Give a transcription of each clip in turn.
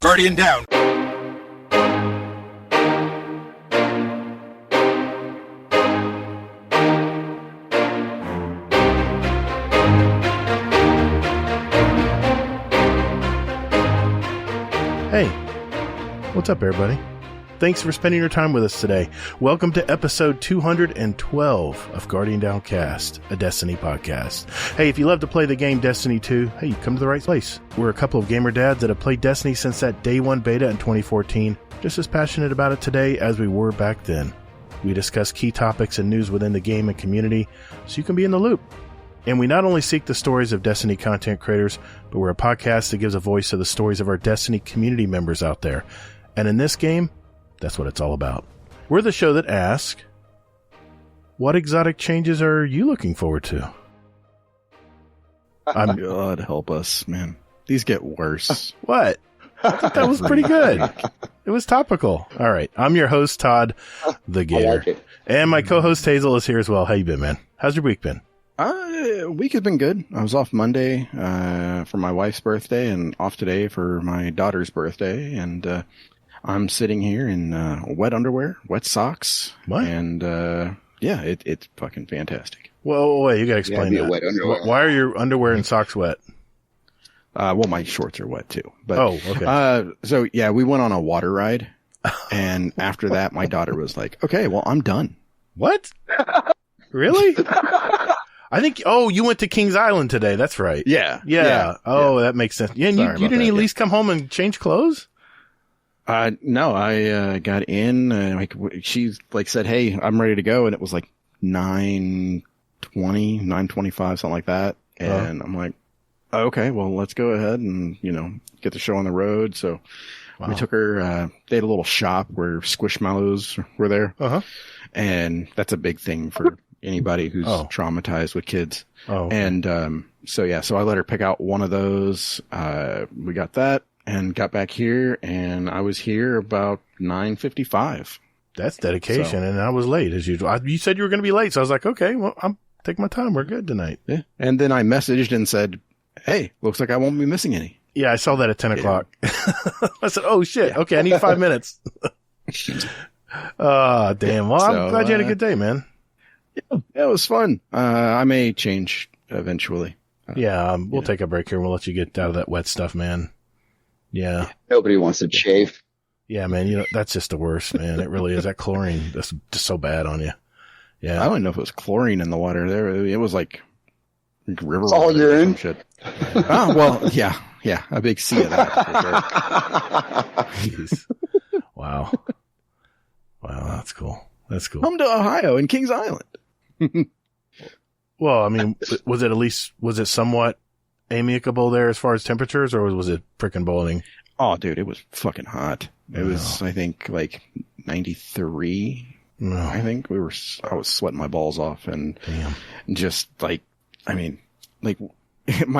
Guardian down. Hey, what's up, everybody? Thanks for spending your time with us today. Welcome to episode 212 of Guardian Downcast, a Destiny podcast. Hey, if you love to play the game Destiny 2, hey, you come to the right place. We're a couple of gamer dads that have played Destiny since that day one beta in 2014, just as passionate about it today as we were back then. We discuss key topics and news within the game and community, so you can be in the loop. And we not only seek the stories of Destiny content creators, but we're a podcast that gives a voice to the stories of our Destiny community members out there. And in this game, that's what it's all about. We're the show that asks, what exotic changes are you looking forward to? God help us, man. These get worse. What? I thought that was pretty good. It was topical. All right. I'm your host, Todd, the Gator. Like it. And my co-host, Hazel, is here as well. How you been, man? How's your week been? Week has been good. I was off Monday for my wife's birthday and off today for my daughter's birthday. And I'm sitting here in wet underwear, wet socks. What? And yeah, it's fucking fantastic. Whoa, wait, you got to explain Yeah, that. wet underwear. Why are your underwear and socks wet? Well, my shorts are wet too. But, Oh, okay. So, yeah, we went on a water ride. And after that, my daughter was like, okay, well, I'm done. What? Really? I think, you went to Kings Island today. That's right. Yeah. Oh, that makes sense. Yeah, and Sorry you about didn't that, at least come home and change clothes? No, I got in, she said, hey, I'm ready to go. And it was like 9:20, 9:25, something like that. And I'm like, okay, well, let's go ahead and, get the show on the road. So we took her, they had a little shop where Squishmallows were there. Uh-huh. And that's a big thing for anybody who's traumatized with kids. Oh. Okay. And, so I let her pick out one of those. We got that and got back here, and I was here about 9:55. That's dedication, and I was late as usual. You said you were going to be late, so I was like, okay, well, I'm taking my time. We're good tonight. Yeah. And then I messaged and said, hey, looks like I won't be missing any. Yeah, I saw that at 10 o'clock. I said, oh, shit. Okay, I need 5 minutes. Damn. Well, I'm glad you had a good day, man. Yeah, it was fun. I may change eventually. We'll take a break here and we'll let you get out of that wet stuff, man. Yeah. Nobody wants to chafe. Yeah, man. That's just the worst, man. It really is. That chlorine, that's just so bad on you. Yeah. I don't know if it was chlorine in the water there. It was like river It's all water you're or some in. shit. Oh, well, yeah. A big sea of that. For sure. Jeez. Wow, that's cool. That's cool. Come to Ohio and Kings Island. Well, I mean, was it somewhat amicable there as far as temperatures, or was it frickin' boiling? Oh, dude, it was fucking hot. It was, I think, like 93. No. I think I was sweating my balls off, and just like, my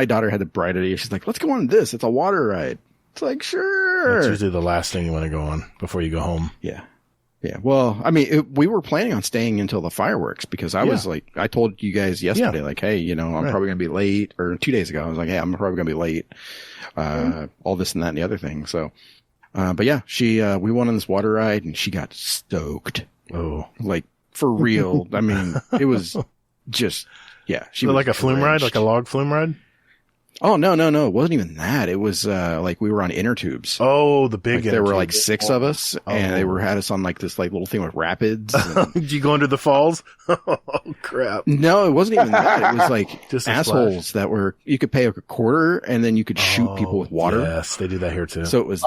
daughter had the bright idea. She's like, let's go on this. It's a water ride. It's like, sure. That's usually the last thing you want to go on before you go home. Yeah. Yeah. Well, we were planning on staying until the fireworks because I was like, I told you guys yesterday, like, hey, I'm probably going to be late, or 2 days ago. I was like, hey, I'm probably going to be late. All this and that and the other thing. So, but yeah, we went on this water ride and she got stoked. Oh, like for real. I mean, it was just, yeah. She was like a flume ride, like a log flume ride? Oh, no. It wasn't even that. It was, like we were on inner tubes. Oh, the big there were like 6 of us and they had us on like this like little thing with rapids. And... Did you go into the falls? Oh, crap. No, it wasn't even that. It was like just assholes that you could pay a quarter and then you could shoot people with water. Yes, they do that here too. So it was,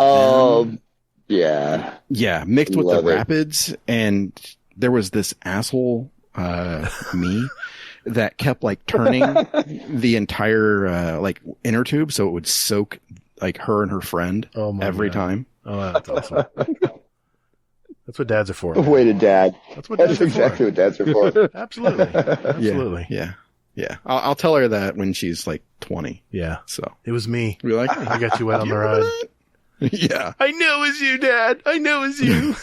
yeah. Yeah. Mixed with the rapids. And there was this asshole, me. That kept like turning the entire like inner tube so it would soak like her and her friend every time. Oh, that's awesome. That's what dads are for. Way to dad. That's exactly what dads are for. Absolutely. Yeah. I'll tell her that when she's like 20. Yeah. So it was me. You're like, I got you wet on the ride. Yeah. I know it's you, Dad. I know it's you.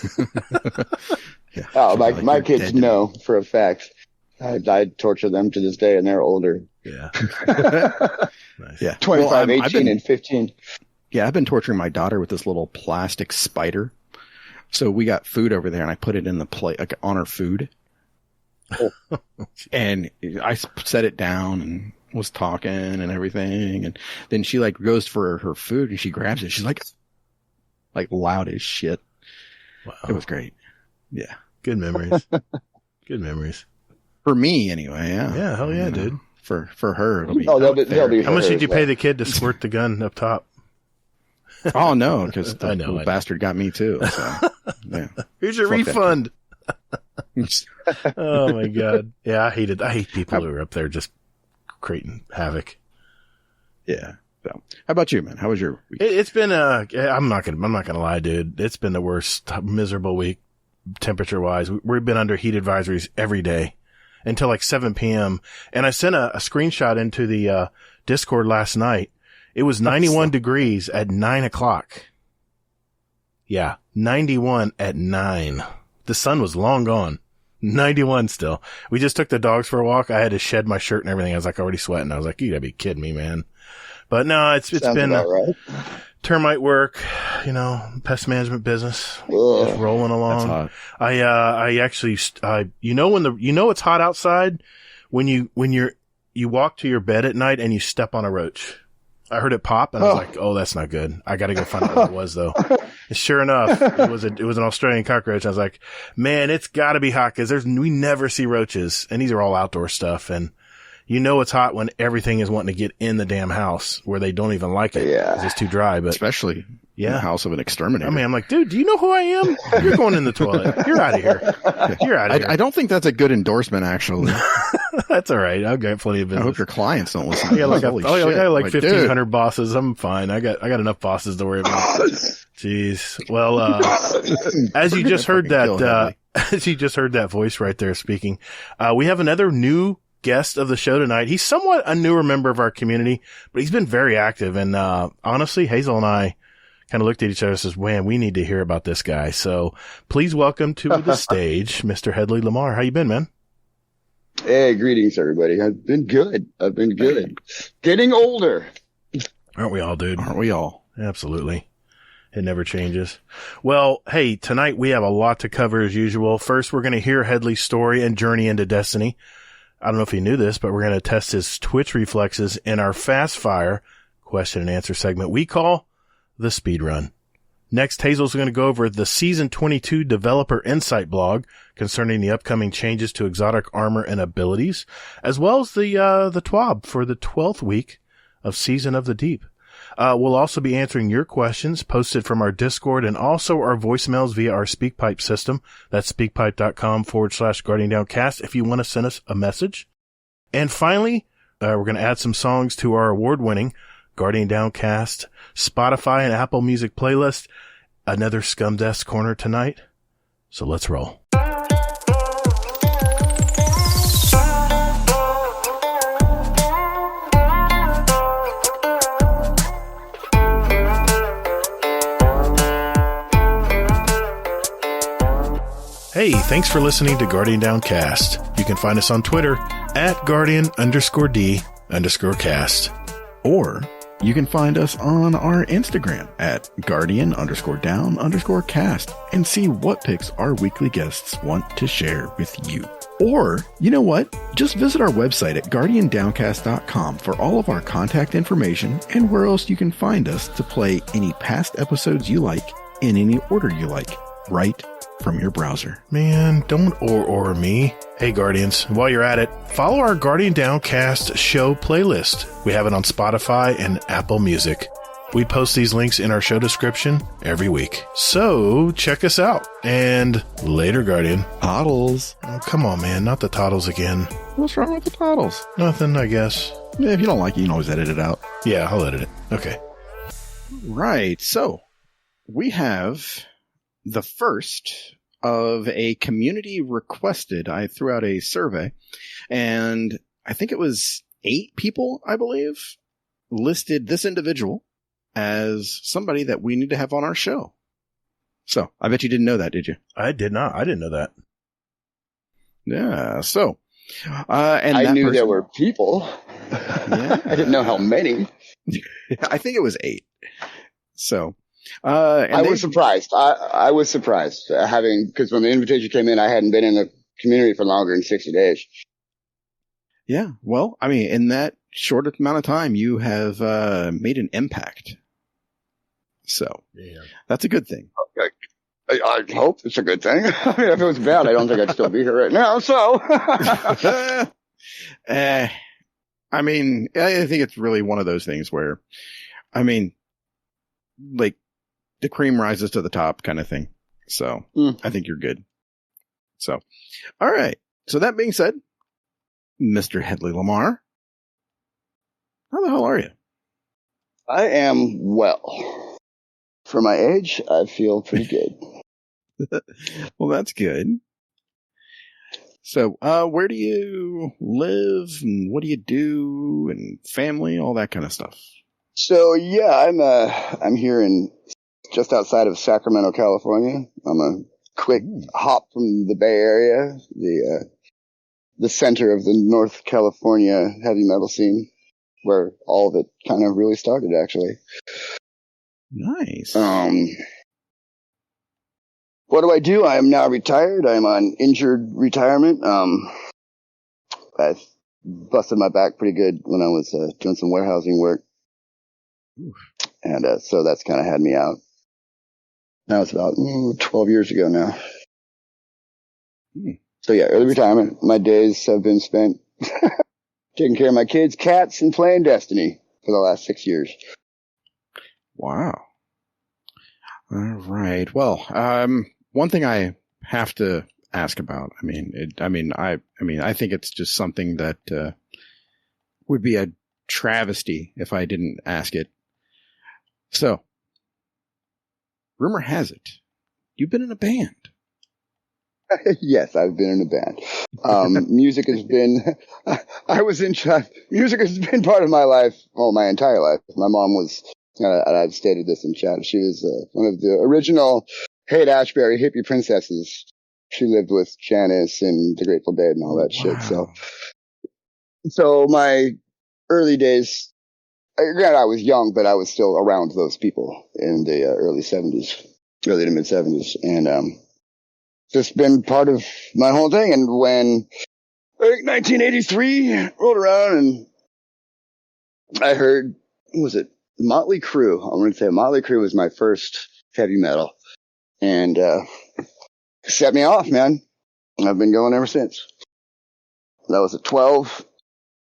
Yeah. Oh, my kids know for a fact. I torture them to this day, and they're older. Yeah. Nice. Yeah. 25, Well, 18, and 15. Yeah, I've been torturing my daughter with this little plastic spider. So we got food over there, and I put it in the plate, like on her food. And I set it down and was talking and everything. And then she like goes for her food and she grabs it. She's like loud as shit. Wow. It was great. Yeah. Good memories. Good memories. For me, anyway. Yeah. Yeah. Hell yeah, dude. For her, it'll be. Oh, they'll be How much did you as pay well. the kid to squirt the gun up top? Oh no, because the I know, little bastard got me too. So, yeah. Here's your Fuck that refund. Oh my god. Yeah, I hate people who are up there just creating havoc. Yeah. So, how about you, man? How was your week? It's been I'm not gonna lie, dude. It's been the worst miserable week temperature wise. We've been under heat advisories every day until like 7 p.m. And I sent a screenshot into the Discord last night. It was 91 degrees at 9 o'clock. Yeah, 91 at 9. The sun was long gone. 91 still. We just took the dogs for a walk. I had to shed my shirt and everything. I was like already sweating. I was like, you gotta be kidding me, man. But no, it's Sounds been about right. termite work, pest management business, Ugh. just rolling along. That's hot. I actually, when it's hot outside, when you walk to your bed at night and you step on a roach. I heard it pop and I was like, oh, that's not good. I got to go find out what it was though. And sure enough, it was an Australian cockroach. I was like, man, it's got to be hot because we never see roaches, and these are all outdoor stuff. And it's hot when everything is wanting to get in the damn house where they don't even like it. Yeah. 'Cause it's too dry. But Especially in the house of an exterminator. I mean, I'm like, dude, do you know who I am? You're going in the toilet. You're out of here. You're out of here. I don't think that's a good endorsement, actually. That's all right. I've got plenty of I business. hope your clients don't listen. I got like, Holy I shit. got like Like, 1,500 bosses. I'm fine. I got enough bosses to worry about. Jeez. Well, as you just heard that voice right there speaking, we have another new guest of the show tonight. He's somewhat a newer member of our community, but he's been very active. And, honestly, Hazel and I kind of looked at each other and says, man, we need to hear about this guy. So please welcome to the stage, Mr. Headley Lamar. How you been, man? Hey, greetings, everybody. I've been good. Getting older. Aren't we all, dude? Aren't we all? Absolutely. It never changes. Well, hey, tonight we have a lot to cover as usual. First, we're going to hear Headley's story and journey into Destiny. I don't know if you knew this, but we're going to test his Twitch reflexes in our fast fire question and answer segment we call the speed run. Next, Hazel's going to go over the Season 22 Developer Insight blog concerning the upcoming changes to exotic armor and abilities, as well as the TWAB for the 12th week of Season of the Deep. We'll also be answering your questions posted from our Discord and also our voicemails via our SpeakPipe system. That's speakpipe.com/GuardianDownCast if you want to send us a message. And finally, we're going to add some songs to our award-winning Guardian Downcast Spotify and Apple Music playlist. Another Scumdesk Corner tonight. So let's roll. Hey, thanks for listening to Guardian Downcast. You can find us on Twitter at Guardian_D_cast. Or you can find us on our Instagram at Guardian_Down_cast and see what picks our weekly guests want to share with you. Or, you know what? Just visit our website at GuardianDowncast.com for all of our contact information and where else you can find us to play any past episodes you like in any order you like, right from your browser. Man, don't or me. Hey, Guardians, while you're at it, follow our Guardian Downcast show playlist. We have it on Spotify and Apple Music. We post these links in our show description every week. So, check us out. And later, Guardian. Toddles. Oh, come on, man. Not the toddles again. What's wrong with the toddles? Nothing, I guess. Yeah, if you don't like it, you can always edit it out. Yeah, I'll edit it. Okay. Right. So, we have the first of a community requested. I threw out a survey, and I think it was 8 people, I believe, listed this individual as somebody that we need to have on our show. So, I bet you didn't know that, did you? I did not. I didn't know that. Yeah. So, and I that knew person, there were people. Yeah. I didn't know how many. I think it was 8. So, I was surprised. I was surprised because when the invitation came in, I hadn't been in the community for longer than 60 days. Yeah. Well, I mean, in that short amount of time, you have made an impact. So that's a good thing. Okay. I hope it's a good thing. I mean, if it was bad, I don't think I'd still be here right now. So, I mean, I think it's really one of those things where, I mean, like the cream rises to the top kind of thing. So I think you're good. So, all right. So that being said, Mr. Headley Lamar, how the hell are you? I am well. For my age, I feel pretty good. Well, that's good. So, where do you live and what do you do and family, all that kind of stuff? So, yeah, I'm here in just outside of Sacramento, California. I'm a quick hop from the Bay Area, the center of the North California heavy metal scene, where all of it kind of really started, actually. Nice. What do I do? I am now retired. I'm on injured retirement. I busted my back pretty good when I was doing some warehousing work. Oof. And so that's kind of had me out. Now it's about 12 years ago now. So yeah, early retirement. My days have been spent taking care of my kids, cats, and playing Destiny for the last 6 years. Wow. All right. Well, one thing I have to ask about. I mean, I think it's just something that would be a travesty if I didn't ask it. So, rumor has it you've been in a band. Yes, I've been in a band. Music has been, music has been part of my life, my entire life. My mom was, and I've stated this in chat, she was one of the original Haight-Ashbury hippie princesses. She lived with Janice and the Grateful Dead and all that shit. So my early days, again, I was young, but I was still around those people in the early to mid 70s. And, just been part of my whole thing. And when I think 1983 rolled around and I heard, what was it? Motley Crue. I'm going to say Motley Crue was my first heavy metal and, set me off, man. I've been going ever since. That was at 12.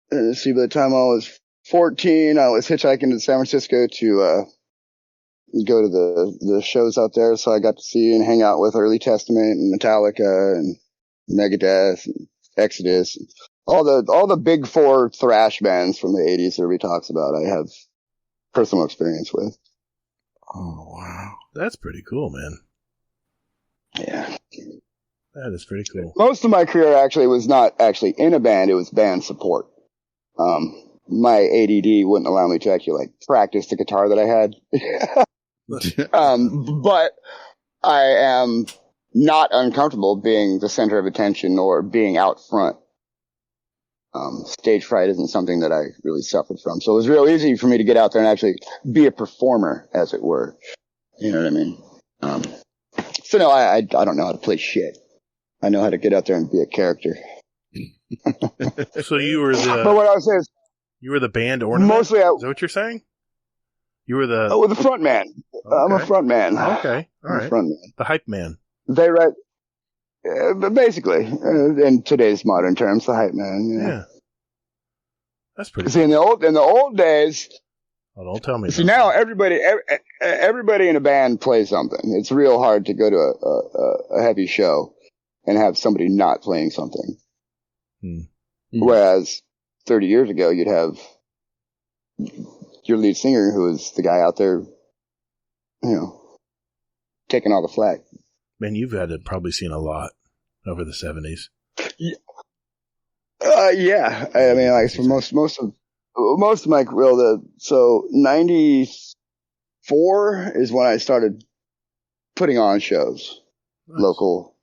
Let's see, by the time I was 14, I was hitchhiking to San Francisco to, go to the shows out there. So I got to see and hang out with Early Testament and Metallica and Megadeth and Exodus. And all the big four thrash bands from the 80s that everybody talks about, I have personal experience with. Oh, wow. That's pretty cool, man. Yeah. That is pretty cool. Most of my career actually was not actually in a band. It was band support. My ADD wouldn't allow me to actually practice the guitar that I had. But I am not uncomfortable being the center of attention or being out front. Stage fright isn't something that I really suffered from. So it was real easy for me to get out there and actually be a performer, as it were. You know what I mean? So no, I don't know how to play shit. I know how to get out there and be a character. So you were but what I was saying is, you were the band ornament? Mostly, is that what you're saying? You were the... Oh, the front man. Okay. I'm a front man. Okay, all right. Front man. The hype man. They write... basically, in today's modern terms, the hype man. Yeah. That's pretty See, cool. in the old days... Oh, don't tell me. See, now everybody in a band plays something. It's real hard to go to a heavy show and have somebody not playing something. Whereas 30 years ago, you'd have your lead singer who was the guy out there, taking all the flack. Man, you've had to probably seen a lot over the 70s. Yeah. I mean, like for most of my career, so 94 is when I started putting on shows, local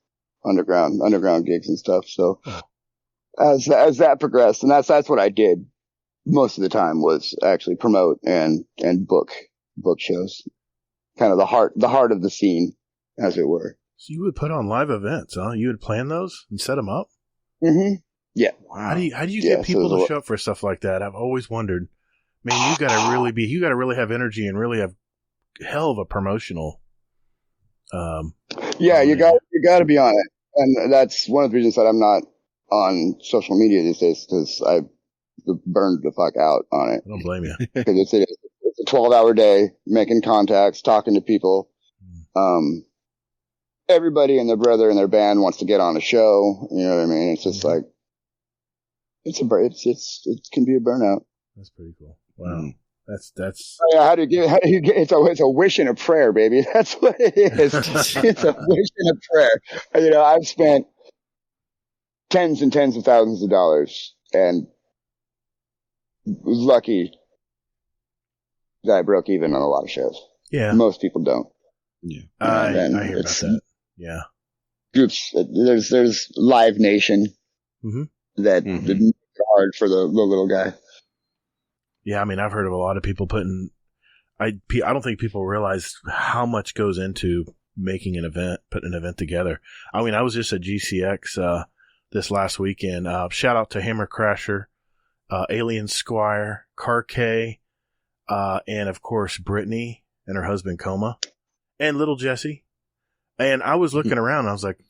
underground gigs and stuff. So as that progressed, and that's what I did most of the time was actually promote and book shows. Kind of the heart of the scene, as it were. So you would put on live events, huh? You would plan those and set them up? Mm-hmm. Yeah. Wow. How do you get people to show up for stuff like that? I've always wondered. Man, you gotta really have energy and really have hell of a promotional. You got to be on it, and that's one of the reasons that I'm not on social media these days, because I burned the fuck out on it. I don't blame you. Because it's a 12-hour day, making contacts, talking to people. Everybody and their brother and their band wants to get on a show. You know what I mean? It's just like it can be a burnout. That's pretty cool. Wow. That's. Oh, yeah, how do you get? It's a wish and a prayer, baby. That's what it is. It's a wish and a prayer. You know, I've spent tens and tens of thousands of dollars, and was lucky that I broke even on a lot of shows. Yeah, most people don't. Yeah, I hear about that. Yeah, groups. There's Live Nation that makes it hard for the little guy. Yeah, I mean, I've heard of a lot of people putting. I don't think people realize how much goes into making an event, putting an event together. I mean, I was just at GCX this last weekend. Shout out to Hammer Crasher, Alien Squire, Car K, and of course Brittany and her husband Coma, and little Jesse. And I was looking around, and I was like,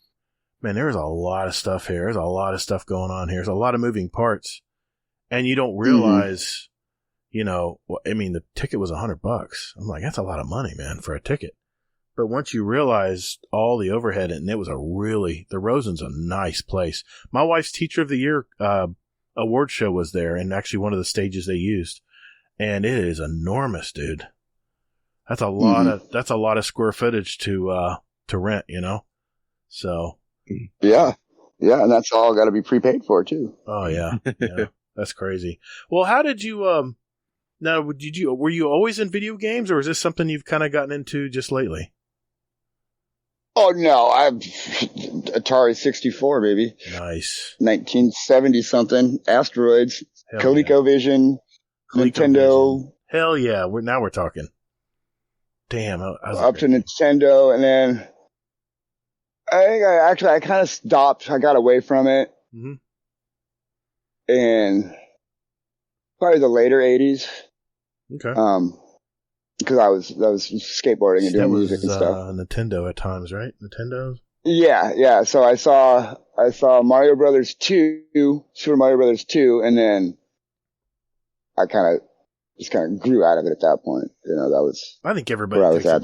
man, there's a lot of stuff here. There's a lot of stuff going on here. There's a lot of moving parts, and you don't realize. You know, I mean, the ticket was $100. I'm like, that's a lot of money, man, for a ticket. But once you realize all the overhead, and it was the Rosen's a nice place. My wife's Teacher of the Year award show was there, and actually one of the stages they used, and it is enormous, dude. That's a lot of square footage to rent, you know. So yeah, and that's all got to be prepaid for too. Oh yeah, that's crazy. Well, how did you Now, were you always in video games, or is this something you've kind of gotten into just lately? Oh no, I'm Atari 64, baby. Nice. 1970 something. Asteroids. ColecoVision. Nintendo. Hell yeah! We're talking. Damn, up to Nintendo, and then I think I kind of stopped. I got away from it, and probably the later 80s. Okay. Because I was skateboarding and doing music and stuff. Nintendo at times, right? Nintendo. Yeah. So I saw Mario Brothers 2, Super Mario Brothers 2, and then I kind of grew out of it at that point. You know, that was. I think everybody. Where I was at.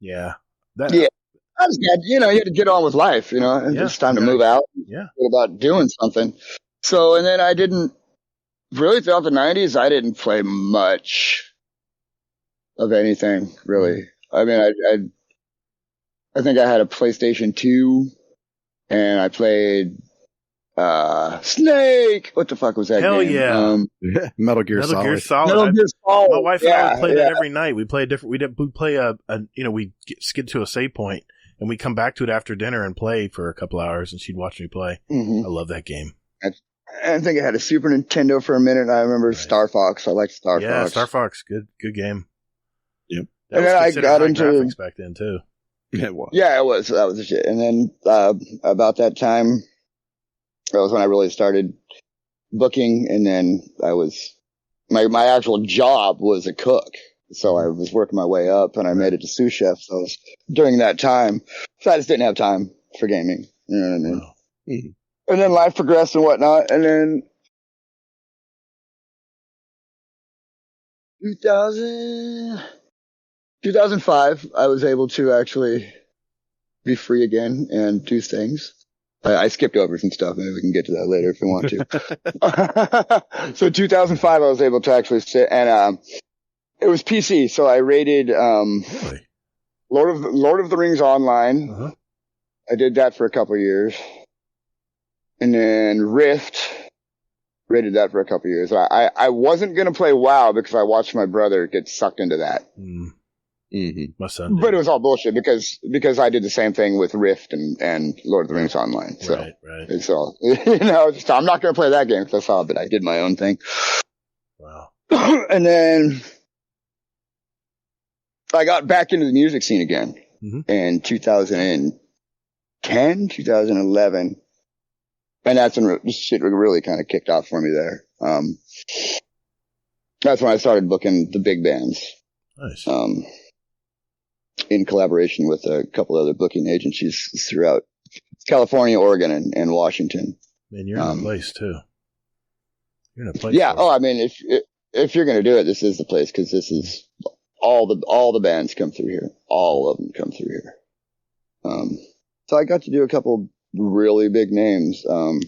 Yeah. I was glad. You know, you had to get on with life. You know, it's time to move out. Yeah. About doing something. So, and then I didn't. Really, throughout the 90s, I didn't play much of anything, really. I mean, I think I had a PlayStation 2, and I played Snake. What the fuck was that Hell game? Yeah. Metal Gear Solid. Metal Gear Solid. My wife and I would play that every night. We play we skid to a save point, and we come back to it after dinner and play for a couple hours, and she'd watch me play. I love that game. I think I had a Super Nintendo for a minute. I remember Star Fox. I liked Star Fox. Yeah, Star Fox. Good game. Yep. And then I got into graphics back then too. It was. Yeah, it was. That was the shit. And then about that time, that was when I really started booking. And then I was my actual job was a cook, so I was working my way up, and I made it to sous chef. So during that time, so I just didn't have time for gaming. You know what I mean? Wow. And then life progressed and whatnot. And then 2005, I was able to actually be free again and do things. I skipped over some stuff. Maybe we can get to that later if you want to. So 2005, I was able to actually sit, and it was PC. So I rated Really? Lord of the Rings Online. I did that for a couple of years. And then Rift, rated that for a couple of years. I wasn't going to play WoW because I watched my brother get sucked into that. My son did. But it was all bullshit because I did the same thing with Rift and Lord of the Rings Online. So right. it's all, I'm not going to play that game because I saw it, but I did my own thing. And then I got back into the music scene again in 2010, 2011. And that's when shit really kind of kicked off for me there. That's when I started booking the big bands. Nice. In collaboration with a couple other booking agencies throughout California, Oregon, and Washington. Man, you're in a place too. You're in a place. Yeah. Oh, I mean, if you're going to do it, this is the place, because this is all the bands come through here. All of them come through here. So I got to do a couple really big names. I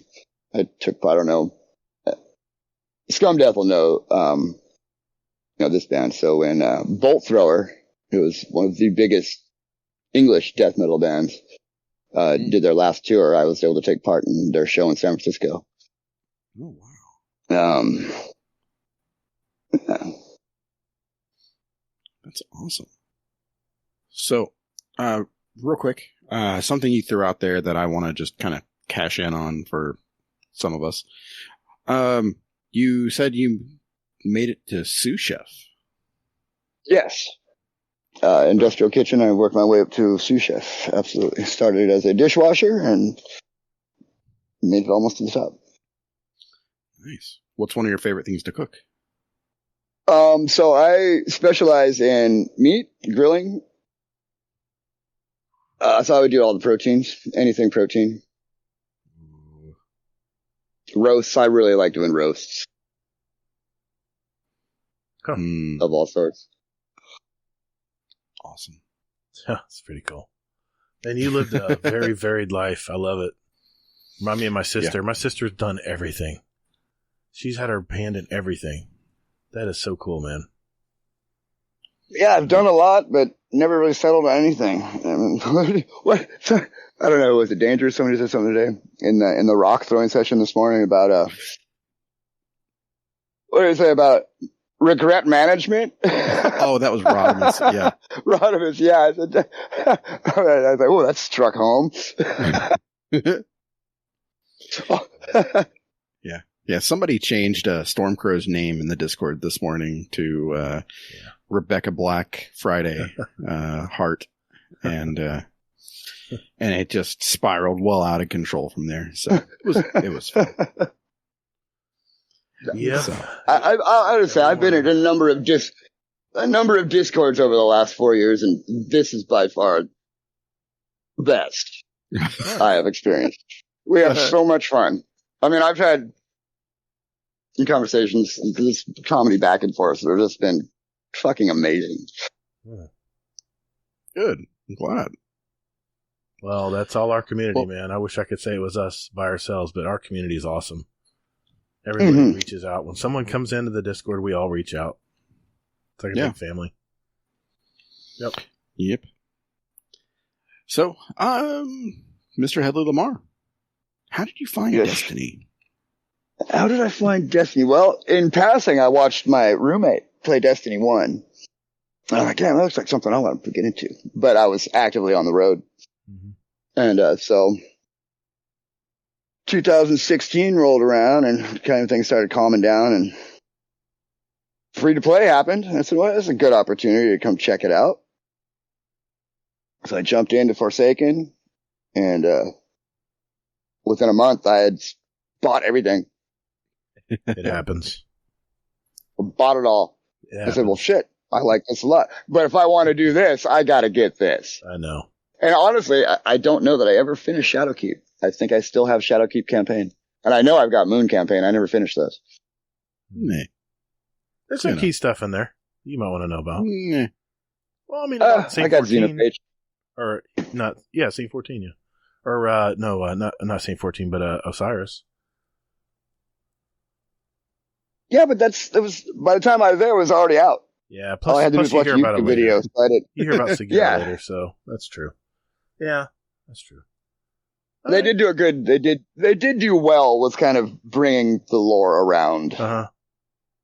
took, I don't know, Scum Death will know, this band. So when Bolt Thrower, who was one of the biggest English death metal bands, did their last tour, I was able to take part in their show in San Francisco. Oh, wow. Yeah. That's awesome. So, real quick, something you threw out there that I want to just kind of cash in on for some of us. You said you made it to sous chef. Yes. Industrial kitchen. I worked my way up to sous chef. Absolutely. Started as a dishwasher and made it almost to the top. Nice. What's one of your favorite things to cook? So I specialize in meat, grilling. So I would do all the proteins, anything protein. Roasts. I really like doing roasts. Huh. Of all sorts. Awesome. That's pretty cool. And you lived a very varied life. I love it. Remind me of my sister. Yeah. My sister's done everything. She's had her hand in everything. That is so cool, man. Yeah, I've done a lot, but never really settled on anything. I mean, what? I don't know. Was it dangerous? Somebody said something today in the rock throwing session this morning about what did he say about regret management? Oh, that was Rodimus. Yeah, Rodimus. Yeah, I was like, oh, that struck home. Yeah. Somebody changed Stormcrow's name in the Discord this morning to Rebecca Black Friday Heart, and it just spiraled well out of control from there. So it was fun. Yeah, so. I would say I've been in a number of Discords over the last 4 years, and this is by far the best I have experienced. We have so much fun. I mean, I've had conversations, this comedy back and forth, that have just been fucking amazing. Good. I'm glad. Well, that's all our community, man. I wish I could say it was us by ourselves, but our community is awesome. Everybody reaches out. When someone comes into the Discord, we all reach out. It's like a big family. Yep. So, Mr. Headley Lamar, how did you find Destiny? How did I find Destiny? Well, in passing, I watched my roommate play Destiny 1. And I'm like, damn, that looks like something I want to get into. But I was actively on the road. And so 2016 rolled around and kind of things started calming down, and free to play happened. And I said, well, that's a good opportunity to come check it out. So I jumped into Forsaken, and within a month I had bought everything. It happens. Bought it all. I said, well, shit, I like this a lot. But if I want to do this, I got to get this. I know. And honestly, I don't know that I ever finished Shadowkeep. I think I still have Shadowkeep campaign. And I know I've got Moon campaign. I never finished those. There's some key stuff in there you might want to know about. Well, I mean, I got Xenophage. Or not, Scene 14, yeah. Or, not Scene 14, but Osiris. Yeah, but that was, by the time I was there, it was already out. Yeah, plus, all I had to do was watch YouTube videos. You hear about Segura later, so that's true. Yeah, that's true. They did do a good. They did do well with kind of bringing the lore around.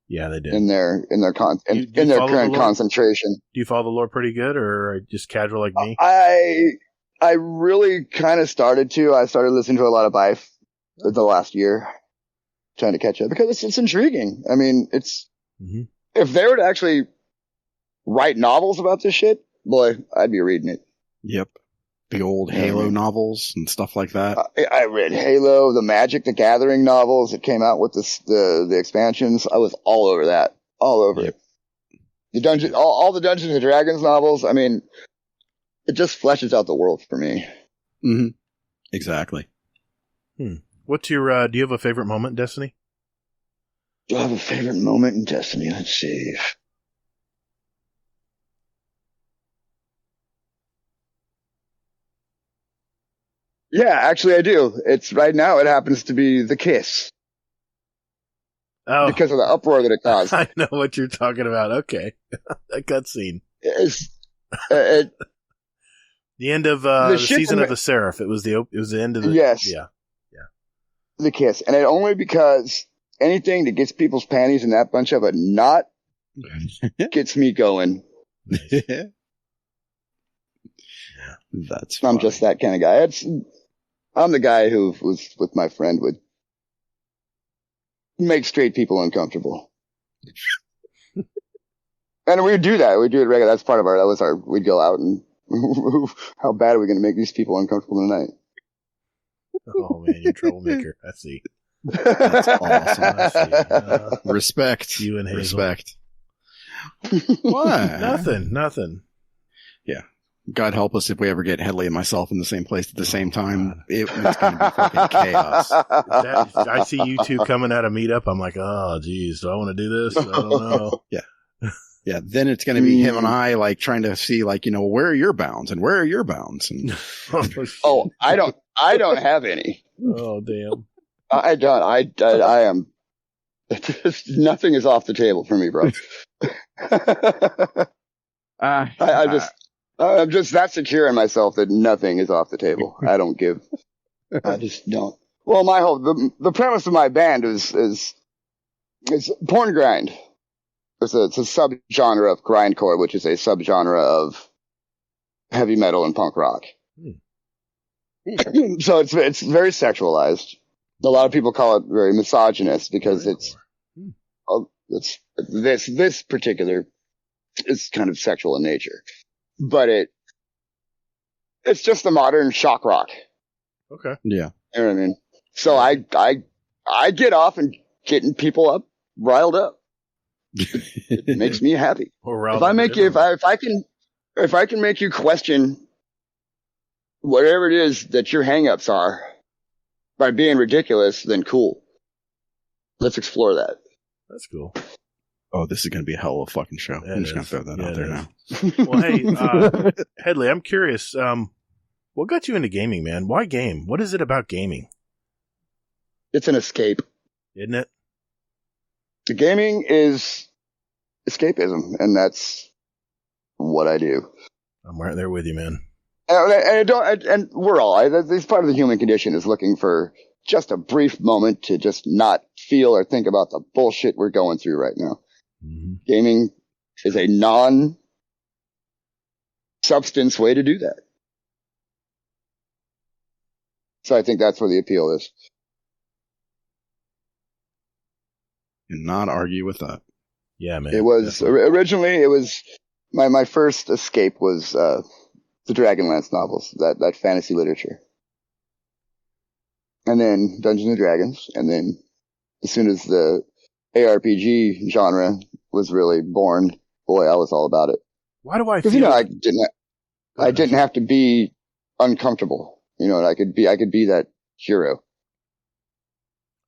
Yeah, they did in their current concentration. Do you follow the lore pretty good, or just casual like me? I really kind of started to. I started listening to a lot of Bife the last year, trying to catch up because it's intriguing. I mean, it's if they were to actually write novels about this shit, boy, I'd be reading it. Yep. The old Halo novels and stuff like that. I read Halo, the Magic the Gathering novels that came out with the expansions. I was all over that. All over it. The all the Dungeons and Dragons novels, I mean, it just fleshes out the world for me. Mm-hmm. Exactly. What's your, do you have a favorite moment in Destiny? Do I have a favorite moment in Destiny? Let's see. Yeah, actually I do. It's right now it happens to be the kiss. Oh. Because of the uproar that it caused. I know what you're talking about. Okay. That cutscene. The end of the season of the Seraph. It was the end of the... Yes. Yeah. The kiss. And it only because anything that gets people's panties in that bunch of a knot gets me going. That's I'm just that kind of guy. I'm the guy who was with my friend would make straight people uncomfortable. And we would do that. We'd do it regularly. That's part of we'd go out and how bad are we going to make these people uncomfortable tonight? Oh man, you're a troublemaker. I see. That's awesome. I see. Respect. You and Hazel. Respect. What? Nothing. Yeah. God help us if we ever get Headley and myself in the same place at the same time. It's going to be fucking chaos. I see you two coming at a meetup. I'm like, oh, geez, do I want to do this? I don't know. Yeah. Yeah. Then it's going to be him and I like trying to see like, where are your bounds and where are your bounds? And oh, I don't have any. Oh, damn. I don't. I am. Nothing is off the table for me, bro. I'm just that secure in myself that nothing is off the table. I don't give. I just don't. Well, the premise of my band is porn grind. It's a subgenre of grindcore, which is a subgenre of heavy metal and punk rock. So it's very sexualized. A lot of people call it very misogynist because it's this particular is kind of sexual in nature. But it's just the modern shock rock. Okay. Yeah. You know what I mean? So I get off and getting people riled up. It makes me happy. If I can make you question whatever it is that your hangups are by being ridiculous, then cool. Let's explore that. That's cool. Oh, this is going to be a hell of a fucking show. I'm just going to throw that out there now. Well, hey, Headley, I'm curious. What got you into gaming, man? Why game? What is it about gaming? It's an escape. Isn't it? The gaming is escapism, and that's what I do. I'm right there with you, man. And we're all. This part of the human condition is looking for just a brief moment to just not feel or think about the bullshit we're going through right now. Mm-hmm. Gaming is a non-substance way to do that. So I think that's where the appeal is. And not argue with that. Yeah, man. It was originally my first escape was the Dragonlance novels, that fantasy literature. And then Dungeons and Dragons, and then as soon as the ARPG genre was really born, boy, I was all about it. Why do I? Because I didn't have to be uncomfortable. I could be that hero.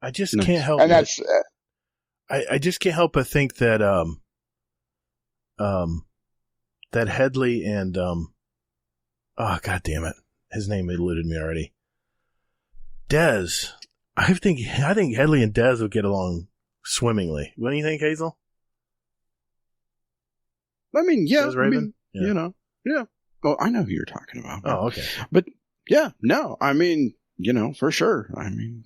I just can't help. And that's. I just can't help but think that that Headley and oh god damn it, his name eluded me already. Dez. I think Headley and Dez would get along swimmingly. What do you think, Hazel? I mean, yeah. Dez Raven? Yeah. Well, I know who you're talking about. Oh, okay. But yeah, no, I mean, for sure. I mean,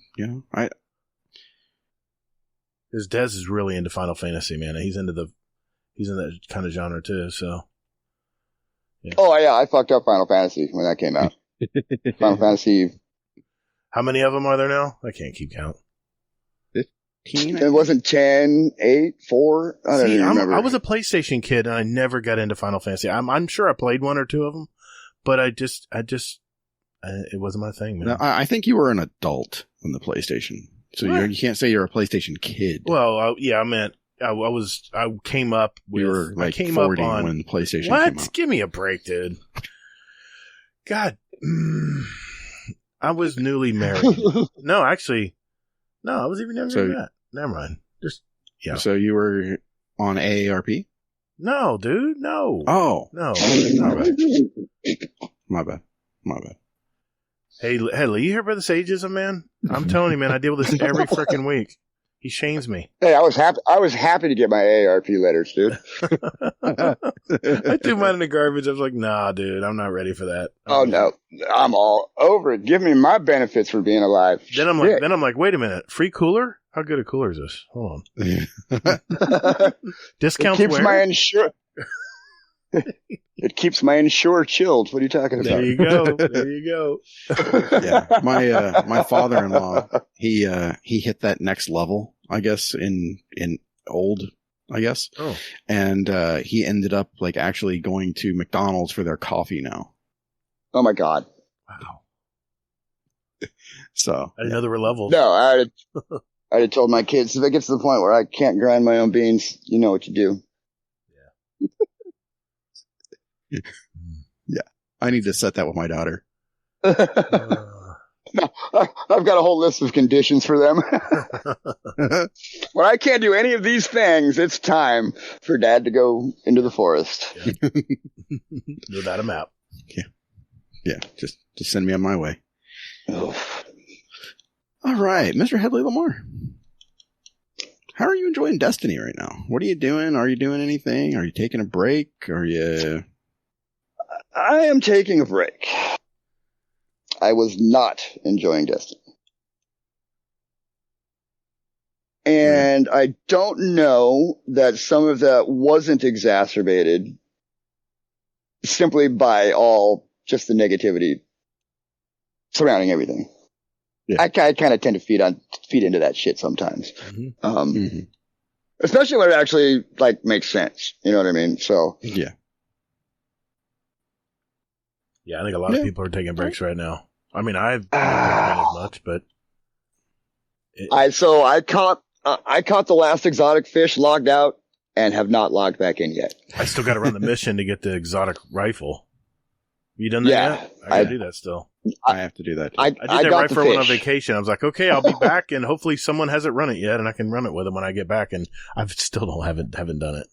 Because Dez is really into Final Fantasy, man. He's in that kind of genre too. So. Yeah. Oh yeah, I fucked up Final Fantasy when that came out. Final Fantasy. How many of them are there now? I can't keep count. It wasn't 10, 8, 4. I don't even remember. I was a PlayStation kid, and I never got into Final Fantasy. I'm sure I played one or two of them, but it wasn't my thing, man. No, I think you were an adult on the PlayStation, so you can't say you're a PlayStation kid. Well, I meant I came up with. You were like 40 when PlayStation came out. Give me a break, dude. God, I was newly married. No, actually, I was even younger than that. Never mind. So you were on AARP? No, dude, no. Oh. No. All right. My bad. Hey, Lee, you hear about this ageism, man? I'm telling you, man, I deal with this every freaking week. He shames me. Hey, I was happy to get my AARP letters, dude. I threw mine in the garbage. I was like, nah, dude, I'm not ready for that. Oh, no. I'm all over it. Give me my benefits for being alive. Then I'm like, wait a minute. Free cooler? How good a cooler is this? Hold on. Discounts where? It keeps my insure chilled. What are you talking about? There you go. Yeah. My father-in-law, he hit that next level, I guess, in old, I guess. Oh. And he ended up like actually going to McDonald's for their coffee now. Oh my God. Wow. So I didn't know there were levels. No, I had told my kids, if it gets to the point where I can't grind my own beans, you know what to do. Yeah. I need to set that with my daughter. No, I've got a whole list of conditions for them. When I can't do any of these things, it's time for Dad to go into the forest. Yeah. Without a map. Yeah. Just send me on my way. Oh. All right, Mr. Headley Lamar. How are you enjoying Destiny right now? What are you doing? Are you doing anything? Are you taking a break? I am taking a break. I was not enjoying Destiny. And I don't know that some of that wasn't exacerbated simply by just the negativity surrounding everything. Yeah. I kind of tend to feed into that shit sometimes. Mm-hmm. Especially when it actually makes sense. You know what I mean? So yeah. Yeah, I think a lot of people are taking breaks right now. I mean, I've not taken as much, but I caught the last exotic fish, logged out, and have not logged back in yet. I still got to run the mission to get the exotic rifle. You done that yet? I got to do that still. I have to do that too. I did that right before I went on vacation. I was like, okay, I'll be back, and hopefully someone hasn't run it yet, and I can run it with them when I get back. And I still haven't done it.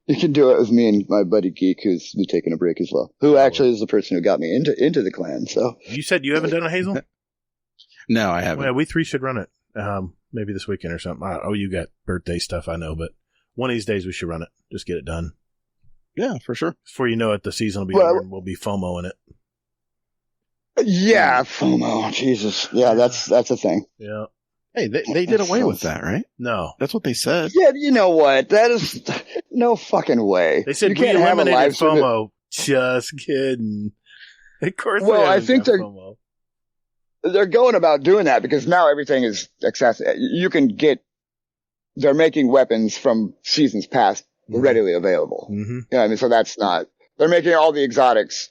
You can do it with me and my buddy Geek, who's been taking a break as well. Who actually is the person who got me into the clan. So you said you haven't done it, Hazel? No, I haven't. Well, we three should run it. Maybe this weekend or something. You got birthday stuff, I know, but one of these days we should run it. Just get it done. Yeah, for sure. Before you know it, the season will be over and we'll be FOMO in it. Yeah, FOMO. Jesus. Yeah, that's a thing. Yeah. Hey, they did away with that, right? No. That's what they said. Yeah, you know what? That is no fucking way. They said we eliminated FOMO. Just kidding. Of course. Well, I think they're going about doing that because now everything is accessible. They're making weapons from seasons past readily available. Mm-hmm. You know what I mean? So they're making all the exotics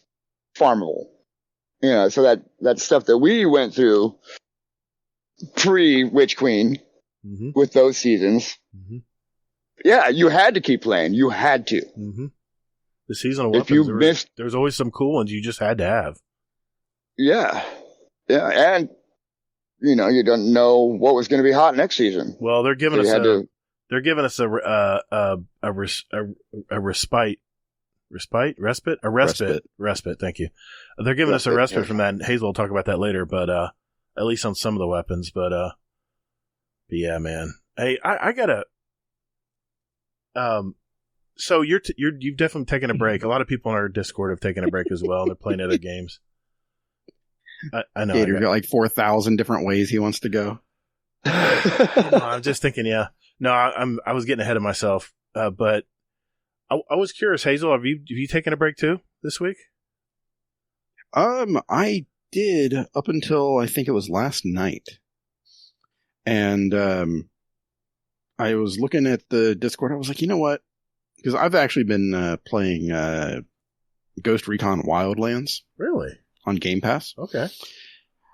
farmable. You know, so that stuff that we went through pre-Witch Queen with those seasons. Mm-hmm. Yeah, you had to keep playing. You had to. Mm-hmm. The seasonal weapons, there's always some cool ones you just had to have. Yeah. Yeah, and you don't know what was going to be hot next season. Well, they're giving us a respite. Respite. Thank you. They're giving us a respite from that. And Hazel will talk about that later, but at least on some of the weapons. But yeah, man. Hey, I gotta. So you've definitely taken a break. A lot of people on our Discord have taken a break as well. They're playing other games. I know. Gator's got like 4,000 different ways he wants to go. I'm just thinking, yeah. No, I was getting ahead of myself. But I was curious, Hazel, have you taken a break too this week? I did up until I think it was last night. And I was looking at the Discord. I was like, you know what? Because I've actually been playing Ghost Recon Wildlands. Really? On Game Pass. Okay.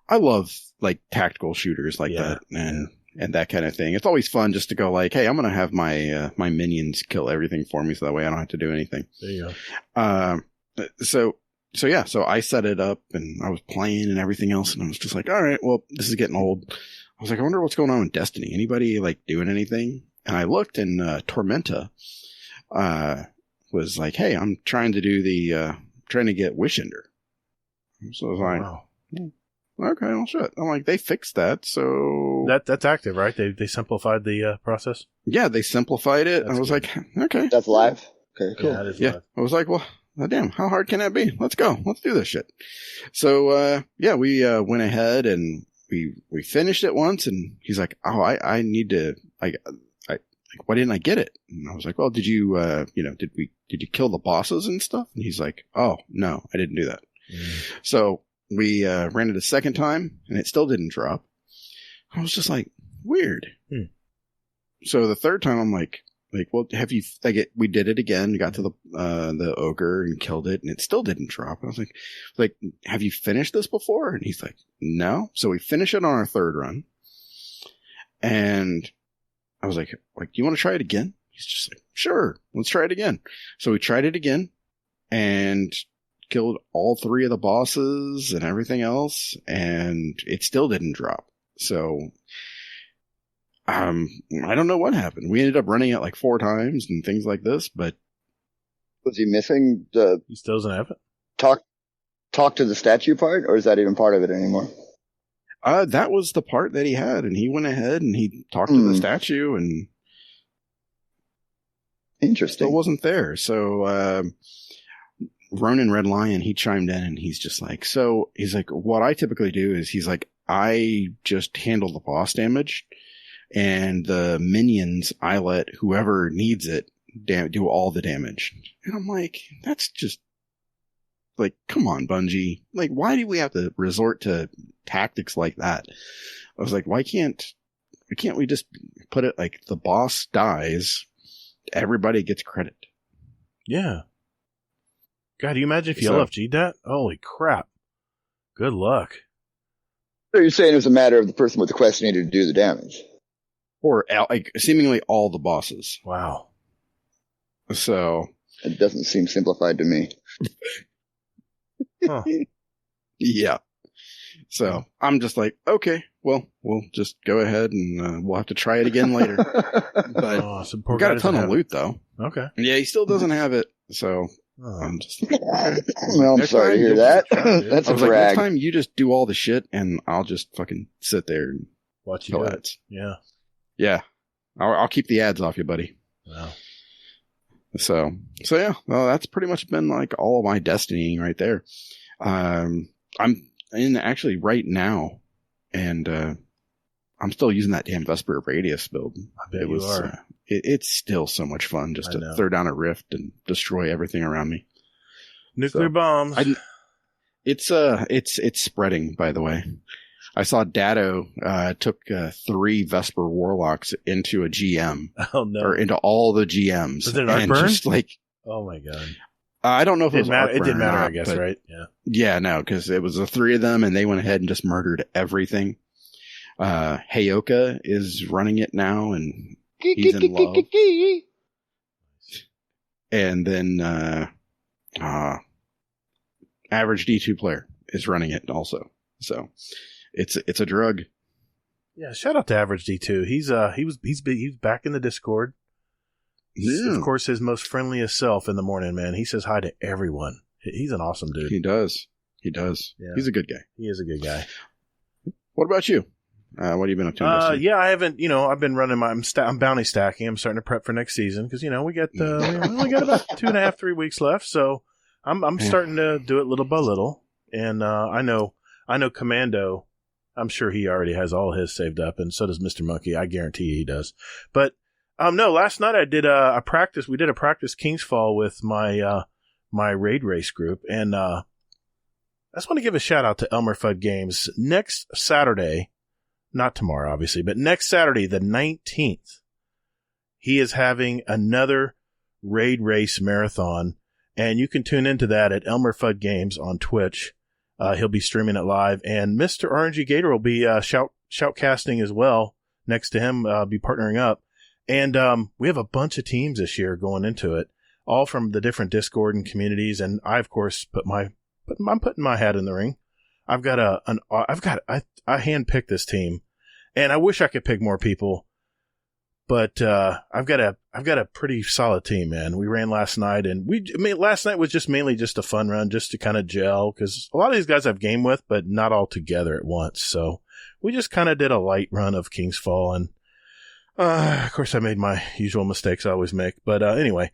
I love like tactical shooters like that and that kind of thing. It's always fun just to go like, hey, I'm going to have my my minions kill everything for me so that way I don't have to do anything. There you go. So I set it up and I was playing and everything else and I was just like, all right, well, this is getting old. I was like, I wonder what's going on with Destiny. Anybody like doing anything? And I looked and Tormenta was like, hey, I'm trying to do trying to get Wishender. So I was like, wow. Okay, well, shit. I'm like, they fixed that, so... That's active, right? They simplified the process? Yeah, they simplified it. That's I was good. like, okay. That's live? Okay, cool. Yeah, that is Yeah, live. I was like, well, damn, how hard can that be? Let's go. Let's do this shit. So, we went ahead and we finished it once, and he's like, oh, I need to... why didn't I get it? And I was like, well, did you, did you kill the bosses and stuff? And he's like, oh, no, I didn't do that. So we ran it a second time and it still didn't drop. I was just like, weird. So the third time I'm like, well, we did it again. We got to the ogre and killed it and it still didn't drop. I was like, have you finished this before? And he's like, no. So we finish it on our third run. And I was like, do you want to try it again? He's just like, sure, let's try it again. So we tried it again and killed all three of the bosses and everything else, and it still didn't drop. So, I don't know what happened. We ended up running it like 4 times and things like this, but... Was he missing the... He still doesn't have it? Talk to the statue part, or is that even part of it anymore? That was the part that he had, and he went ahead and he talked to the statue, and... Interesting. Still wasn't there, so... Ronan Red Lion, he chimed in and he's just like, he's like, what I typically do is he's like, I just handle the boss damage and the minions, I let whoever needs it do all the damage. And I'm like, that's just like, come on, Bungie. Like, why do we have to resort to tactics like that? I was like, why can't we just put it like the boss dies, everybody gets credit? Yeah. God, do you imagine if you LFG'd that? Holy crap. Good luck. So you're saying it was a matter of the person with the quest needed to do the damage? Or like seemingly all the bosses. Wow. So. It doesn't seem simplified to me. Huh. Yeah. So I'm just like, okay, well, we'll just go ahead and we'll have to try it again later. But we got a ton of loot though. Okay. Yeah, he still doesn't have it. So I'm just like, okay. Well, I'm sorry to hear that. That's a brag. Like, next time you just do all the shit and I'll just fucking sit there and watch you do ads. Yeah. Yeah. I'll keep the ads off you, buddy. Wow. So yeah, well, that's pretty much been like all of my Destiny right there. I'm in actually right now, and I'm still using that damn Vesper Radius build. I bet you are. It's still so much fun just to throw down a rift and destroy everything around me. Nuclear bombs. It's spreading, by the way. I saw Datto took 3 Vesper Warlocks into a GM. Oh no! Or into all the GMs. Was it an Arcburn? Just like, oh my god! I don't know if it was Arcburn. It didn't matter, not, I guess, right? Yeah. Yeah, no, because it was the 3 of them, and they went ahead and just murdered everything. Heyoka is running it now, and he's in love. And then average D2 player is running it also. So it's a drug. Yeah, shout out to Average D2. He's back in the Discord. He's, of course, his most friendliest self in the morning, man. He says hi to everyone. He's an awesome dude. He does. Yeah. He's a good guy. He is a good guy. What about you? What have you been up to? Yeah, I haven't, I've been running I'm bounty stacking. I'm starting to prep for next season because, we only got about 2.5, 3 weeks left. So I'm starting to do it little by little. And, I know Commando, I'm sure he already has all his saved up, and so does Mr. Monkey. I guarantee you he does. But, no, last night I did a practice. We did a practice Kingsfall with my raid race group. And, I just want to give a shout out to Elmer Fudd Games. Next Saturday, not tomorrow, obviously, but next Saturday, the 19th, he is having another Raid Race Marathon, and you can tune into that at Elmer Fudd Games on Twitch. He'll be streaming it live, and Mr. RNG Gator will be shoutcasting as well. Next to him, be partnering up. And we have a bunch of teams this year going into it, all from the different Discord and communities, and I, of course, I'm putting my hat in the ring. I handpicked this team, and I wish I could pick more people. But I've got a pretty solid team, man. We ran last night, and last night was mainly just a fun run, just to kind of gel, because a lot of these guys I've gamed with, but not all together at once. So we just kind of did a light run of King's Fall, and of course I made my usual mistakes I always make. But anyway,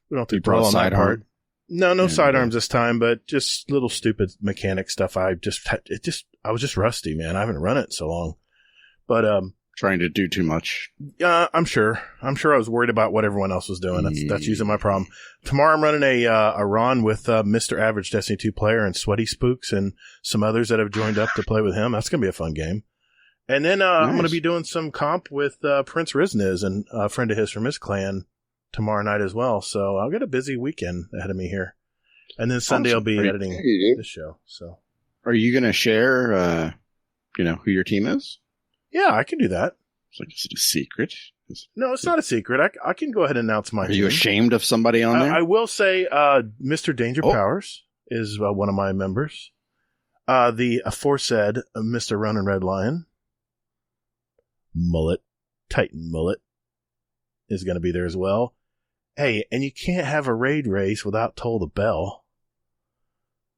we don't have to dwell on that part. No sidearms this time, but just little stupid mechanic stuff. I was just rusty, man. I haven't run it in so long, but trying to do too much. I'm sure I was worried about what everyone else was doing. That's usually my problem. Tomorrow I'm running a Ron with Mr. Average Destiny 2 player and Sweaty Spooks and some others that have joined up to play with him. That's going to be a fun game. And then I'm going to be doing some comp with Prince Rizniz and a friend of his from his clan tomorrow night as well. So I'll get a busy weekend ahead of me here. And then Sunday I'll be editing this show. So are you going to share, who your team is? Yeah, I can do that. Is it a secret? No, it's not a secret. I can go ahead and announce my team. Are you ashamed of somebody on there? I will say Mr. Danger Powers is one of my members. The aforesaid Mr. Ronin Red Lion. Titan Mullet is going to be there as well. Hey, and you can't have a raid race without Toll the Bell.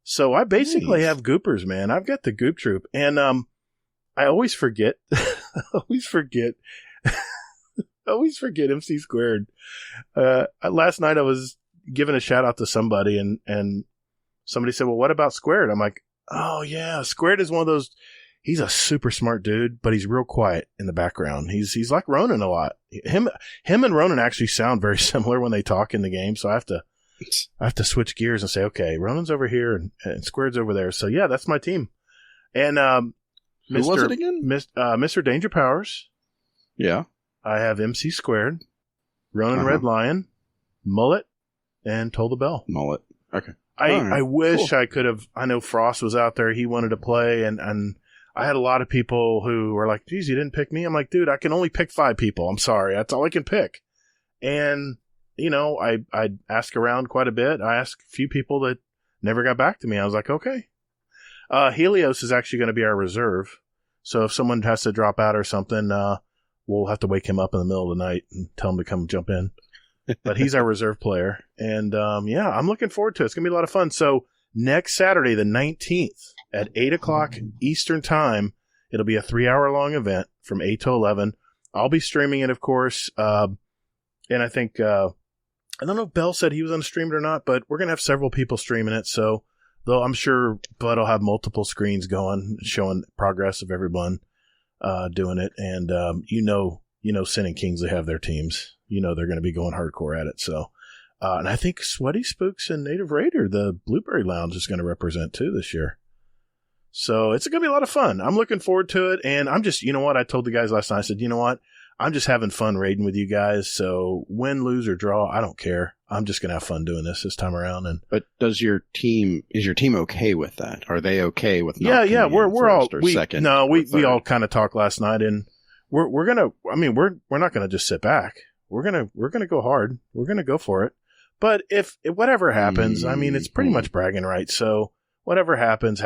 So I basically have goopers, man. I've got the goop troop, and I always forget. always forget MC Squared. Last night I was giving a shout out to somebody, and somebody said, "Well, what about Squared?" I'm like, "Oh yeah, Squared is one of those. He's a super smart dude, but he's real quiet in the background. He's like Ronan a lot. Him and Ronan actually sound very similar when they talk in the game. So I have to switch gears and say, okay, Ronan's over here and Squared's over there. So yeah, that's my team. And who was it again? Mr. Danger Powers. Yeah. I have MC Squared, Ronan Red Lion, Mullet, and Toll the Bell. Mullet. Okay. I wish I could have. I know Frost was out there. He wanted to play, and I had a lot of people who were like, geez, you didn't pick me? I'm like, dude, I can only pick 5 people. I'm sorry. That's all I can pick. And, I asked around quite a bit. I asked a few people that never got back to me. I was like, okay. Helios is actually going to be our reserve. So if someone has to drop out or something, we'll have to wake him up in the middle of the night and tell him to come jump in. But he's our reserve player. And, I'm looking forward to it. It's going to be a lot of fun. So next Saturday, the 19th, at 8 o'clock Eastern Time, it'll be a 3-hour-long event from 8 to 11. I'll be streaming it, of course. And I think, I don't know if Bell said he was going to stream it or not, but we're going to have several people streaming it. So, though I'm sure Bud will have multiple screens going, showing progress of everyone doing it. And, Sin and Kingsley have their teams. They're going to be going hardcore at it. So, and I think Sweaty Spooks and Native Raider, the Blueberry Lounge, is going to represent too this year. So it's going to be a lot of fun. I'm looking forward to it. And I'm just, I told the guys last night, I said, you know what? I'm just having fun raiding with you guys. So win, lose, or draw, I don't care. I'm just going to have fun doing this time around. But is your team okay with that? Are they okay with not we're all, second? No, we all kind of talked last night, and we're going to, we're not going to just sit back. We're going to go hard. We're going to go for it. But if whatever happens, it's pretty much bragging rights. So whatever happens,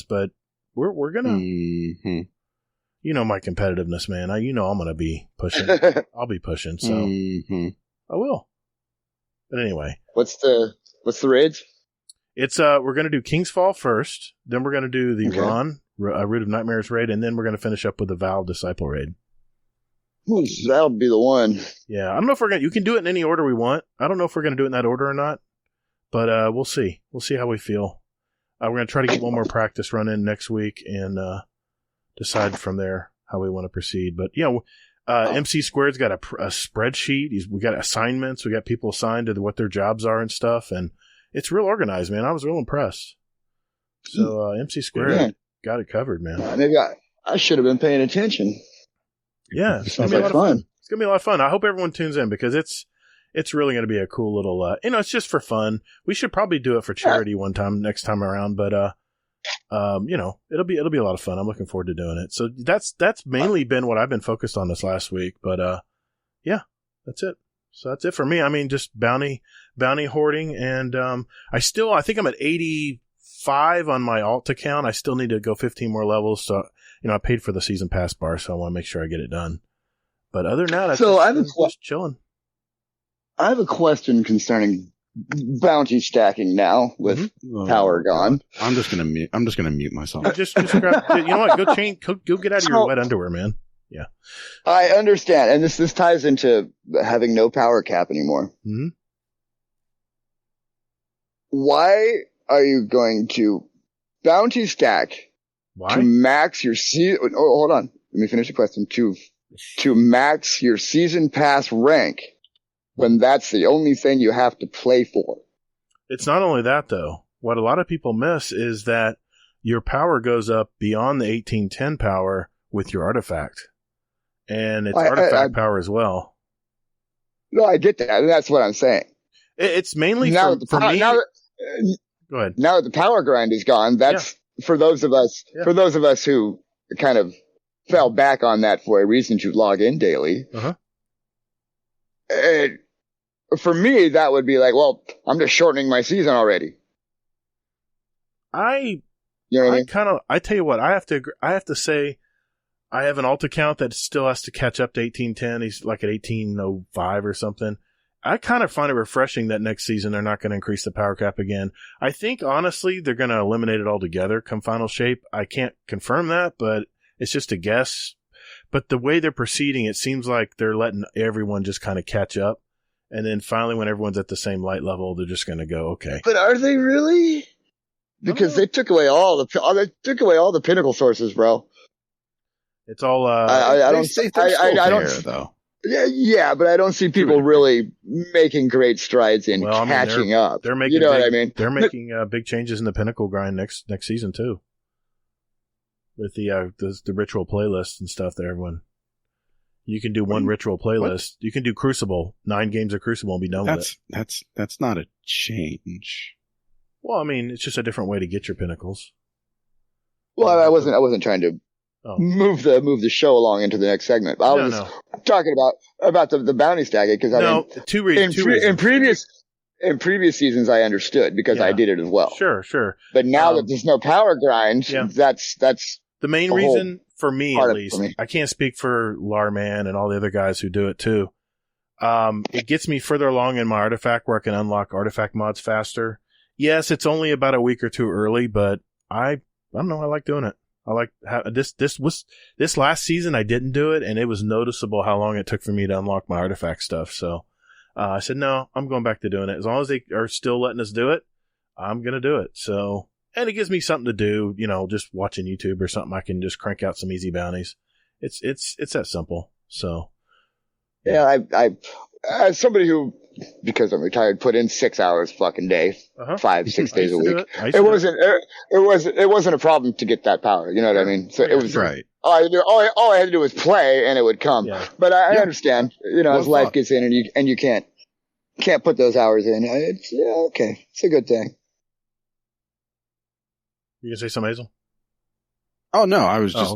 but we're gonna, my competitiveness, man. I'm gonna be pushing. I'll be pushing, so I will. But anyway, what's the raids? It's we're gonna do King's Fall first, then we're gonna do the Ron Root of Nightmares raid, and then we're gonna finish up with the Val Disciple raid. That'll be the one. Yeah, I don't know if you can do it in any order we want. I don't know if we're gonna do it in that order or not, but we'll see. We'll see how we feel. We're going to try to get one more practice run in next week and decide from there how we want to proceed. But, MC Squared's got a spreadsheet. We got assignments. We got people assigned to what their jobs are and stuff. And it's real organized, man. I was real impressed. So MC Squared got it covered, man. Maybe I should have been paying attention. Yeah, Sounds like fun. It's gonna be a lot of fun. I hope everyone tunes in because it's really gonna be a cool little. It's just for fun. We should probably do it for charity one time next time around, but it'll be a lot of fun. I'm looking forward to doing it. So that's mainly been what I've been focused on this last week. But yeah, that's it. So that's it for me. I mean, just bounty hoarding, and I think I'm at 85 on my alt account. I still need to go 15 more levels. So I paid for the season pass bar, so I want to make sure I get it done. But other than that, I'm just chilling. I have a question concerning bounty stacking now with power gone. I'm just gonna mute myself. Just grab. You know what? Go get out of your wet underwear, man. Yeah, I understand, and this ties into having no power cap anymore. Mm-hmm. Why are you going to bounty stack to max your season? Oh, hold on, let me finish the question. To max your season pass rank when that's the only thing you have to play for. It's not only that though. What a lot of people miss is that your power goes up beyond the 1810 power with your artifact. And it's artifact power as well. No, I get that. That's what I'm saying. It's mainly for me. Go ahead. Now that the power grind is gone, that's for those of us who kind of fell back on that for a reason to log in daily. Uh-huh. For me, that would be like, well, I'm just shortening my season already. I tell you what, I have to say, I have an alt account that still has to catch up to 1810. He's like at 1805 or something. I kind of find it refreshing that next season they're not going to increase the power cap again. I think, honestly, they're going to eliminate it altogether come final shape. I can't confirm that, but it's just a guess. But the way they're proceeding, it seems like they're letting everyone just kind of catch up. And then finally, when everyone's at the same light level, they're just going to go, okay. But are they really? Because they took away all the pinnacle sources, bro. It's all. I don't see. I don't. Though. Yeah, but I don't see people really making great strides in catching up. They're making. What I mean? They're making big changes in the pinnacle grind next season too. With the ritual playlist and stuff that everyone. You can do one ritual playlist. You can do Crucible, 9 games of Crucible, and be done with it. That's not a change. Well, I mean, it's just a different way to get your pinnacles. Well, I wasn't trying to move the show along into the next segment. I was talking about the bounty stacking because in previous seasons I understood because I did it as well. Sure. But now that there's no power grind, that's the main reason for me, at least. I can't speak for Larman and all the other guys who do it too. It gets me further along in my artifact where I can unlock artifact mods faster. Yes, it's only about a week or two early, but I don't know. I like doing it. I like this last season. I didn't do it, and it was noticeable how long it took for me to unlock my artifact stuff. So I said, no, I'm going back to doing it. As long as they are still letting us do it, I'm going to do it. So, and it gives me something to do, just watching YouTube or something. I can just crank out some easy bounties. It's that simple. So, yeah, I as somebody who, because I'm retired, put in 6 hours fucking day, 5-6 days a week. It wasn't a problem to get that power. You know what I mean? So it was right. All I had to do was play and it would come. Yeah. But I understand, as life gets in and you can't put those hours in. It's okay. It's a good thing. You gonna say something, Hazel? Oh no, I was just,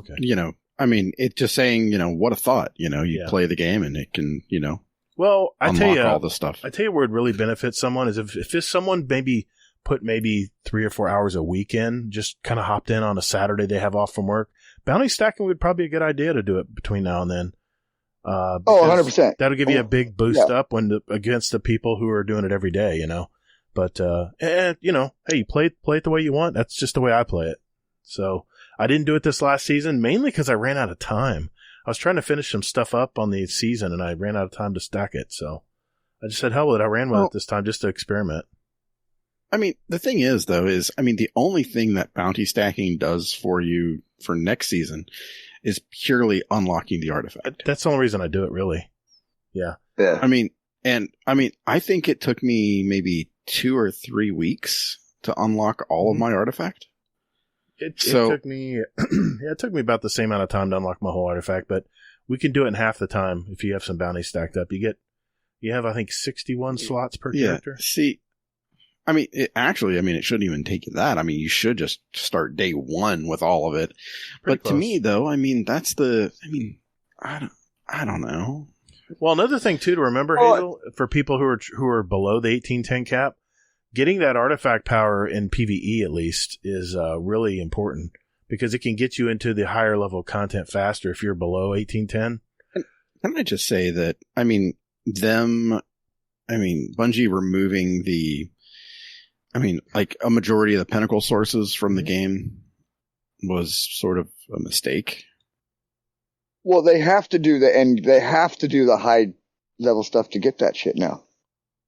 I mean, it just saying, what a thought, you play the game and it can, well, I tell you, all the stuff. I tell you where it really benefits someone is if someone put 3 or 4 hours a week in, just kind of hopped in on a Saturday they have off from work. Bounty stacking would probably be a good idea to do it between now and then. 100%. That'll give you a big boost up against the people who are doing it every day, But, hey, you play it the way you want. That's just the way I play it. So I didn't do it this last season, mainly because I ran out of time. I was trying to finish some stuff up on the season and I ran out of time to stack it. So I just said, hell with it. I ran with it this time just to experiment. I mean, the thing is, though, the only thing that bounty stacking does for you for next season is purely unlocking the artifact. That's the only reason I do it, really. Yeah. I think it took me maybe 2 or 3 weeks to unlock all of my artifact. It took me it took me about the same amount of time to unlock my whole artifact, but we can do it in half the time if you have some bounties stacked up. You have I think 61 slots per character. See, I mean, it shouldn't even take you that. I mean, you should just start day one with all of it. Pretty but close. To me, though, I mean, I don't know. Well, another thing too to remember, Hazel, for people who are below the 1810 cap, getting that artifact power in PvE at least is really important because it can get you into the higher level content faster if you're below 1810. Can I just say that, Bungie removing like a majority of the pinnacle sources from the game was sort of a mistake. Well, they have to do the high level stuff to get that shit now.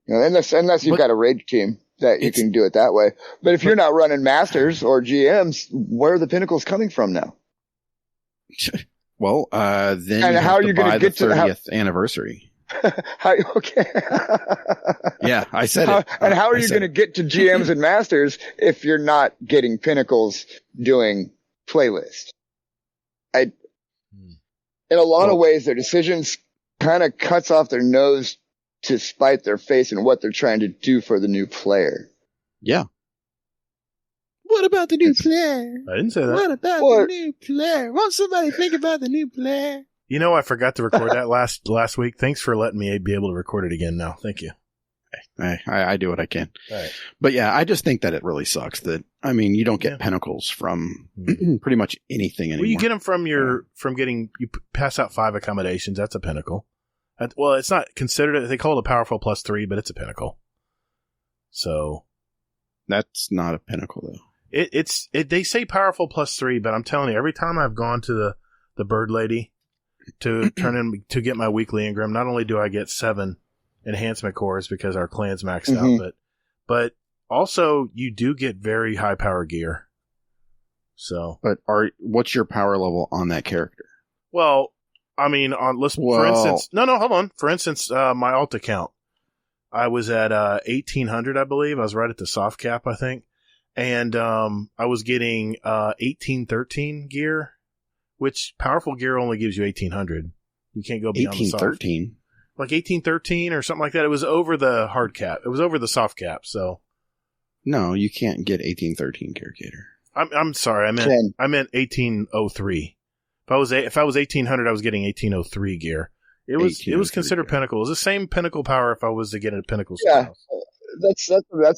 You know, unless you've got a raid team that you can do it that way. But if you're not running masters or GMs, where are the pinnacles coming from now? Well, then and how are you going to get the to the 30th anniversary? Okay. Yeah, I said it. And how are you going to get to GMs and masters if you're not getting pinnacles doing playlists? In a lot of ways, their decisions kind of cuts off their nose to spite their face and what they're trying to do for the new player. Yeah. What about the new player? I didn't say that. What about the new player? Won't somebody think about the new player? You know, I forgot to record that last week. Thanks for letting me be able to record it again now. Thank you. I do what I can. All right. But yeah, I just think that it really sucks that, you don't get pinnacles from pretty much anything anymore. Well, you get them from you pass out 5 accommodations. That's a pinnacle. Well, it's not considered, they call it a powerful +3, but it's a pinnacle. So. That's not a pinnacle though. They say powerful +3, but I'm telling you, every time I've gone to the bird lady to to get my weekly Engram, not only do I get 7 enhancement cores because our clan's maxed out, but also you do get very high power gear. So, but what's your power level on that character? Well, for instance, hold on. For instance, my alt account, I was at 1800, I believe. I was right at the soft cap, I think, and I was getting 1813 gear, which powerful gear only gives you 1800. You can't go beyond 1813. Like 1813 or something like that. It was over the hard cap. It was over the soft cap. So no, you can't get 1813 character. I'm sorry. I meant 1803. If I was 1800, I was getting 1803 gear. It was considered pinnacle. It was the same pinnacle power if I was to get a pinnacle. Yeah, that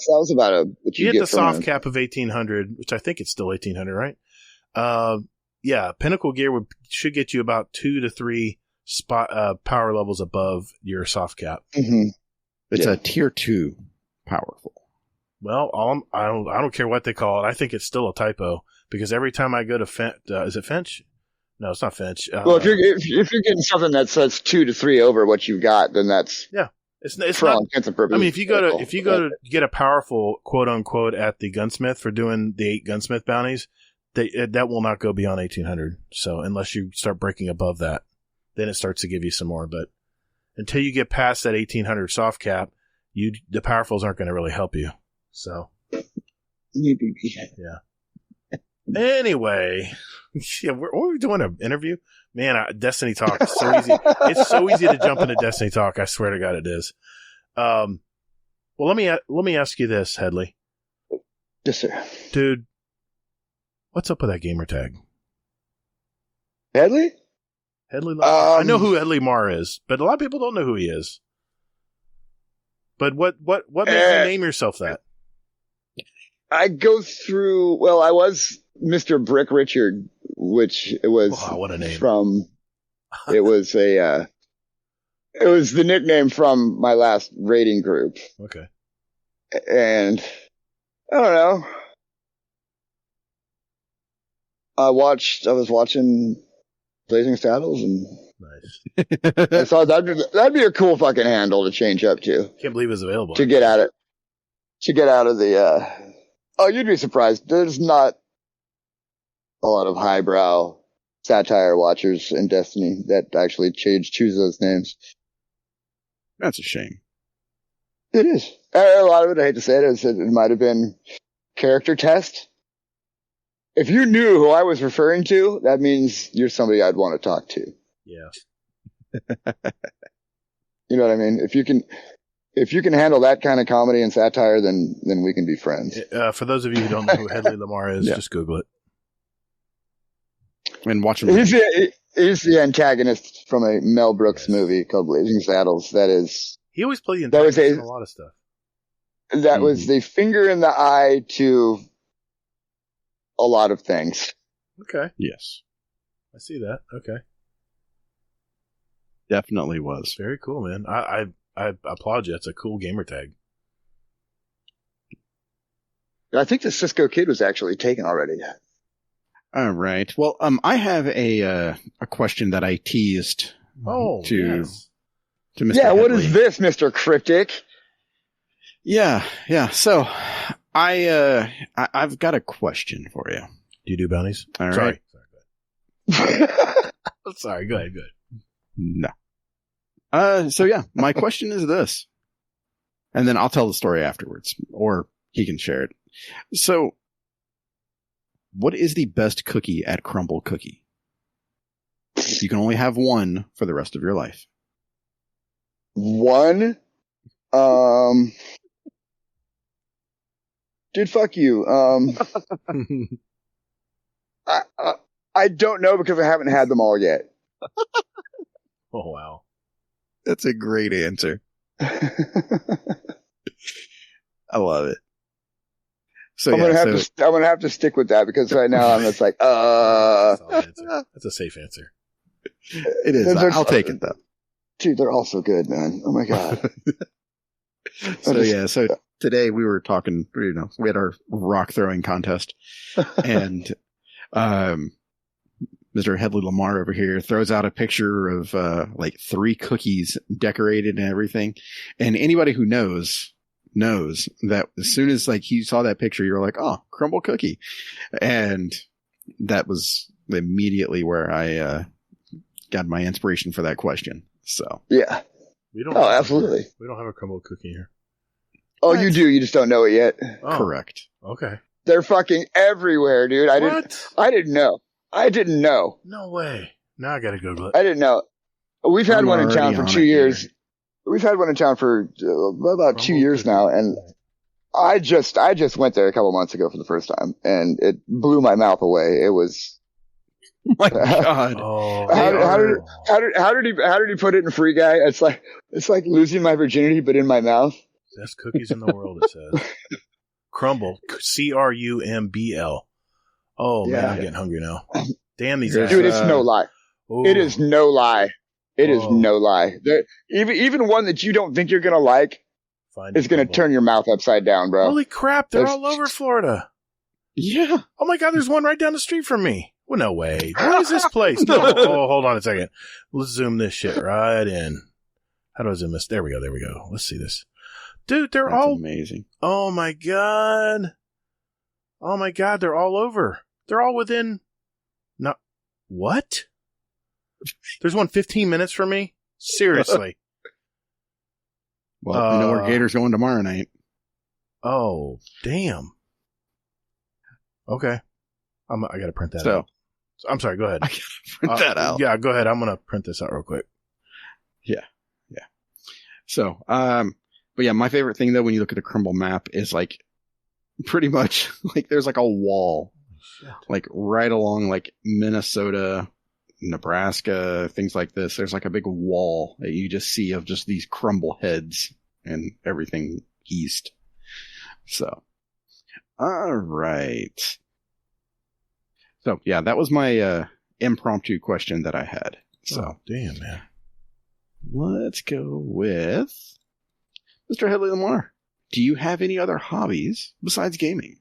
was about what you get the soft cap of 1800, which I think it's still 1800, right? Yeah, pinnacle gear should get you about 2 to 3 power levels above your soft cap. Mm-hmm. It's a tier 2 powerful. Well, I don't care what they call it. I think it's still a typo because every time I go to is it Finch? No, it's not Finch. Well, if you're getting something that says 2 to 3 over what you've got, then that's It's for not, all intents and purposes. I mean, if you go to get a powerful quote unquote at the gunsmith for doing the 8 gunsmith bounties, that will not go beyond 1800. So unless you start breaking above that, then it starts to give you some more. But until you get past that 1800 soft cap, the powerfuls aren't going to really help you. So yeah. Anyway, yeah, we're doing an interview. Man, Destiny Talk is so easy. It's so easy to jump into Destiny Talk. I swear to God, it is. Well, let me ask you this, Headley. Yes, sir. Dude, what's up with that gamer tag? Headley? Headley. I know who Headley Marr is, but a lot of people don't know who he is. But what made you name yourself that? I go through. Well, I was Mr. Brick Richard, which it was what a name. From. It was it was the nickname from my last raiding group. Okay. And I don't know. I was watching Blazing Saddles and nice. I thought that'd be a cool fucking handle to change up to. Can't believe it's available. To get out of the you'd be surprised. There's not a lot of highbrow satire watchers in Destiny that actually choose those names. That's a shame. It is. A lot of it, I hate to say it, it might have been character test. if you knew who I was referring to, that means you're somebody I'd want to talk to. Yeah. You know what I mean? If you can handle that kind of comedy and satire, then we can be friends. For those of you who don't know who Hedley Lamar is, just Google it. And watch him. He's the antagonist from a Mel Brooks movie called Blazing Saddles. He always played the antagonist in a lot of stuff. That was the finger in the eye to a lot of things. Okay. Yes. I see that. Okay. Definitely was. Very cool, man. I applaud you. That's a cool gamer tag. I think the Cisco Kid was actually taken already. All right. Well, I have a question that I teased to Mr. Yeah, what Hedley. is this, Mr. Cryptic? Yeah. So I've got a question for you. Do you do bounties? All right. Sorry, go ahead. No. So yeah, my question is this, and then I'll tell the story afterwards, or he can share it. So, what is the best cookie at Crumbl Cookie? You can only have one for the rest of your life. One? Dude, fuck you. I don't know because I haven't had them all yet. Oh, wow. That's a great answer. I love it. So I'm gonna have to stick with that because right now I'm just like, That's a safe answer. It is. I'll take it though. Dude, they're all so good, man. Oh my God. So today we were talking, we had our rock throwing contest and, Mr. Hedley Lamar over here throws out a picture of, 3 cookies decorated and everything. And anybody who knows that as soon as he saw that picture, you're like, oh, Crumbl Cookie. And that was immediately where I, got my inspiration for that question. So yeah. Absolutely. We don't have a Crumbl Cookie here. Oh, you do. You just don't know it yet. Oh, correct. Okay. They're fucking everywhere, dude. I didn't know. No way. Now I gotta Google it. I didn't know. We've had one in town for 2 years. Here. We've had one in town for about 2 years now, and I just went there a couple months ago for the first time, and it blew my mouth away. It was. My God! How did he put it in Free Guy? It's like losing my virginity, but in my mouth. Best cookies in the world, it says. Crumbl, Crumbl. Oh man, I'm getting hungry now. Damn these guys. Dude, it's no lie. Ooh. It is no lie. It is no lie. Even one that you don't think you're gonna like is gonna turn your mouth upside down, bro. Holy crap! They're all over Florida. Yeah. Oh my God, there's one right down the street from me. Well, no way. What is this place? No. Oh, hold on a second. Let's zoom this shit right in. How do I zoom this? There we go. Let's see this. Dude, they're all amazing. Oh my God. They're all over. They're all within. No. What? There's one 15 minutes from me? Seriously. Well, you know where Gator's going tomorrow night. Oh, damn. Okay. I gotta print that out. I'm sorry, go ahead. I gotta print that out. Yeah, go ahead. I'm gonna print this out real quick. Yeah. So, but yeah, my favorite thing though, when you look at the Crumbl map is pretty much there's a wall, right along Minnesota, Nebraska, things like this. There's a big wall that you just see of just these Crumbl heads and everything east. So, all right. So yeah, that was my impromptu question that I had. So damn, man. Let's go with Mr. Hedley Lamar. Do you have any other hobbies besides gaming?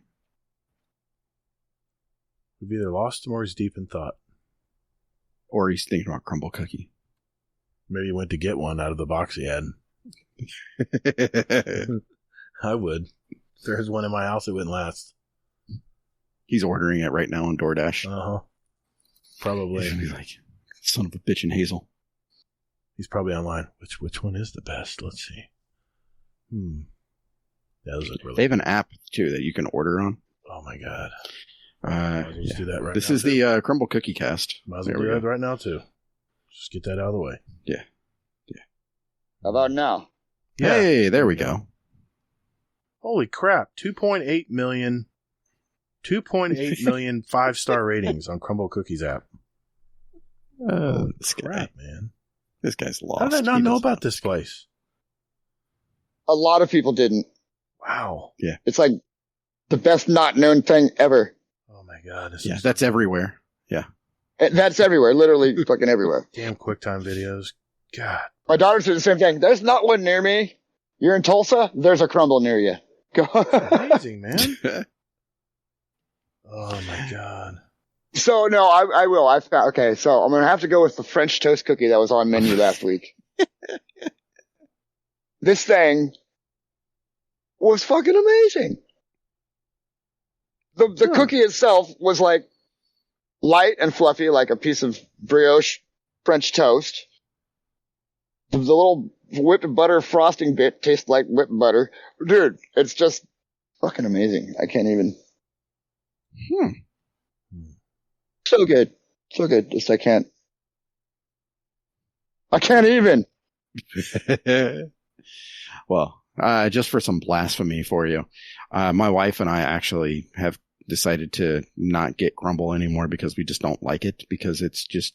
We've either lost him or he's deep in thought. Or he's thinking about Crumbl Cookie. Maybe he went to get one out of the box he had. I would. If there's one in my house, it wouldn't last. He's ordering it right now on DoorDash. Uh-huh. Probably. He's like, son of a bitch in Hazel. He's probably online. Which one is the best? Let's see. Yeah, those look really. They have an app too that you can order on. Oh my God. Might as well just do that right this now. is the Crumbl Cookie Cast. Might as well do that right now, too. Just get that out of the way. Yeah. How about now? Yeah. Hey, there we go. Holy crap. 2.8 million 5-star ratings on Crumbl Cookies app. This guy, Crap, man. this guy's lost. How did I not know about this place? A lot of people didn't. Wow. It's like the best not known thing ever. Oh my god. Yeah, that's everywhere. Yeah. That's everywhere, literally fucking everywhere. Damn QuickTime videos. God. My daughter said the same thing. There's not one near me. You're in Tulsa? There's a Crumbl near you. Go. Amazing, man. Oh my god. So no, I will. Okay, so I'm gonna have to go with the French toast cookie that was on menu last week. This thing was fucking amazing. The cookie itself was like light and fluffy, like a piece of brioche French toast. The little whipped butter frosting bit tastes like whipped butter. Dude, it's just fucking amazing. I can't even. So good. So good. Just I can't even. Well, just for some blasphemy for you, my wife and I actually have decided to not get Crumbl anymore because we just don't like it because it's just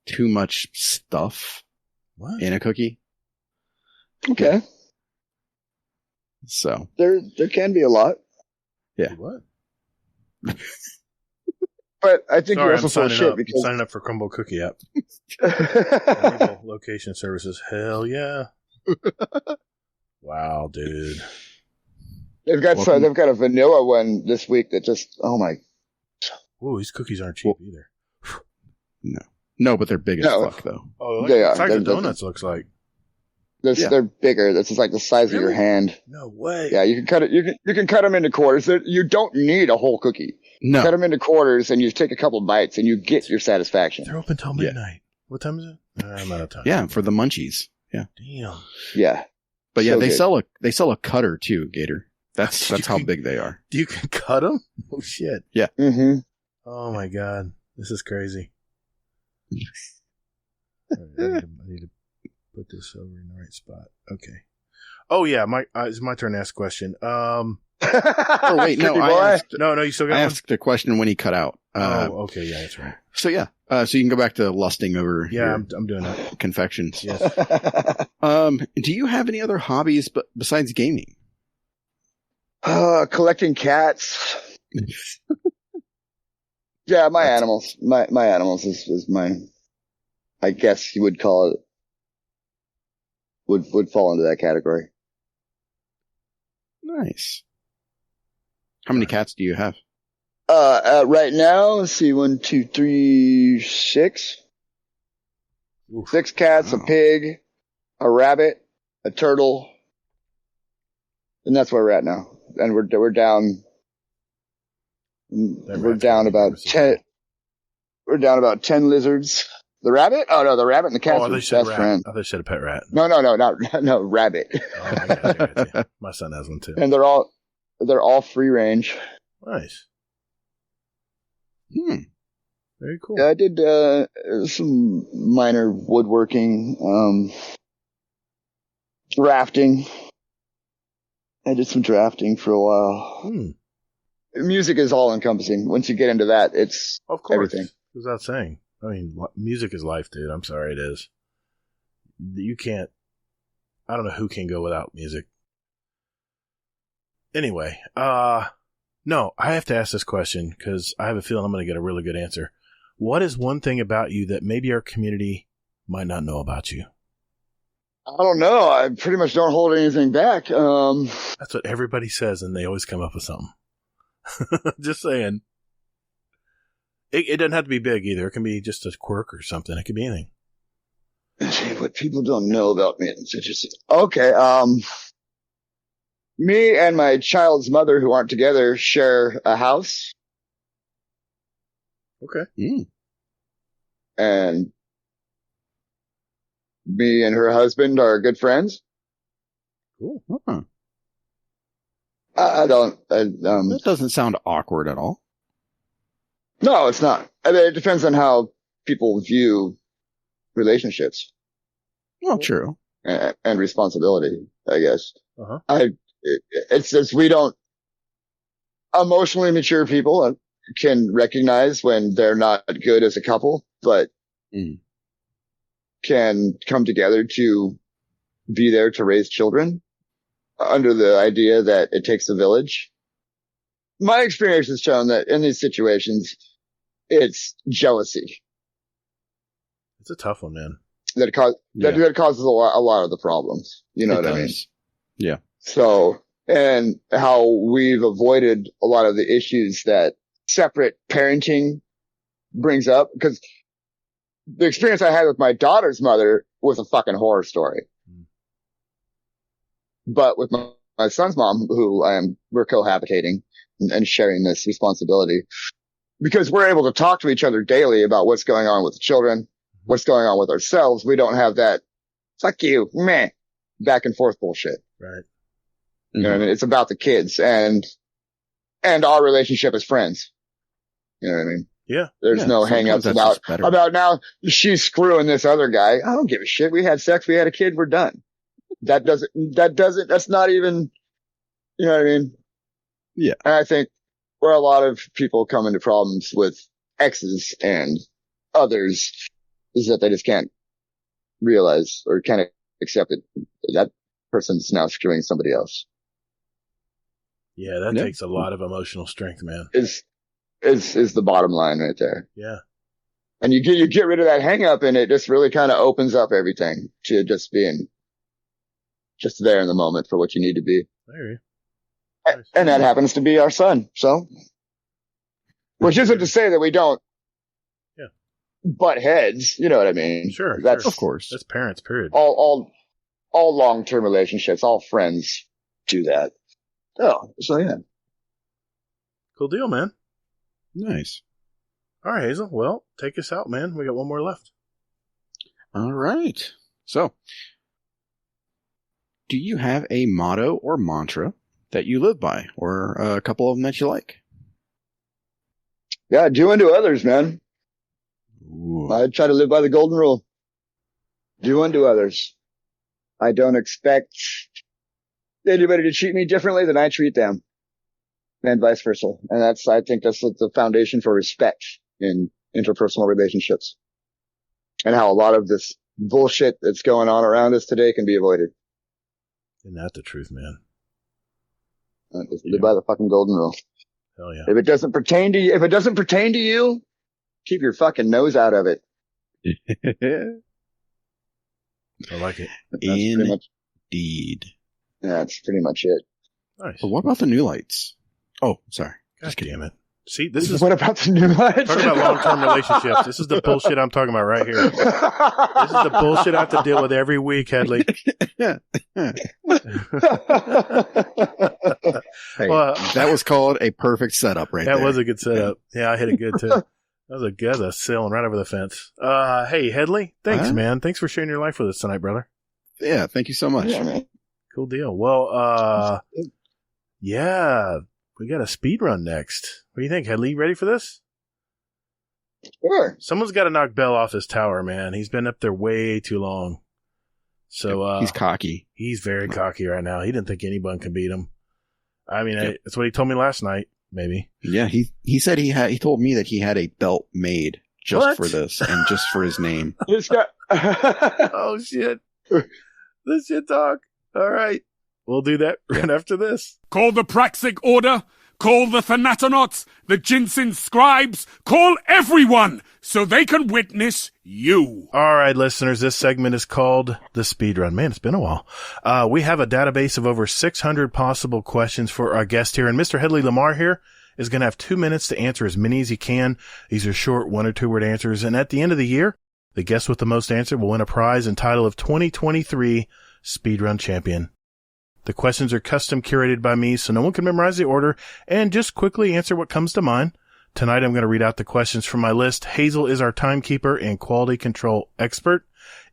too much stuff in a cookie. Okay. So there can be a lot. Yeah. What? But I think Sorry, you're I'm also full of signing shit up. because Signing up for Crumbl Cookie app. Enable location services. Hell yeah. Wow, dude. they've got a vanilla one this week that just Ooh, these cookies aren't cheap either. No, but they're big as fuck though. Oh, they it's are. like the donuts looks like. they're bigger. This is like the size of your hand. No way. Yeah, you can cut it. You can cut them into quarters. You don't need a whole cookie. No. Cut them into quarters, and you take a couple bites, and you get your satisfaction. They're open till midnight. What time is it? I'm out of time. Yeah, for the munchies. Yeah. Damn. Yeah, But yeah, So they good. sell a cutter too, Gator. That's how big they are. You can cut them? Oh shit. Yeah. Mm-hmm. Oh my god. This is crazy. All right, I need to put this over in the right spot. Okay. Oh yeah, it's my turn to ask a question. Oh wait, no, No, you still got I one? asked the question when he cut out. Okay, yeah, that's right. So yeah, so you can go back to lusting over. Yeah, your I'm doing that. confections. Yes. Do you have any other hobbies besides gaming? Collecting cats. Yeah, my animals. My animals is my. I guess you would call it. Would fall into that category. Nice. How many cats do you have? Right now, let's see, 1, 2, 3, 6. Oof. 6 cats, a pig, a rabbit, a turtle, and that's where we're at now. And we're down. We're down about 10. We're down about 10 lizards. The rabbit? Oh no, the rabbit and the cat are best friends. I thought you said a pet rat. No, rabbit. Oh, I got you. My son has one too. And they're all free range. Nice. Very cool. Yeah, I did some minor woodworking, drafting. I did some drafting for a while. Music is all encompassing. Once you get into that, it's of course. everything. Goes without saying. I mean, music is life, dude. I'm sorry, it is. You can't. I don't know who can go without music. Anyway, no, I have to ask this question because I have a feeling I'm going to get a really good answer. What is one thing about you that maybe our community might not know about you? I don't know. I pretty much don't hold anything back. That's what everybody says, and they always come up with something. Just saying. It doesn't have to be big either. It can be just a quirk or something. It could be anything. What people don't know about me. It's interesting. Okay. Me and my child's mother, who aren't together, share a house. Okay. And me and her husband are good friends. Cool. I don't. That doesn't sound awkward at all. No, it's not. I mean, it depends on how people view relationships. Well, true. And responsibility, I guess. Uh-huh. It's just we don't emotionally mature people can recognize when they're not good as a couple, but can come together to be there to raise children under the idea that it takes a village. My experience has shown that in these situations, it's jealousy. It's a tough one, man. That causes a lot of the problems. You know what I mean? Yeah. So, and how we've avoided a lot of the issues that separate parenting brings up, because the experience I had with my daughter's mother was a fucking horror story. But with my son's mom, who we're cohabitating and sharing this responsibility, because we're able to talk to each other daily about what's going on with the children, what's going on with ourselves. We don't have that fuck you, meh, back and forth bullshit. Right. You know what I mean? It's about the kids and our relationship as friends. You know what I mean? Yeah. There's no hang-ups about now she's screwing this other guy. I don't give a shit. We had sex. We had a kid. We're done. That's not even, you know what I mean? Yeah. And I think where a lot of people come into problems with exes and others is that they just can't realize or can't accept it. That person's now screwing somebody else. Yeah, that takes a lot of emotional strength, man. Is the bottom line right there. Yeah. And you get rid of that hang up and it just really kind of opens up everything to just being just there in the moment for what you need to be. I hear you. And that happens to be our son. So, which isn't to say that we don't butt heads. You know what I mean? Sure. Of course. That's parents, period. All long-term relationships, all friends do that. Oh, so yeah. Cool deal, man. Nice. All right, Hazel. Well, take us out, man. We got one more left. All right. So, do you have a motto or mantra that you live by, or a couple of them that you like? Yeah, do unto others, man. Ooh. I try to live by the golden rule. Do unto others. I don't expect anybody to treat me differently than I treat them, and vice versa. And I think that's the foundation for respect in interpersonal relationships, and how a lot of this bullshit that's going on around us today can be avoided. Isn't that the truth, man? Live by the fucking golden rule. Hell yeah. If it doesn't pertain to you, keep your fucking nose out of it. I like it. Indeed. That's pretty much it. Nice. But what about the new lights? Oh, sorry. God damn it. See, this is what about the new lights? Talking about long-term relationships. This is the bullshit I'm talking about right here. This is the bullshit I have to deal with every week, Headley. Hey, Well, that was called a perfect setup right there. That was a good setup. Yeah, I hit it good too. That was a sailing right over the fence. Hey, Headley, thanks, man. Thanks for sharing your life with us tonight, brother. Yeah, thank you so much. Yeah, man. Cool deal. Well, yeah, we got a speed run next. What do you think, Headley? You ready for this? Sure. Someone's got to knock Bell off this tower, man. He's been up there way too long. So he's cocky. He's very cocky right now. He didn't think anyone could beat him. I mean, that's what he told me last night. Maybe. Yeah, he said he told me that he had a belt made just for this and just for his name. Oh shit! This shit talk. All right, we'll do that right after this. Call the Praxic Order. Call the Thanatonauts, the Jinsen Scribes, call everyone so they can witness you. All right, listeners, this segment is called The Speedrun. Man, it's been a while. We have a database of over 600 possible questions for our guest here, and Mr. Headley Lamar here is going to have 2 minutes to answer as many as he can. These are short 1 or 2 word answers, and at the end of the year, the guest with the most answer will win a prize and title of 2023 Speedrun Champion. The questions are custom curated by me, so no one can memorize the order, and just quickly answer what comes to mind. Tonight, I'm going to read out the questions from my list. Hazel is our timekeeper and quality control expert.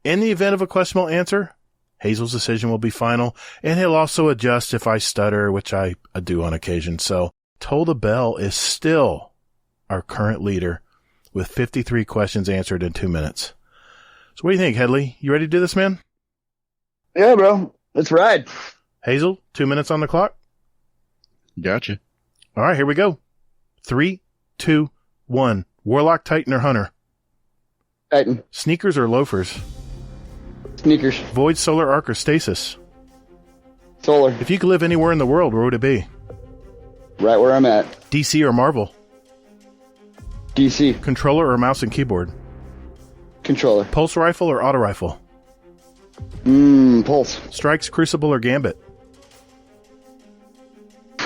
In the event of a questionable answer, Hazel's decision will be final, and he'll also adjust if I stutter, which I do on occasion. So, Toll the Bell is still our current leader, with 53 questions answered in 2 minutes. So what do you think, Headley? You ready to do this, man? Yeah, bro. Let's ride. Hazel, 2 minutes on the clock. Gotcha. All right, here we go. 3, 2, 1. Warlock, Titan, or Hunter? Titan. Sneakers or loafers? Sneakers. Void, solar, arc, or stasis? Solar. If you could live anywhere in the world, where would it be? Right where I'm at. DC or Marvel? DC. Controller or mouse and keyboard? Controller. Pulse rifle or auto rifle? Pulse. Strikes, Crucible, or Gambit?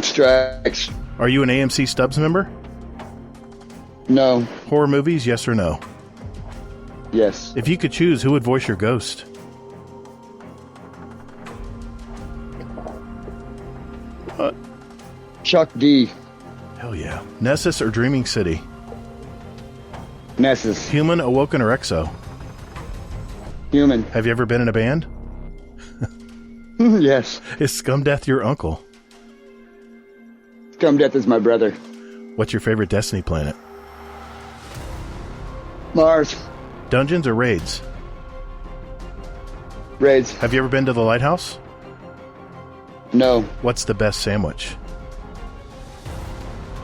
Strikes. Are you an AMC Stubbs member? No. Horror movies, yes or no? Yes. If you could choose, who would voice your ghost? What? Chuck D. Hell yeah. Nessus or Dreaming City? Nessus. Human, Awoken, or Exo? Human. Have you ever been in a band? Yes. Is Scum Death your uncle? Scum Death is my brother. What's your favorite Destiny planet? Mars. Dungeons or raids? Raids. Have you ever been to the lighthouse? No. What's the best sandwich?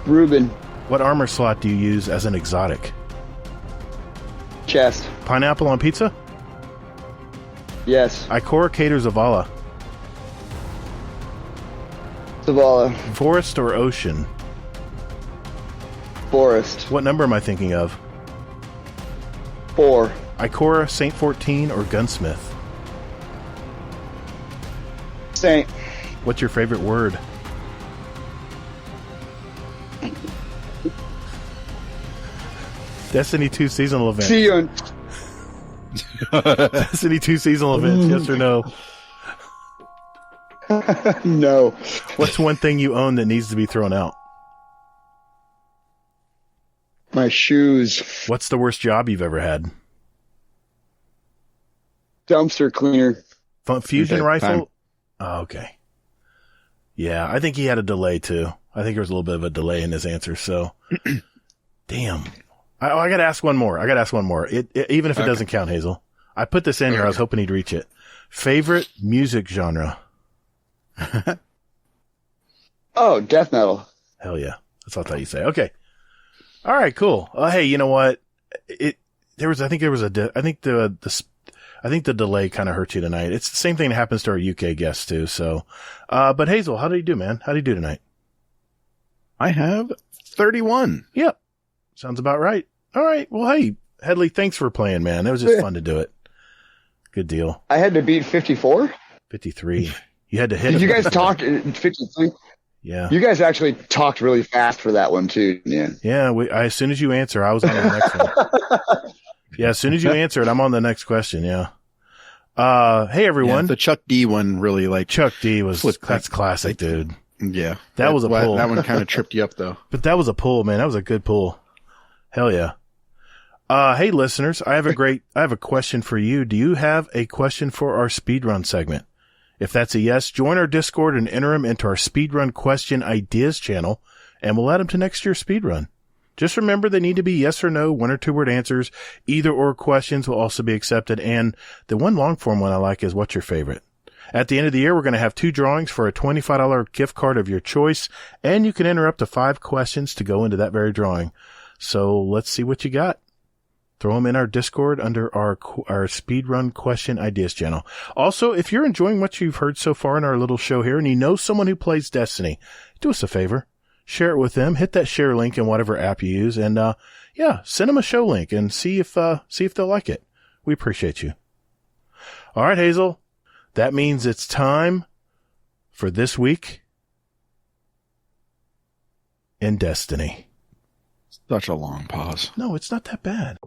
Reuben. What armor slot do you use as an exotic? Chest. Pineapple on pizza? Yes. Ikora, Cater, Zavala? Zavala. Forest or ocean? Forest. What number am I thinking of? 4. Ikora, Saint 14, or Gunsmith? Saint. What's your favorite word? Destiny 2 seasonal event. See you in... Destiny 2 seasonal events, yes or no? No. What's one thing you own that needs to be thrown out? My shoes. What's the worst job you've ever had? Dumpster cleaner. Fusion Okay, rifle? time. Oh, okay. Yeah, I think he had a delay too. I think there was a little bit of a delay in his answer, so. Damn. I gotta ask one more. Even if it doesn't count, Hazel. I put this in here. I was hoping he'd reach it. Favorite music genre? Oh, death metal. Hell yeah. That's what I thought you'd say. Okay. All right, cool. Hey, you know what? I think the delay kind of hurt you tonight. It's the same thing that happens to our UK guests too. So, but Hazel, how did you do, man? How did you do tonight? I have 31. Yep. Sounds about right. All right. Well, hey, Headley, thanks for playing, man. It was just fun to do it. Good deal. I had to beat 54. 53. You had to hit Did it. you guys talk 53? Yeah. You guys actually talked really fast for that one too. Yeah. Yeah. As soon as you answer, I was on to the next one. Yeah. As soon as you answered, I'm on the next question. Yeah. Hey everyone. Yeah, the Chuck D one really Chuck D that's classic, dude. Yeah. That was a pull. That one kind of tripped you up though. But that was a pull, man. That was a good pull. Hell yeah. Hey listeners, I have a question for you. Do you have a question for our speedrun segment? If that's a yes, join our Discord and enter them into our speedrun question ideas channel, and we'll add them to next year's speedrun. Just remember they need to be yes or no, 1 or 2 word answers. Either or questions will also be accepted. And the one long form one I like is what's your favorite? At the end of the year, we're going to have 2 drawings for a $25 gift card of your choice, and you can enter up to 5 questions to go into that very drawing. So let's see what you got. Throw them in our Discord under our Speedrun Question Ideas channel. Also, if you're enjoying what you've heard so far in our little show here and you know someone who plays Destiny, do us a favor. Share it with them. Hit that share link in whatever app you use. And, send them a show link and see if they'll like it. We appreciate you. All right, Hazel. That means it's time for this week in Destiny. Such a long pause. No, it's not that bad.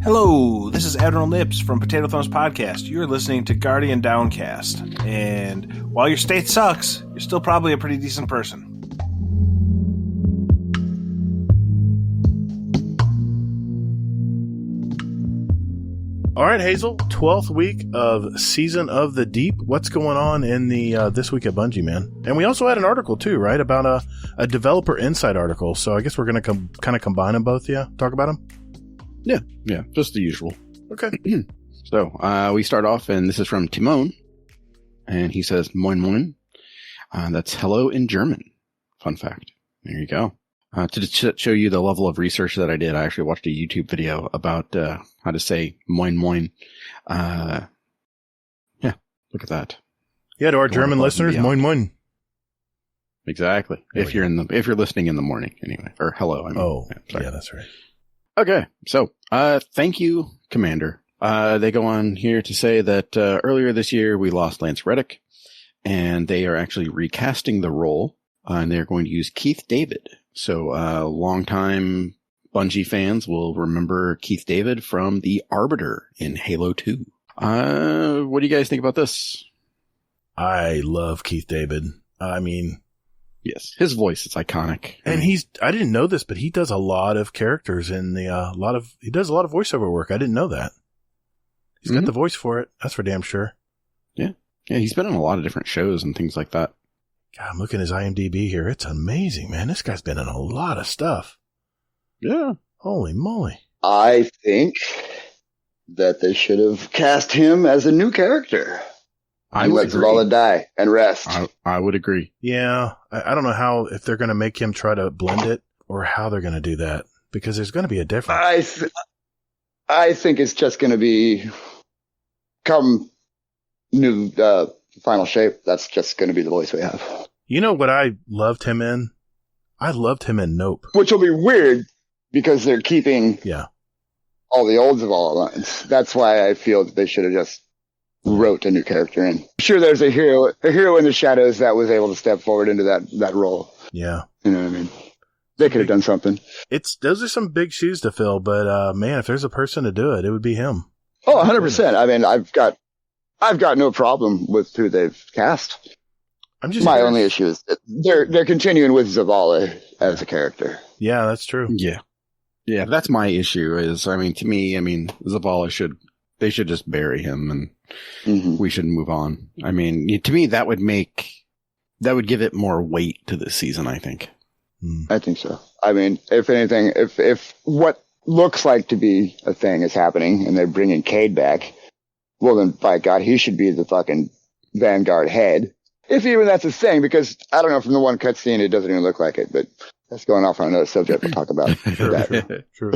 Hello, this is Admiral Nips from Potato Thumbs Podcast. You're listening to Guardian Downcast. And while your state sucks, you're still probably a pretty decent person. All right, Hazel, 12th week of Season of the Deep. What's going on in the this week at Bungie, man? And we also had an article, too, right, about a developer insight article. So I guess we're going to kind of combine them both, yeah? Talk about them? Yeah, just the usual. Okay. So we start off, and this is from Timon, and he says, Moin Moin. That's hello in German. Fun fact. There you go. To show you the level of research that I did, I actually watched a YouTube video about how to say Moin Moin. Yeah, look at that. Yeah, to our German listeners, Moin Moin. Exactly. If you're listening in the morning, anyway, or hello. I mean, yeah, that's right. Okay, so thank you, Commander. They go on here to say that earlier this year we lost Lance Reddick, and they are actually recasting the role, and they're going to use Keith David. So longtime Bungie fans will remember Keith David from the Arbiter in Halo 2. What do you guys think about this? I love Keith David. I mean... Yes, his voice is iconic. And I didn't know this, but he does a lot of characters in he does a lot of voiceover work. I didn't know that. He's got the voice for it. That's for damn sure. Yeah. Yeah, he's been on a lot of different shows and things like that. God, I'm looking at his IMDb here. It's amazing, man. This guy's been in a lot of stuff. Yeah. Holy moly. I think that they should have cast him as a new character. I would let Zavala die and rest. I would agree. Yeah. I don't know if they're going to make him try to blend it or how they're going to do that, because there's going to be a difference. I think it's just going to be come new final shape. That's just going to be the voice we have. You know what I loved him in? I loved him in Nope. Which will be weird because they're keeping all the old Zavala lines. That's why I feel that they should have just wrote a new character in. I'm sure there's a hero in the shadows that was able to step forward into that role. Yeah. You know what I mean? They could have done something. Those are some big shoes to fill, but man, if there's a person to do it, it would be him. Oh, 100%. I mean, I've got no problem with who they've cast. My only issue is that they're continuing with Zavala as a character. Yeah, that's true. Yeah. Yeah, that's my issue is, I mean, to me, Zavala should just bury him and we should move on. I mean, to me, that would give it more weight to this season, I think. I think so. I mean, if anything, if what looks like to be a thing is happening and they're bringing Cade back, well then, by God, he should be the fucking Vanguard head. If even that's a thing, because I don't know, from the one cutscene, it doesn't even look like it, but that's going off on another subject we'll talk about. True.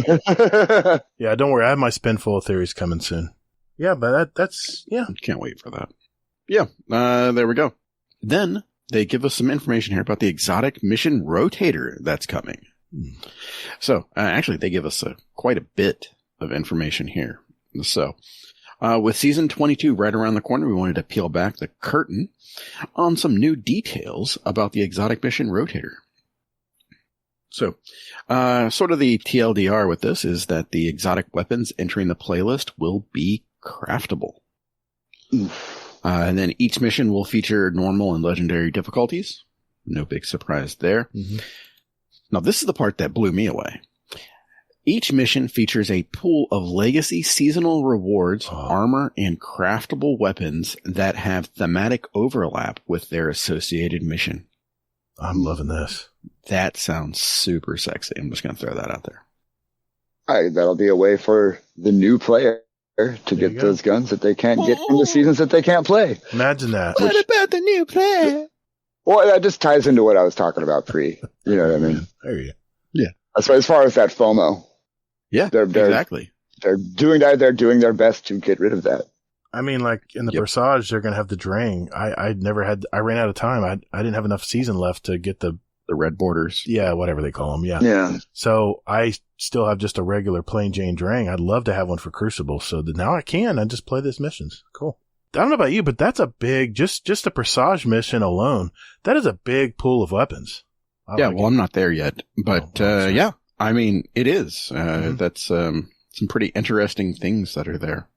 Yeah, don't worry. I have my spinfoil theories coming soon. Yeah, but that's. Can't wait for that. Yeah, there we go. Then they give us some information here about the exotic mission rotator that's coming. So, actually, they give us quite a bit of information here. So, with season 22 right around the corner, we wanted to peel back the curtain on some new details about the exotic mission rotator. So, sort of the TLDR with this is that the exotic weapons entering the playlist will be craftable. And then each mission will feature normal and legendary difficulties. No big surprise there. Now, this is the part that blew me away. Each mission features a pool of legacy seasonal rewards, armor, and craftable weapons that have thematic overlap with their associated mission. I'm loving this. That sounds super sexy. I'm just going to throw that out there. That'll be a way for the new player to get those guns that they can't get from the seasons that they can't play. Imagine that. What about the new player? Well, that just ties into what I was talking about pre. You know what I mean? There you go. Yeah. As far as that FOMO. Yeah, exactly. They're doing that. They're doing their best to get rid of that. I mean, like in the Persage, they're going to have the Drang. I ran out of time. I didn't have enough season left to get the red borders. Yeah, whatever they call them. Yeah. Yeah. So I still have just a regular plain Jane Drang. I'd love to have one for Crucible. So now I just play these missions. Cool. I don't know about you, but that's a big, just the Persage mission alone. That is a big pool of weapons. I'm not there yet, but, yeah, I mean, it is, that's, some pretty interesting things that are there.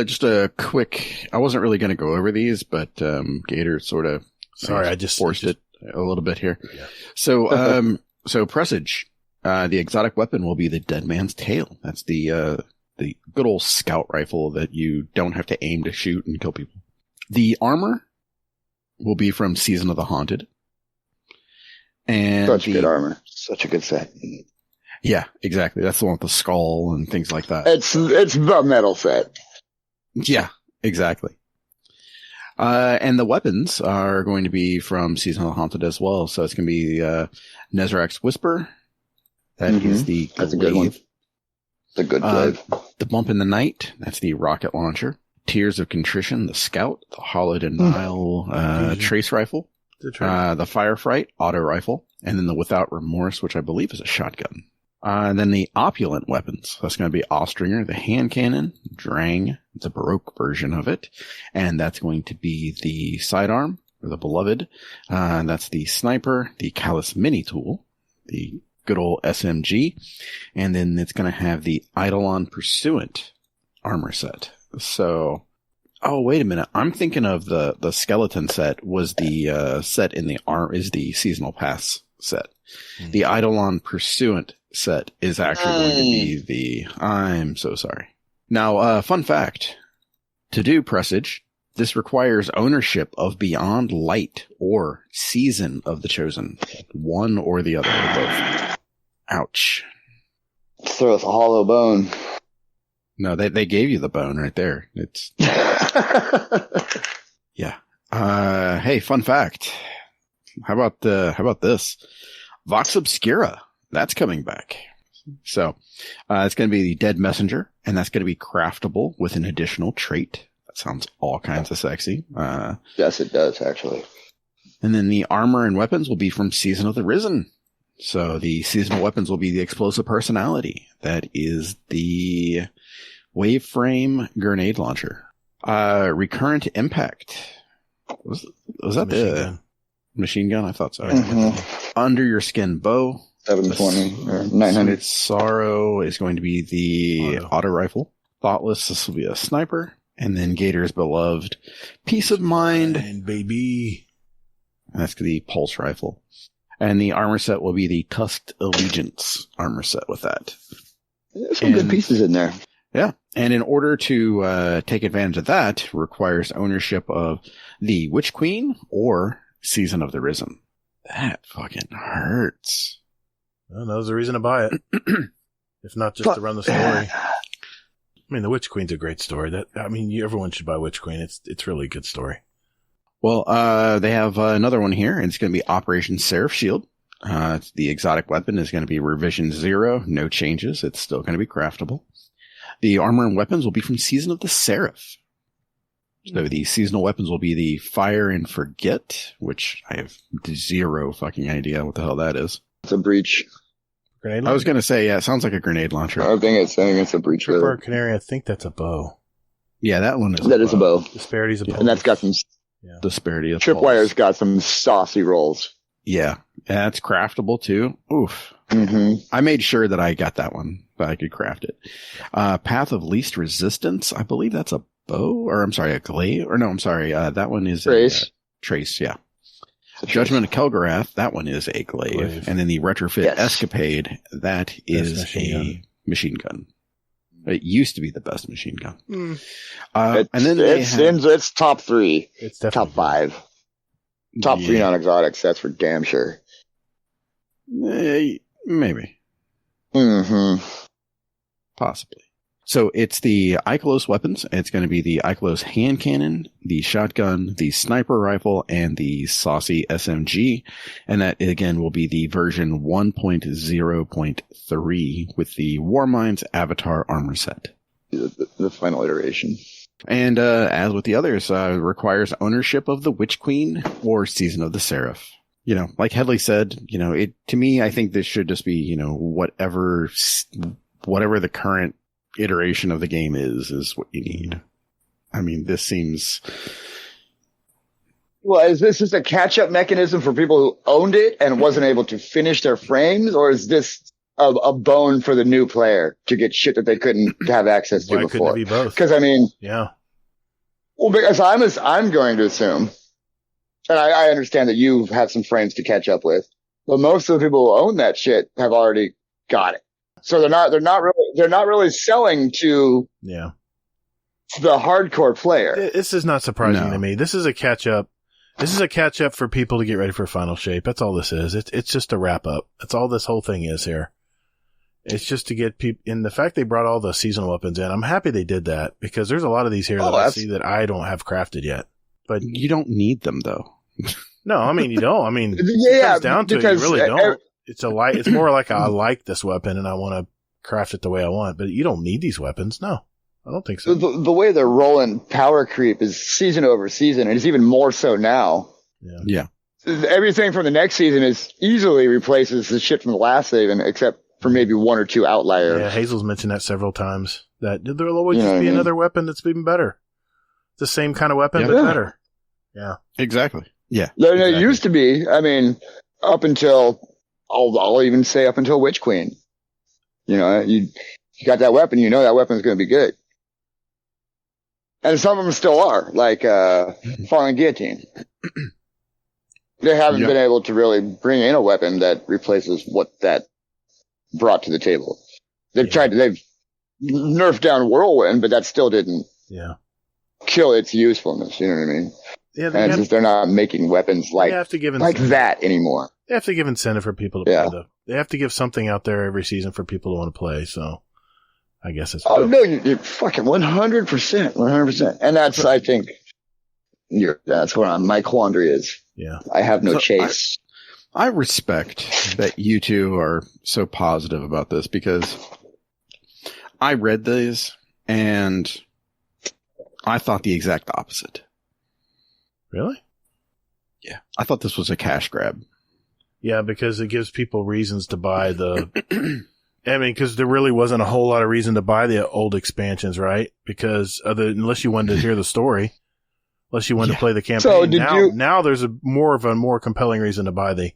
Just a quick, I wasn't really going to go over these, but Gator sort of Sorry, I just forced it a little bit here. Yeah. So, so Presage, the exotic weapon will be the Dead Man's Tail. That's the good old scout rifle that you don't have to aim to shoot and kill people. The armor will be from Season of the Haunted. And Such good armor. Such a good set. Yeah, exactly. That's the one with the skull and things like that. It's the metal set. Yeah, exactly. And the weapons are going to be from Season of the Haunted as well. So it's going to be Nezrak's Whisper. That is the That's a good one. The good glaive. The Bump in the Night. That's the rocket launcher. Tears of Contrition, the Scout. The Hollow Denial Trace Rifle. The Firefright Auto Rifle. And then the Without Remorse, which I believe is a shotgun. And then the opulent weapons. That's going to be Austringer, the hand cannon, Drang, the Baroque version of it. And that's going to be the sidearm, or the Beloved. And that's the sniper, the Callus Mini Tool, the good old SMG. And then it's going to have the Eidolon Pursuant armor set. So, oh, wait a minute. I'm thinking of the skeleton set was the set in the is the seasonal pass set. Mm-hmm. The Eidolon Pursuant set is actually going to be the... I'm so sorry. Now, fun fact. To do Presage, this requires ownership of Beyond Light or Season of the Chosen. One or the other, or both. Ouch. Throw us a hollow bone. No, they gave you the bone right there. It's... yeah. Hey, fun fact. How about this? Vox Obscura. That's coming back. So, it's going to be the Dead Messenger, and that's going to be craftable with an additional trait. That sounds all kinds of sexy. Yes, it does, actually. And then the armor and weapons will be from Season of the Risen. So the seasonal weapons will be the Explosive Personality. That is the Wave Frame Grenade Launcher. Recurrent Impact. Was that the machine gun? I thought so. Mm-hmm. Under Your Skin Bow. 720 or 900. Sorrow is going to be the auto rifle. Thoughtless, this will be a sniper. And then Gator's beloved Peace of Mind. And baby. That's the pulse rifle. And the armor set will be the Tusked Allegiance armor set with that. There's some good pieces in there. Yeah. And in order to take advantage of that, requires ownership of the Witch Queen or Season of the Risen. That fucking hurts. Well, that was the reason to buy it. If not just to run the story. I mean, the Witch Queen's a great story. Everyone should buy Witch Queen. It's really a good story. Well, they have another one here, and it's going to be Operation Seraph Shield. The exotic weapon is going to be Revision 0. No changes. It's still going to be craftable. The armor and weapons will be from Season of the Seraph. So the seasonal weapons will be the Fire and Forget, which I have zero fucking idea what the hell that is. It's a breach. Grenade launcher? I was going to say, yeah, it sounds like a grenade launcher. I think it's a breach. Tripper Canary, I think that's a bow. Yeah, that one is a bow. Disparity's a bow. And that's got some... Yeah. Disparity of Tripwire's got some saucy rolls. Yeah. That's craftable too. Oof. Mm-hmm. I made sure that I got that one, but I could craft it. Path of Least Resistance. I believe that's a bow, or I'm sorry, a glaive. Or no, I'm sorry. That one is Trace. A trace, yeah. Judgment of Kelgarath. That one is a glaive. And then the Retrofit Escapade. That is machine gun. It used to be the best machine gun. And then it's top 3. It's definitely top 5. Top 3 non-exotics. That's for damn sure. Maybe. Mm-hmm. Possibly. So it's the Ikelos weapons. It's going to be the Ikelos hand cannon, the shotgun, the sniper rifle, and the saucy SMG. And that, again, will be the version 1.0.3 with the Warminds Avatar armor set. The final iteration. And as with the others, requires ownership of the Witch Queen or Season of the Seraph. You know, like Headley said, you know, to me, I think this should just be, you know, whatever the current iteration of the game is what you need. I mean, this seems... Well, is this just a catch-up mechanism for people who owned it and wasn't able to finish their frames, or is this a bone for the new player to get shit that they couldn't have access to Why before. couldn't it be both? Because I mean, Yeah. well, because I'm going to assume, and I understand that you have some frames to catch up with, but most of the people who own that shit have already got it. So they're not really selling to Yeah. the hardcore player. This is not surprising No. to me. This is a catch up. This is a catch up for people to get ready for Final Shape. That's all this is. It's just a wrap up. That's all this whole thing is here. It's just to get people, and the fact they brought all the seasonal weapons in, I'm happy they did that because there's a lot of these here that I see that I don't have crafted yet. But You don't need them though. no, I mean, you don't. I mean, Yeah, it comes down to it, you because, really don't. It's more like I like this weapon and I want to craft it the way I want, but you don't need these weapons. No, I don't think so. The way they're rolling power creep is season over season, and it's even more so now. Yeah. Everything from the next season is easily replaces the shit from the last season, except for maybe one or two outliers. Yeah, Hazel's mentioned that several times. That there'll always You know just what be I mean? another weapon that's even better. It's the same kind of weapon, Yeah. but better. Yeah. Exactly. Yeah. There exactly. used to be, I mean, up until, I'll even say up until Witch Queen. You know, you got that weapon, you know that weapon's going to be good. And some of them still are, like Falling Guillotine. They haven't been able to really bring in a weapon that replaces what that brought to the table. They've they've nerfed down Whirlwind, but that still didn't kill its usefulness. You know what I mean? Yeah, And it's just they're not making weapons like they have to give like incentive. that anymore. They have to give incentive for people to play, though. They have to give something out there every season for people to want to play, so I guess it's... Oh, no, you're fucking 100%, 100%. And that's, I think, that's where my quandary is. Yeah. I have no chase. I respect that you two are so positive about this because I read these and I thought the exact opposite. Really? Yeah. I thought this was a cash grab. Yeah, because it gives people reasons to buy the... I mean, because there really wasn't a whole lot of reason to buy the old expansions, right? Because unless you wanted to hear the story, unless you wanted to play the campaign. So now there's a more compelling reason to buy the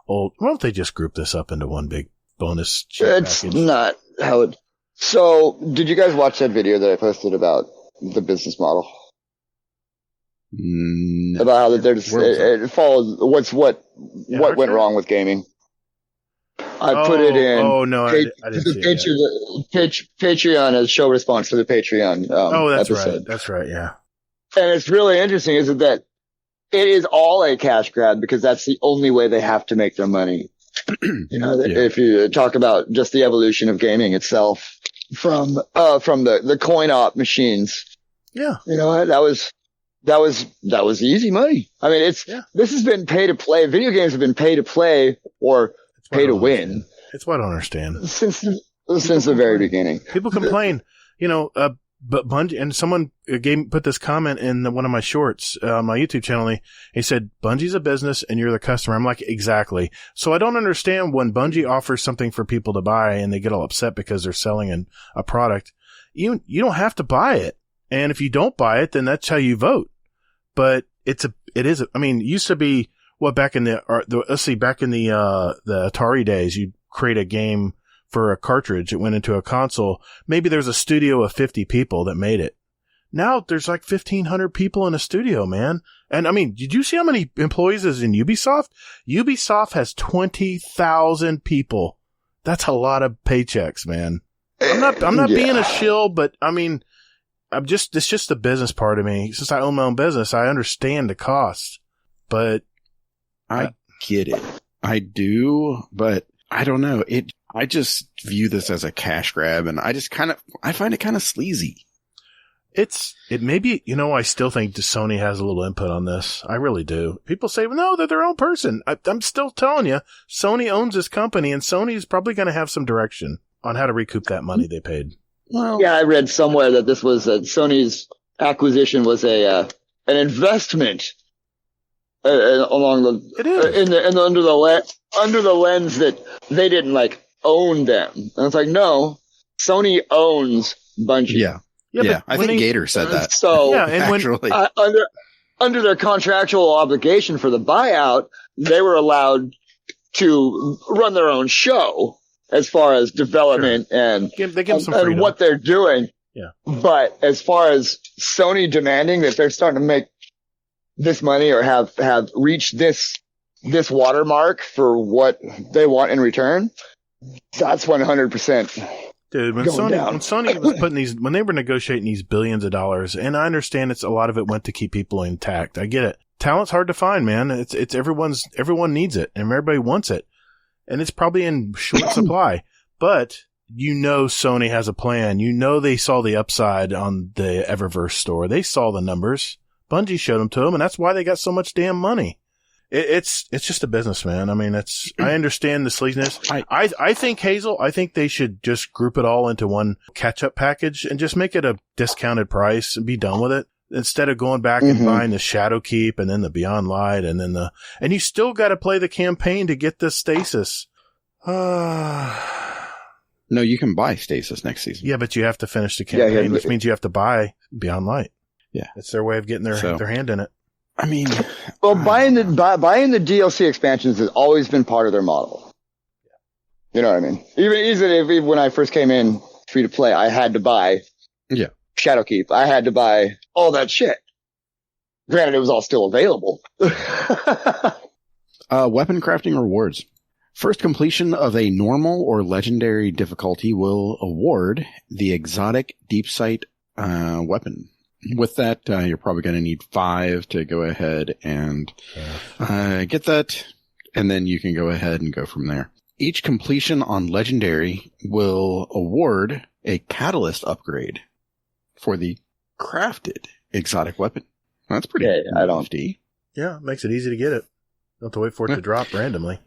old. Why don't they just group this up into one big bonus? It's package? not how it. So, did you guys watch that video that I posted about the business model? No. About how that there's it follows what went wrong with gaming. I put it in. Oh no, I didn't see it. Patreon as show response to the Patreon. That's episode. right. That's right. Yeah. And it's really interesting, is that it is all a cash grab because that's the only way they have to make their money. You know, if you talk about just the evolution of gaming itself from the coin op machines. Yeah. You know, that was easy money. I mean, this has been pay to play. Video games have been pay to play or pay to win. It's what I don't understand. Since the very beginning. People complain, but Bungie, and someone put this comment in one of my shorts on my YouTube channel. He said, Bungie's a business and you're the customer. I'm like, exactly. So I don't understand when Bungie offers something for people to buy and they get all upset because they're selling a product. You don't have to buy it. And if you don't buy it, then that's how you vote. But it used to be back in the Atari days, you'd create a game for a cartridge. It went into a console. Maybe there's a studio of 50 people that made it. Now there's like 1,500 people in a studio, man. And I mean, did you see how many employees is in Ubisoft? Ubisoft has 20,000 people. That's a lot of paychecks, man. I'm not being a shill, but I mean, it's just the business part of me. Since I own my own business, I understand the cost, but I get it. I do, but I don't know. I just view this as a cash grab, and I find it kind of sleazy. I still think Sony has a little input on this. I really do. People say, well, no, they're their own person. I'm still telling you, Sony owns this company, and Sony's probably going to have some direction on how to recoup that money they paid. Well, yeah, I read somewhere that this was Sony's acquisition was an investment along the it is. under the lens that they didn't own them. And it's like, no, Sony owns Bungie. Yeah. I think Gator said that. So actually, under their contractual obligation for the buyout, they were allowed to run their own show. as far as development and they give some freedom. what they're doing. Yeah. But as far as Sony demanding that they're starting to make this money or have reached this watermark for what they want in return, that's 100%. Dude, when Sony was putting when they were negotiating these billions of dollars, and I understand a lot of it went to keep people intact. I get it. Talent's hard to find, man. It's everyone needs it and everybody wants it. And it's probably in short supply, but Sony has a plan. They saw the upside on the Eververse store. They saw the numbers. Bungie showed them to them, and that's why they got so much damn money. It's just a business, man. I mean, I understand the sleaziness. I think, Hazel, they should just group it all into one catch-up package and just make it a discounted price and be done with it. Instead of going back and buying the Shadowkeep and then the Beyond Light and then and you still got to play the campaign to get the stasis. No, you can buy stasis next season. Yeah, but you have to finish the campaign, which means you have to buy Beyond Light. Yeah. It's their way of getting their hand in it. I mean, well, buying the DLC expansions has always been part of their model. You know what I mean? Even when I first came in free to play, I had to buy Shadowkeep. I had to buy all that shit. Granted, it was all still available. Weapon crafting rewards. First completion of a normal or legendary difficulty will award the exotic deep sight weapon. With that, you're probably going to need 5 to go ahead and get that, and then you can go ahead and go from there. Each completion on legendary will award a catalyst upgrade for the crafted exotic weapon. That's pretty nifty. Yeah, it makes it easy to get it. Don't have to wait for it to drop randomly.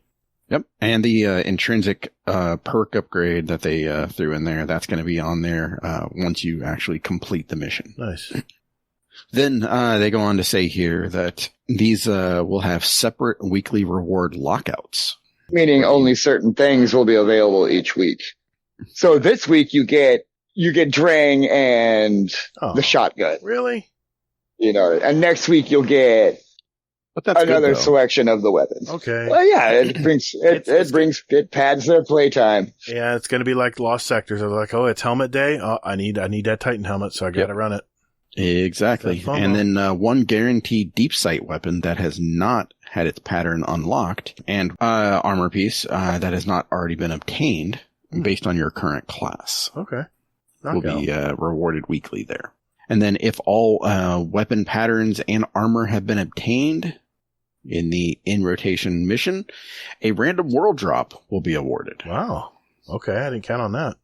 Yep. And the intrinsic perk upgrade that they threw in there, that's going to be on there once you actually complete the mission. Nice. Then they go on to say here that these will have separate weekly reward lockouts. Meaning only certain things will be available each week. So this week you get Drang and the shotgun. Really? And next week you'll get another selection of the weapons. Okay. Well, yeah, it pads their playtime. Yeah, it's going to be like Lost Sectors. They're like, oh, it's helmet day. Oh, I need that Titan helmet, so I got to run it. Exactly. And then one guaranteed deep sight weapon that has not had its pattern unlocked, and armor piece that has not already been obtained based on your current class. Okay. Will be rewarded weekly there. And then if all weapon patterns and armor have been obtained in the in-rotation mission, a random world drop will be awarded. Wow. Okay, I didn't count on that.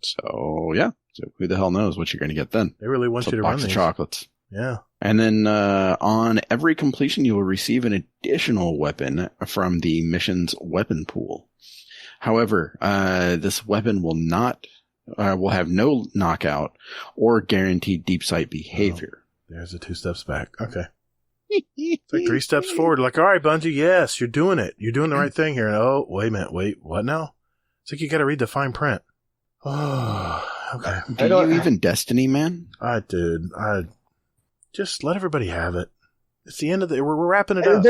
So, yeah. So who the hell knows what you're going to get then? They really want you to run these. Box of chocolates. Yeah. And then on every completion, you will receive an additional weapon from the mission's weapon pool. However, this weapon will have no knockout or guaranteed deep sight behavior. There's the 2 steps back. Okay. It's like 3 steps forward. Like, all right, Bungie, yes, you're doing it. You're doing the right thing here. And, oh, wait a minute. Wait, what now? It's like you got to read the fine print. Oh, okay. Do you even Destiny, man? Dude, just let everybody have it. It's the end of we're wrapping it up.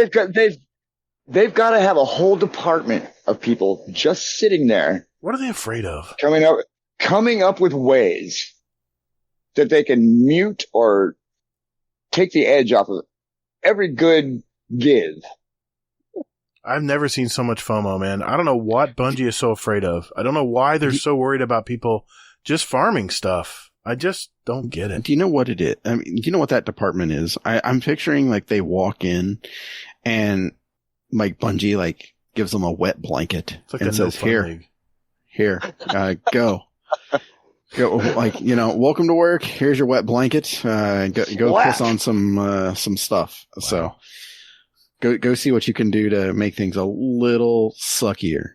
They've got to have a whole department of people just sitting there. What are they afraid of? Coming up with ways that they can mute or take the edge off of every good give. I've never seen so much FOMO, man. I don't know what Bungie is so afraid of. I don't know why they're so worried about people just farming stuff. I just don't get it. Do you know what it is? I mean, do you know what that department is? I'm picturing like they walk in and like Bungie like gives them a wet blanket and says, here, go. Go, like, welcome to work. Here's your wet blanket. Go piss on some stuff. Wow. So go see what you can do to make things a little suckier,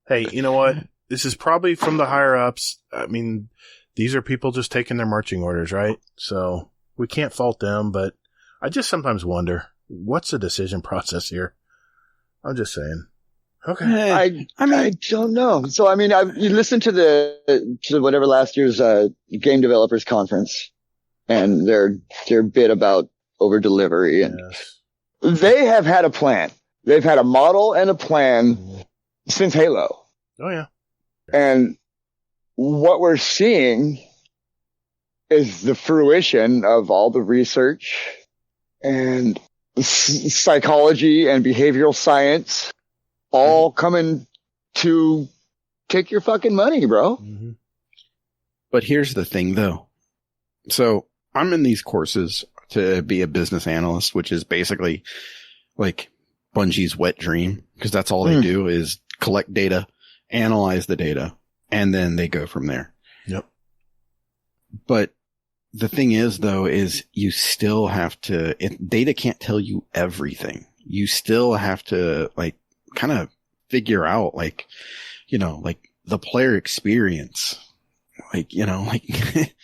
Hey, you know what? This is probably from the higher ups. I mean, these are people just taking their marching orders, right? So we can't fault them, but I just sometimes wonder, what's the decision process here? I'm just saying. Okay. I don't know. So, I mean, you listened to whatever last year's, game developers conference and their bit about over delivery, and they have had a plan. They've had a model and a plan since Halo. Oh yeah. And what we're seeing is the fruition of all the research and psychology and behavioral science all coming to take your fucking money, bro. Mm-hmm. But here's the thing, though. So I'm in these courses to be a business analyst, which is basically like Bungie's wet dream, because that's all they do is collect data, analyze the data, and then they go from there. Yep. But the thing is, though, is you still have to, data can't tell you everything. You still have to, like, kind of figure out, like, you know, like the player experience. Like, you know, like,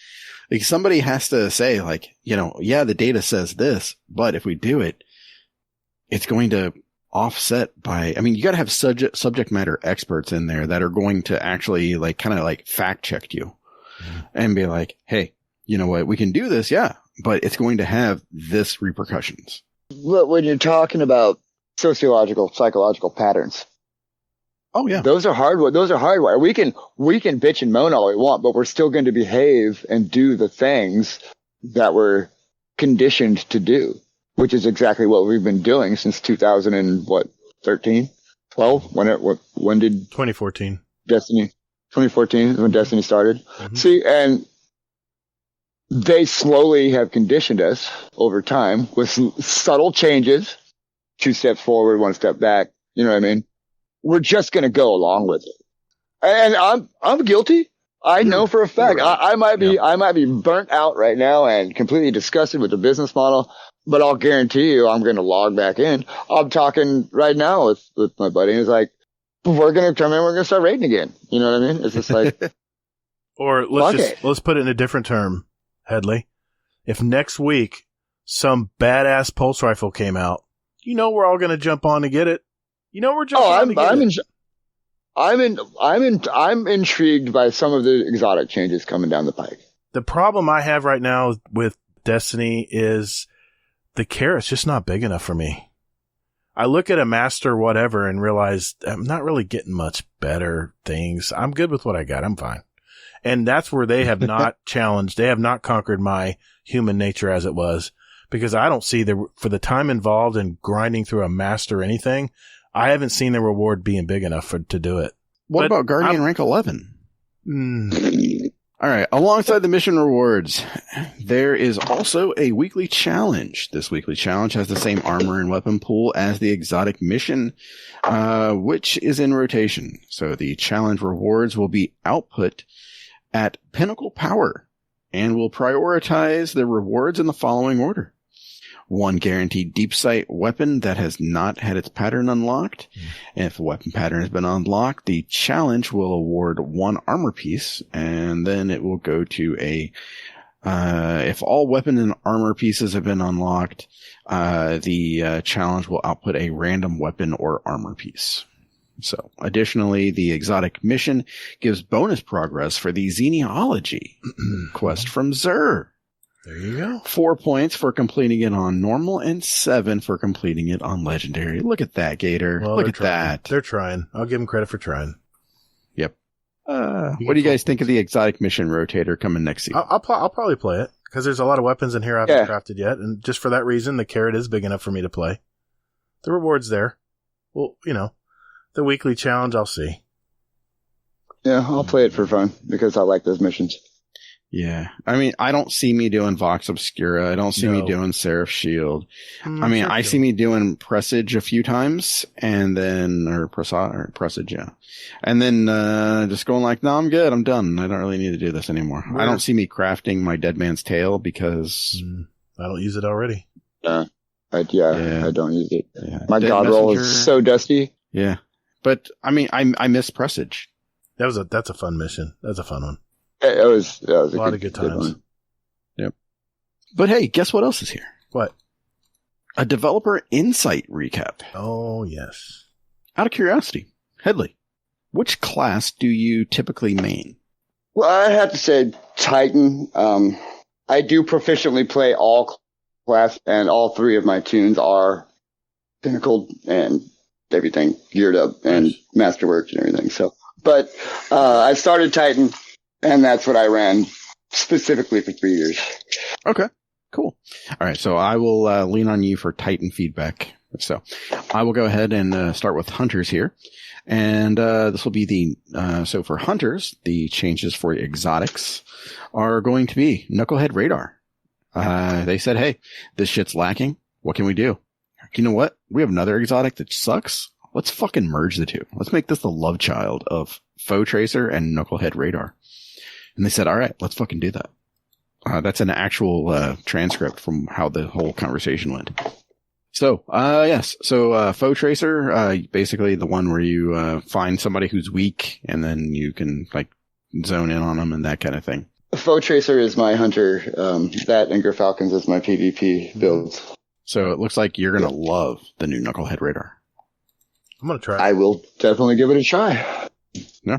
like somebody has to say, like, you know, yeah, the data says this, but if we do it, it's going to offset by, I mean, you got to have subject matter experts in there that are going to actually, like, kind of like fact check you and be like, hey, you know what, we can do this, yeah, but it's going to have this repercussions. Look, when you're talking about sociological, psychological patterns, oh yeah, those are hardwired. Those are hardwired. We can bitch and moan all we want, but we're still going to behave and do the things that we're conditioned to do, which is exactly what we've been doing since 2013, 12. When did 2014 Destiny? 2014 is when Destiny started. Mm-hmm. See, and they slowly have conditioned us over time with subtle changes, 2 steps forward, 1 step back. You know what I mean? We're just going to go along with it. And I'm guilty. I know for a fact. Right. I might be burnt out right now and completely disgusted with the business model, but I'll guarantee you I'm going to log back in. I'm talking right now with my buddy. He's like, we're going to come in, we're going to start raiding again. You know what I mean? It's just like, or let's put it in a different term, Headley. If next week some badass pulse rifle came out, you know we're all going to jump on to get it. You know we're jumping on to get it. I'm intrigued by some of the exotic changes coming down the pike. The problem I have right now with Destiny is the carrot's just not big enough for me. I look at a master whatever and realize I'm not really getting much better things. I'm good with what I got. I'm fine. And that's where they have not challenged. They have not conquered my human nature as it was, because I don't see for the time involved in grinding through a master or anything, I haven't seen the reward being big enough to do it. What about Guardian rank 11? All right. Alongside the mission rewards, there is also a weekly challenge. This weekly challenge has the same armor and weapon pool as the exotic mission, which is in rotation. So the challenge rewards will be output at pinnacle power and will prioritize the rewards in the following order. 1 guaranteed deep sight weapon that has not had its pattern unlocked. And if the weapon pattern has been unlocked, the challenge will award 1 armor piece, and then it will go to if all weapon and armor pieces have been unlocked, the challenge will output a random weapon or armor piece. So, additionally, the exotic mission gives bonus progress for the Xenealogy quest from Xur. There you go. 4 points for completing it on normal and 7 for completing it on legendary. Look at that, Gator. Well, look at trying. that. They're trying. I'll give them credit for trying. Yep. What do you guys think of the exotic mission rotator coming next season? I'll probably play it because there's a lot of weapons in here I haven't crafted yet, and just for that reason, the carrot is big enough for me to play. The reward's there. Well, you know, the weekly challenge, I'll see. Yeah, I'll play it for fun because I like those missions. Yeah. I mean, I don't see me doing Vox Obscura. I don't see me doing Seraph Shield. I mean, I see me doing Presage a few times and then, or Presage, yeah. And then, just going like, no, I'm good. I'm done. I don't really need to do this anymore. I don't see me crafting my Dead Man's Tail because I don't use it already. I don't use it. Yeah. My Dead God Messenger, roll is so dusty. Yeah. But I mean, I miss Presage. That's a fun mission. That's a fun one. It was a lot of good times. Yep. But hey, guess what else is here? What? A developer insight recap. Oh, yes. Out of curiosity, Headley, which class do you typically main? Well, I have to say Titan. I do proficiently play all class, and all 3 of my tunes are Pinnacle and everything geared up and masterworked and everything. So, but I started Titan, and that's what I ran specifically for 3 years. Okay, cool. All right, so I will lean on you for Titan feedback. So I will go ahead and start with Hunters here. And this will be so for Hunters, the changes for exotics are going to be Knucklehead Radar. They said, hey, this shit's lacking. What can we do? You know what? We have another exotic that sucks. Let's fucking merge the two. Let's make this the love child of Foe Tracer and Knucklehead Radar. And they said, all right, let's fucking do that. That's an actual transcript from how the whole conversation went. So, yes. So, Foe Tracer, basically the one where you find somebody who's weak and then you can like zone in on them and that kind of thing. Foe Tracer is my hunter. That and Gerfalcons is my PvP builds. So it looks like you're going to love the new Knucklehead Radar. I'm going to try. I will definitely give it a try. Yeah.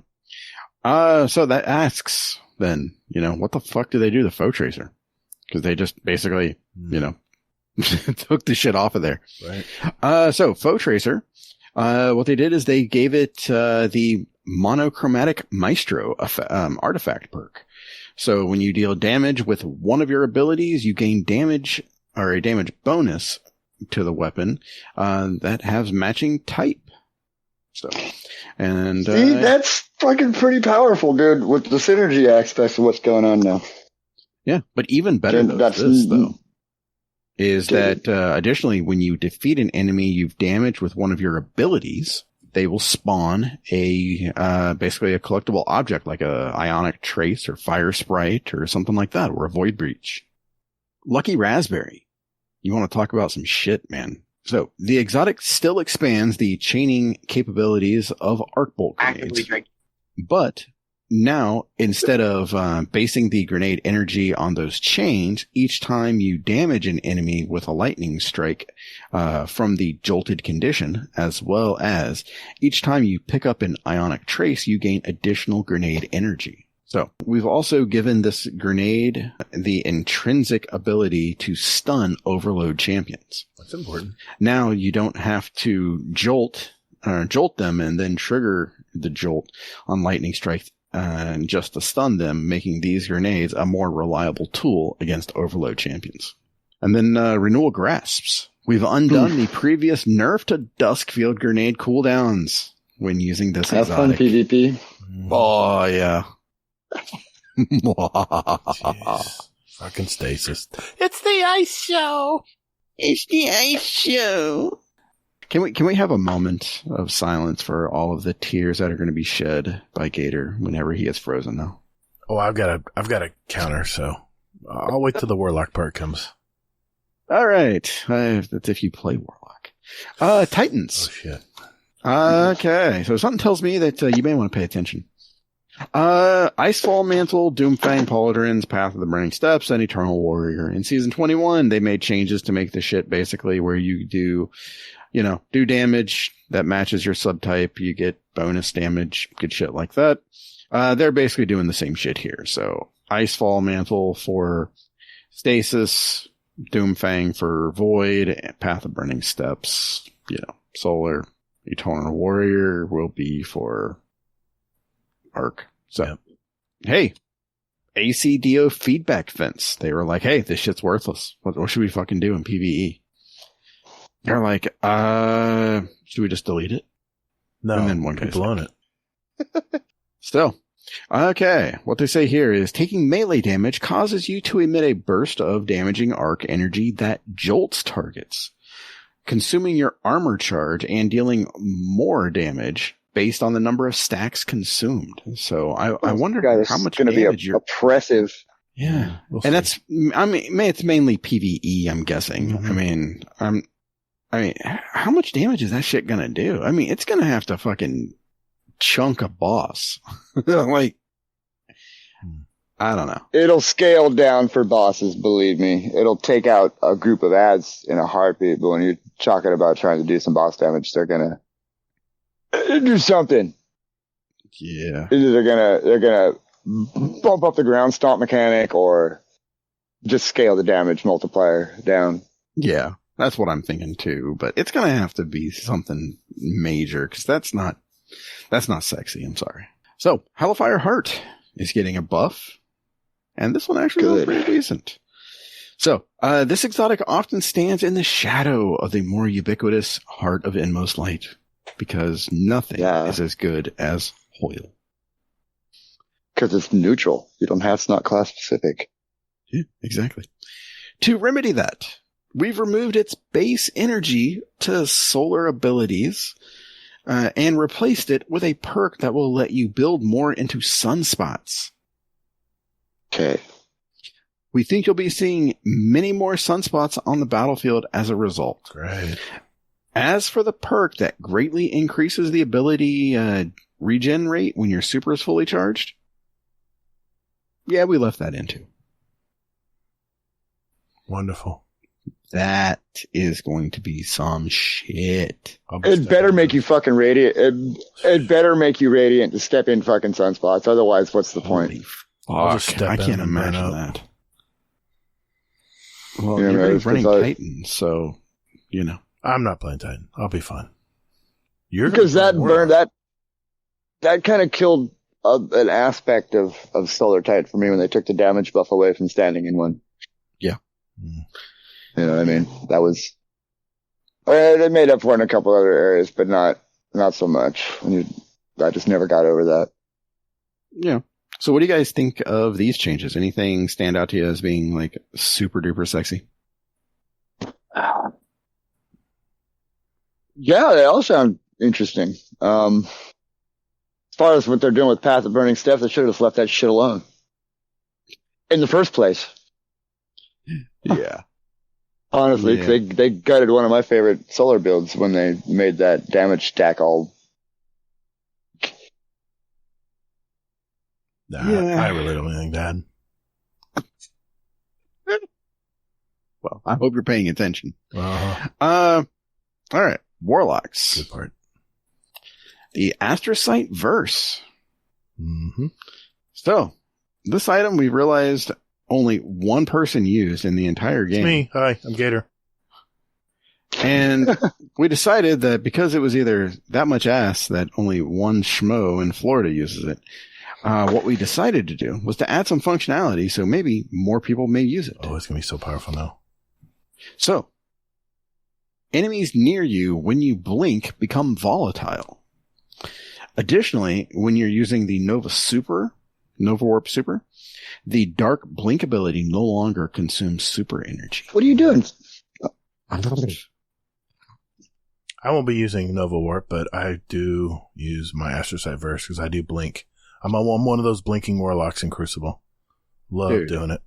So that asks then, what the fuck do they do to Foe Tracer? Because they just basically, took the shit off of there. Right. So Foe Tracer, what they did is they gave it the monochromatic maestro artifact perk. So when you deal damage with one of your abilities, you gain damage or a damage bonus to the weapon that has matching type. So, and see, that's fucking pretty powerful, dude. With the synergy aspects of what's going on now. Yeah, but even better though is that additionally, when you defeat an enemy you've damaged with one of your abilities, they will spawn a basically a collectible object like a ionic trace or fire sprite or something like that, or a void breach. Lucky Raspberry. You want to talk about some shit, man. So the exotic still expands the chaining capabilities of arc bolt grenades. But now, instead of basing the grenade energy on those chains, each time you damage an enemy with a lightning strike from the jolted condition, as well as each time you pick up an ionic trace, you gain additional grenade energy. So we've also given this grenade the intrinsic ability to stun overload champions. That's important. Now you don't have to jolt them and then trigger the jolt on lightning strike just to stun them, making these grenades a more reliable tool against overload champions. And then renewal grasps. We've undone the previous nerf to Duskfield grenade cooldowns when using this exotic. Have fun, PvP. Oh, yeah. Jeez. Fucking stasis. It's the ice show. It's the ice show. Can we have a moment of silence for all of the tears that are going to be shed by Gator whenever he gets frozen now? Oh, I've got a counter, so I'll wait till the Warlock part comes. All right. That's if you play Warlock. Titans. Oh, shit. Okay. So something tells me that you may want to pay attention. Icefall Mantle, Doomfang, Pauldrons, Path of the Burning Steps, and Eternal Warrior. In Season 21, they made changes to make the shit basically where you do damage that matches your subtype. You get bonus damage, good shit like that. They're basically doing the same shit here. So Icefall Mantle for Stasis, Doomfang for Void, Path of Burning Steps, Solar. Eternal Warrior will be for Arc. So, Hey, ACDO feedback fence. They were like, hey, this shit's worthless. What should we fucking do in PvE? They're like, should we just delete it? No, and then one guy's blown it. Still. Okay, what they say here is taking melee damage causes you to emit a burst of damaging arc energy that jolts targets, consuming your armor charge and dealing more damage based on the number of stacks consumed. So I wonder how much damage you're oppressive. Yeah. And that's, it's mainly PvE, I'm guessing. Mm-hmm. I mean, how much damage is that shit gonna do? I mean, it's gonna have to fucking chunk a boss. Like, I don't know. It'll scale down for bosses, believe me. It'll take out a group of ads in a heartbeat, but when you're talking about trying to do some boss damage, they're gonna do something. Yeah. Either they're gonna bump up the ground stomp mechanic or just scale the damage multiplier down. Yeah. That's what I'm thinking too, but it's going to have to be something major because that's not sexy. I'm sorry. So Hellfire Heart is getting a buff, and this one actually looks pretty decent. So, this exotic often stands in the shadow of the more ubiquitous Heart of Inmost Light because nothing is as good as Hoyle. Because it's neutral. It's not class specific. Yeah, exactly. To remedy that, we've removed its base energy to solar abilities and replaced it with a perk that will let you build more into sunspots. Okay. We think you'll be seeing many more sunspots on the battlefield as a result. Right. As for the perk that greatly increases the ability regen rate when your super is fully charged, yeah, we left that in too. Wonderful. That is going to be some shit. It better make you fucking radiant. It better make you radiant to step in fucking sunspots. Otherwise, what's the point? I'll just step I in can't and burn imagine up. that. Well, Yeah, you're man, running it's Titan, so, you know. I'm not playing Titan. I'll be fine. Because that burn that kind of killed an aspect of Solar Titan for me when they took the damage buff away from standing in one. Yeah. Mm. You know what I mean? That was they made up for it in a couple other areas, but not so much. I just never got over that. Yeah. So what do you guys think of these changes? Anything stand out to you as being like super duper sexy? Yeah, they all sound interesting. As far as what they're doing with Path of Burning Steps, they should have just left that shit alone in the first place. Yeah. Honestly, Yeah. they gutted one of my favorite solar builds when they made that damage stack all. Nah, Yeah. I really don't think that. Well, I hope you're paying attention. Uh-huh. All right. Warlocks. Good part. The Astrocyte Verse. Mm-hmm. So, this item we realized only one person used in the entire game. It's me. Hi, I'm Gator. And we decided that because it was either that much ass that only one schmo in Florida uses it, what we decided to do was to add some functionality so maybe more people may use it. Oh, it's going to be so powerful now. So, enemies near you when you blink become volatile. Additionally, when you're using the Nova Warp Super, the Dark Blink ability no longer consumes super energy. What are you doing? I won't be using Nova Warp, but I do use my Astrocyte Verse because I do blink. I'm one of those blinking warlocks in Crucible. Love doing it.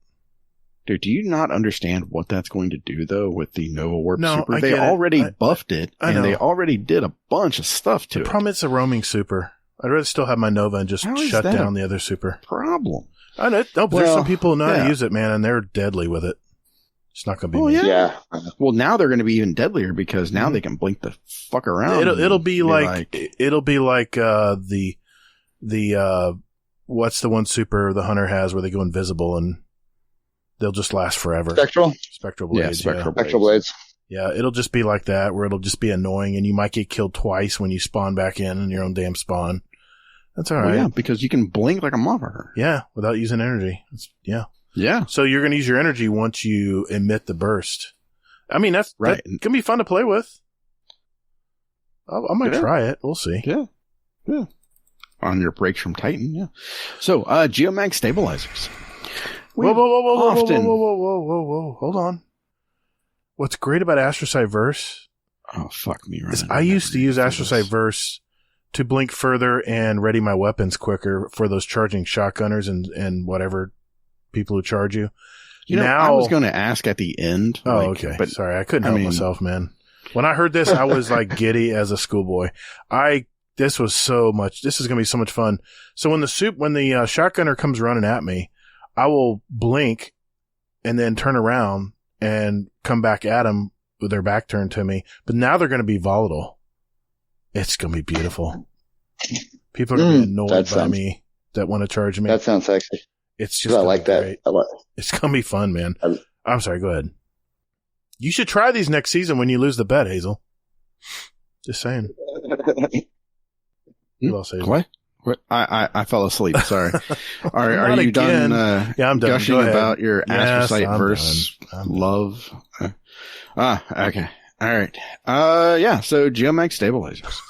Dude, do you not understand what that's going to do, though, with the Nova Warp No, Super? I They get it. already buffed it, I and know. they already did a bunch of stuff to The it. problem is a roaming super. I'd rather still have my Nova and just How is shut that down the other super. Problem. I know. No, but there's Well, some people who know how yeah. to use it, man, and they're deadly with it. It's not going to be Oh, me. yeah. Yeah. Well, now they're going to be even deadlier because now they can blink the fuck around. It'll be and like the what's the one super the hunter has where they go invisible and they'll just last forever. Spectral blades. Spectral Spectral blades. Yeah, it'll just be like that where it'll just be annoying and you might get killed twice when you spawn back in your own damn spawn. That's all right. Well, yeah, because you can blink like a motherfucker. Yeah, without using energy. Yeah. Yeah. So you're going to use your energy once you emit the burst. I mean, that's Right. That can be fun to play with. I might try it. We'll see. Yeah. Yeah. On your breaks from Titan, yeah. So, Geomag Stabilizers. Whoa. often- Whoa. Hold on. What's great about Astrocyte Verse Oh, fuck me. is I used to use Astrocyte Verse to blink further and ready my weapons quicker for those charging shotgunners and whatever people who charge you. You know, now, I was going to ask at the end. Oh, like, okay. But Sorry, I couldn't help myself, man. When I heard this, I was like giddy as a schoolboy. This was so much. This is going to be so much fun. So when the shotgunner comes running at me, I will blink and then turn around and come back at them with their back turned to me. But now they're going to be volatile. It's going to be beautiful. People are going to be annoyed by me that want to charge me. That sounds sexy. It's just I like that. great. I like. It's going to be fun, man. I'm sorry. Go ahead. You should try these next season when you lose the bet, Hazel. Just saying. Who else, Hazel? What? I fell asleep. Sorry. Are you again. done? Yeah, I'm done. Gushing about your astrocyte verse I'm love. Okay. All right. Yeah. So geomag stabilizers.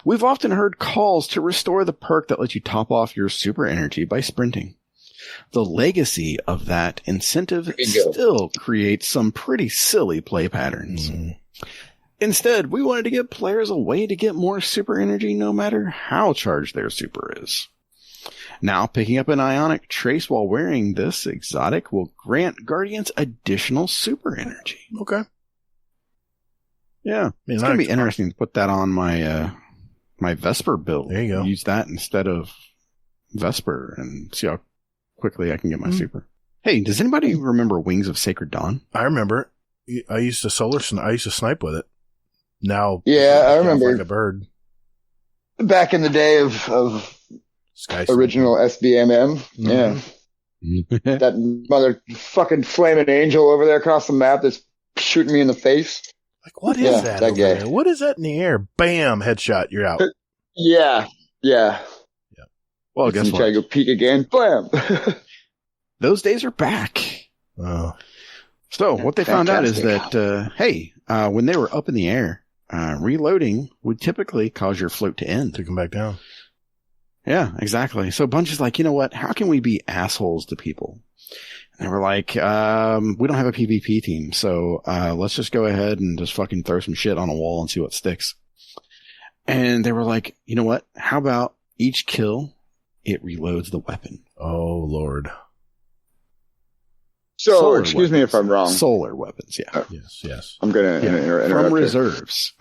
We've often heard calls to restore the perk that lets you top off your super energy by sprinting. The legacy of that incentive still creates some pretty silly play patterns. Instead, we wanted to give players a way to get more super energy no matter how charged their super is. Now, picking up an ionic trace while wearing this exotic will grant Guardians additional super energy. Okay. Yeah. It's going to be interesting to put that on my my Vesper build. There you go. Use that instead of Vesper and see how quickly I can get my super. Hey, does anybody remember Wings of Sacred Dawn? I remember. I used to snipe with it. Now, yeah, I remember like a bird. Back in the day of original SBMM. Yeah. That motherfucking flaming angel over there across the map that's shooting me in the face. Like, what is that over guy. there? What is that in the air? Bam, headshot, you're out. Yeah. Well, guess what? Try to go peek again. Blam. Those days are back. Oh. So what they found out is that, when they were up in the air, reloading would typically cause your float to end. To come back down. Yeah, exactly. So Bungie's like, you know what? How can we be assholes to people? And they were like, we don't have a PvP team, so let's just go ahead and just fucking throw some shit on a wall and see what sticks. And they were like, you know what? How about each kill, it reloads the weapon? Oh, Lord. So, Solar excuse me if I'm wrong. Solar weapons, yeah. Yes. I'm going to interrupt from here. reserves.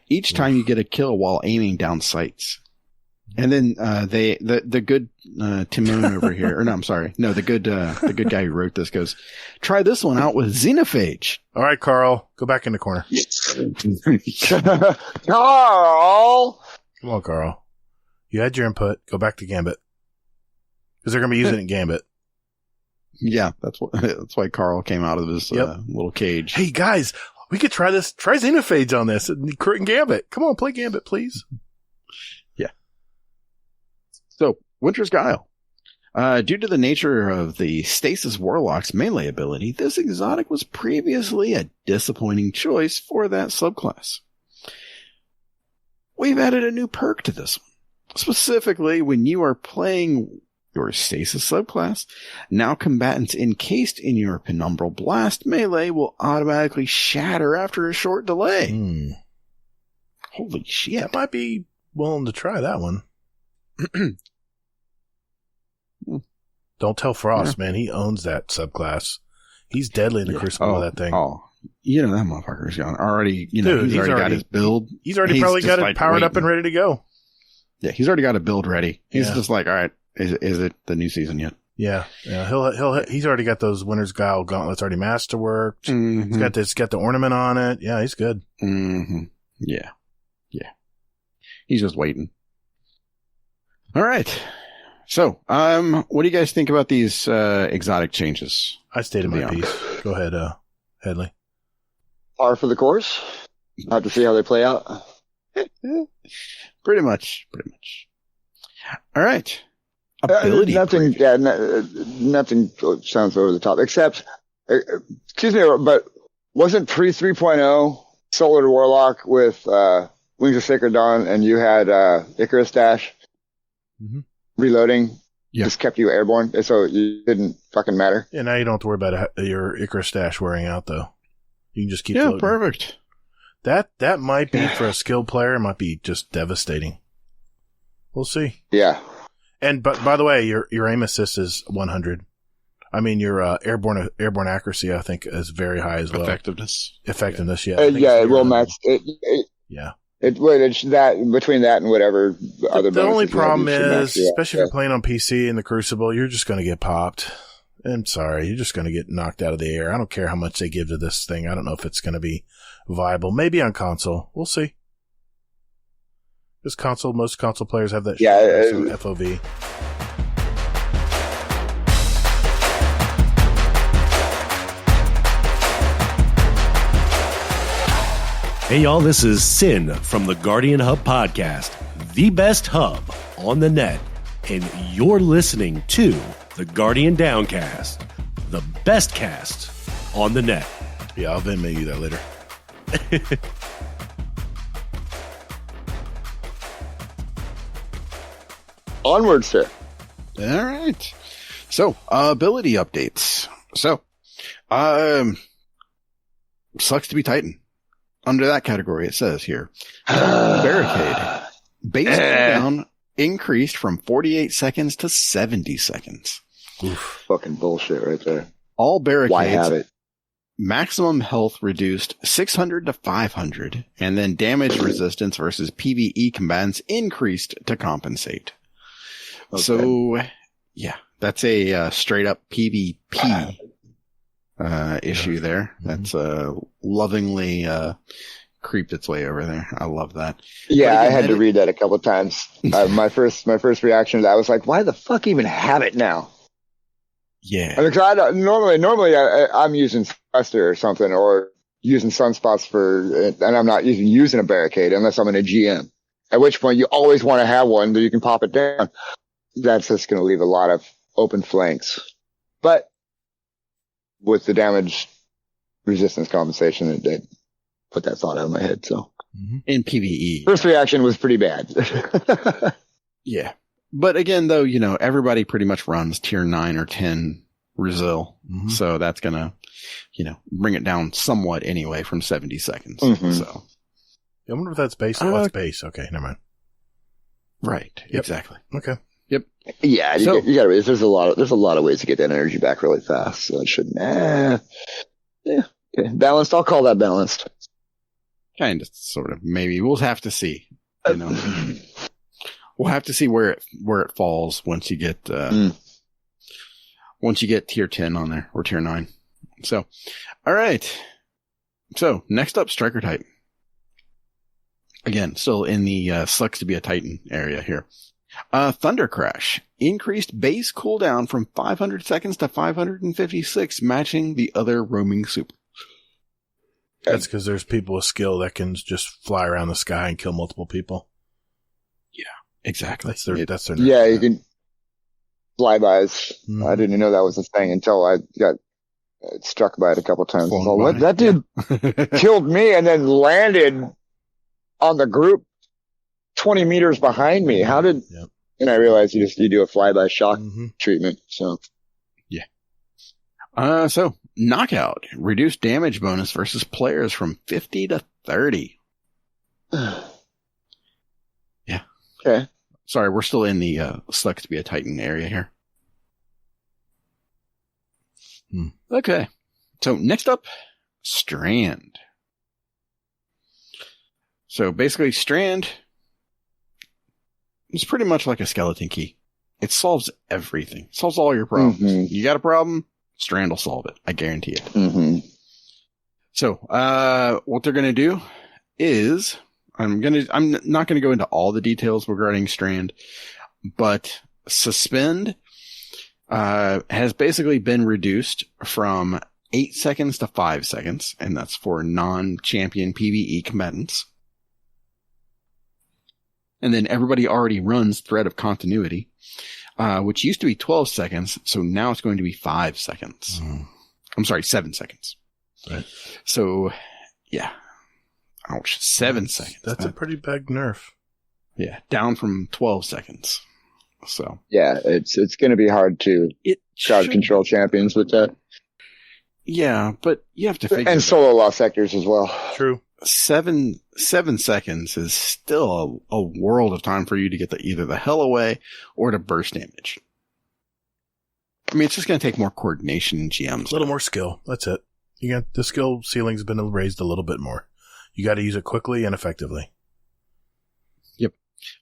Each time you get a kill while aiming down sights. And then the good Timon over here, or no, I'm sorry, no, the good guy who wrote this goes, try this one out with Xenophage. All right, Carl, go back in the corner. Carl! Come on, Carl. You had your input. Go back to Gambit. Because they're going to be using it in Gambit. Yeah, that's why Carl came out of his little cage. Hey, guys, we could try this. Try Xenophage on this in Gambit. Come on, play Gambit, please. Yeah. So, Winter's Guile. Due to the nature of the Stasis Warlock's melee ability, this exotic was previously a disappointing choice for that subclass. We've added a new perk to this one. Specifically, when you are playing your Stasis subclass, now combatants encased in your Penumbral Blast melee will automatically shatter after a short delay. Holy shit. That might be willing to try that one. Don't tell Frost, man. He owns that subclass. He's deadly in the Crucible of that thing. Oh, that motherfucker's gone. Already, he's already got his build. He's already probably got it powered up and ready to go. Yeah, he's already got a build ready. He's just like, all right, is it the new season yet? Yeah. He's already got those Winter's Guile gauntlets already masterworked. Mm-hmm. He's got the ornament on it. Yeah, he's good. Mm-hmm. Yeah. He's just waiting. All right. So, what do you guys think about these exotic changes? I stated my piece. Go ahead, Headley. Par for the course. Have to see how they play out. Pretty much. All right. Ability nothing sounds over the top, except, excuse me, but wasn't pre 3.0 Solar Warlock with Wings of Sacred Dawn, and you had Icarus Dash reloading, just kept you airborne, so it didn't fucking matter. Yeah, now you don't have to worry about your Icarus Dash wearing out, though. You can just keep floating. Perfect. That might be, for a skilled player, it might be just devastating. We'll see. Yeah. And but by the way, your aim assist is 100. I mean, your airborne accuracy, I think, is very high as well. Effectiveness, yeah. It will match. Yeah. It's that between that and whatever other. The only problem is, especially if you're playing on PC in the Crucible, you're just going to get popped. I'm sorry, you're just going to get knocked out of the air. I don't care how much they give to this thing. I don't know if it's going to be viable. Maybe on console, we'll see. This most console players have that. FOV. Hey y'all, this is Sin from the Guardian Hub Podcast, the best hub on the net, and you're listening to the Guardian Downcast, the best cast on the net. Yeah, I'll Venmo you that later. Onward, sir. All right. So, ability updates. So, sucks to be Titan. Under that category, it says here, Barricade. Base cooldown increased from 48 seconds to 70 seconds. Oof, fucking bullshit right there. All barricades. Why have it? Maximum health reduced 600 to 500, and then damage resistance versus PvE combatants increased to compensate. Okay. So, yeah, that's a straight up PvP issue there. That's lovingly creeped its way over there. I love that. Yeah, again, I had to read that a couple of times. My first reaction to that was like, why the fuck even have it now? Yeah. I mean, 'cause normally I'm using Thruster or something, or using sunspots and I'm not even using a barricade unless I'm in a GM. At which point you always want to have one that you can pop it down. That's just going to leave a lot of open flanks. But with the damage resistance compensation, it put that thought out of my head. So in PvE, first reaction was pretty bad. yeah. But again, though, everybody pretty much runs tier 9 or 10 Resil. So that's going to, bring it down somewhat anyway from 70 seconds. So I wonder if that's base. What's base? Okay, never mind. right. Yep. Exactly. Okay. Yep. Yeah, So- you gotta. There's a lot of ways to get that energy back really fast. So it shouldn't. Yeah. Okay. Balanced. I'll call that balanced. Kind of, sort of, maybe. We'll have to see. We'll have to see where it falls once you get tier 10 on there, or tier 9. So, all right. So next up, Striker type. Again, still in the sucks to be a Titan area here. Thunder Crash increased base cooldown from 500 seconds to 556, matching the other roaming super. That's because there's people with skill that can just fly around the sky and kill multiple people. Exactly. That's their Yeah, you can flybys. Mhm. I didn't know that was a thing until I got struck by it a couple times. Flown Well, by, that dude killed me and then landed on the group 20 meters behind me. How did? Yep. And I realized you do a flyby shock Mhm. treatment. So So Knockout reduced damage bonus versus players from 50 to 30. Yeah. okay. Sorry, we're still in the sucks to be a Titan area here. Okay. So next up, Strand. So basically, Strand is pretty much like a skeleton key. It solves everything. It solves all your problems. Mhm. You got a problem, Strand will solve it. I guarantee it. Mm-hmm. So, what they're going to do is I'm not going to go into all the details regarding Strand, but Suspend has basically been reduced from 8 seconds to 5 seconds, and that's for non-champion PvE combatants. And then everybody already runs Thread of Continuity, which used to be 12 seconds, so now it's going to be 5 seconds. I'm sorry, 7 seconds. Right. So, yeah. Ouch. 7 seconds. That's a pretty big nerf. Yeah, down from 12 seconds. So Yeah, it's going to be hard to it crowd control champions with that, Yeah, but you have to figure and that solo lost sectors as well. True. 7 seconds is still a world of time for you to get either the hell away or to burst damage. I mean, it's just going to take more coordination in GMs. A little more skill. That's it. The skill ceiling's been raised a little bit more. You got to use it quickly and effectively. Yep.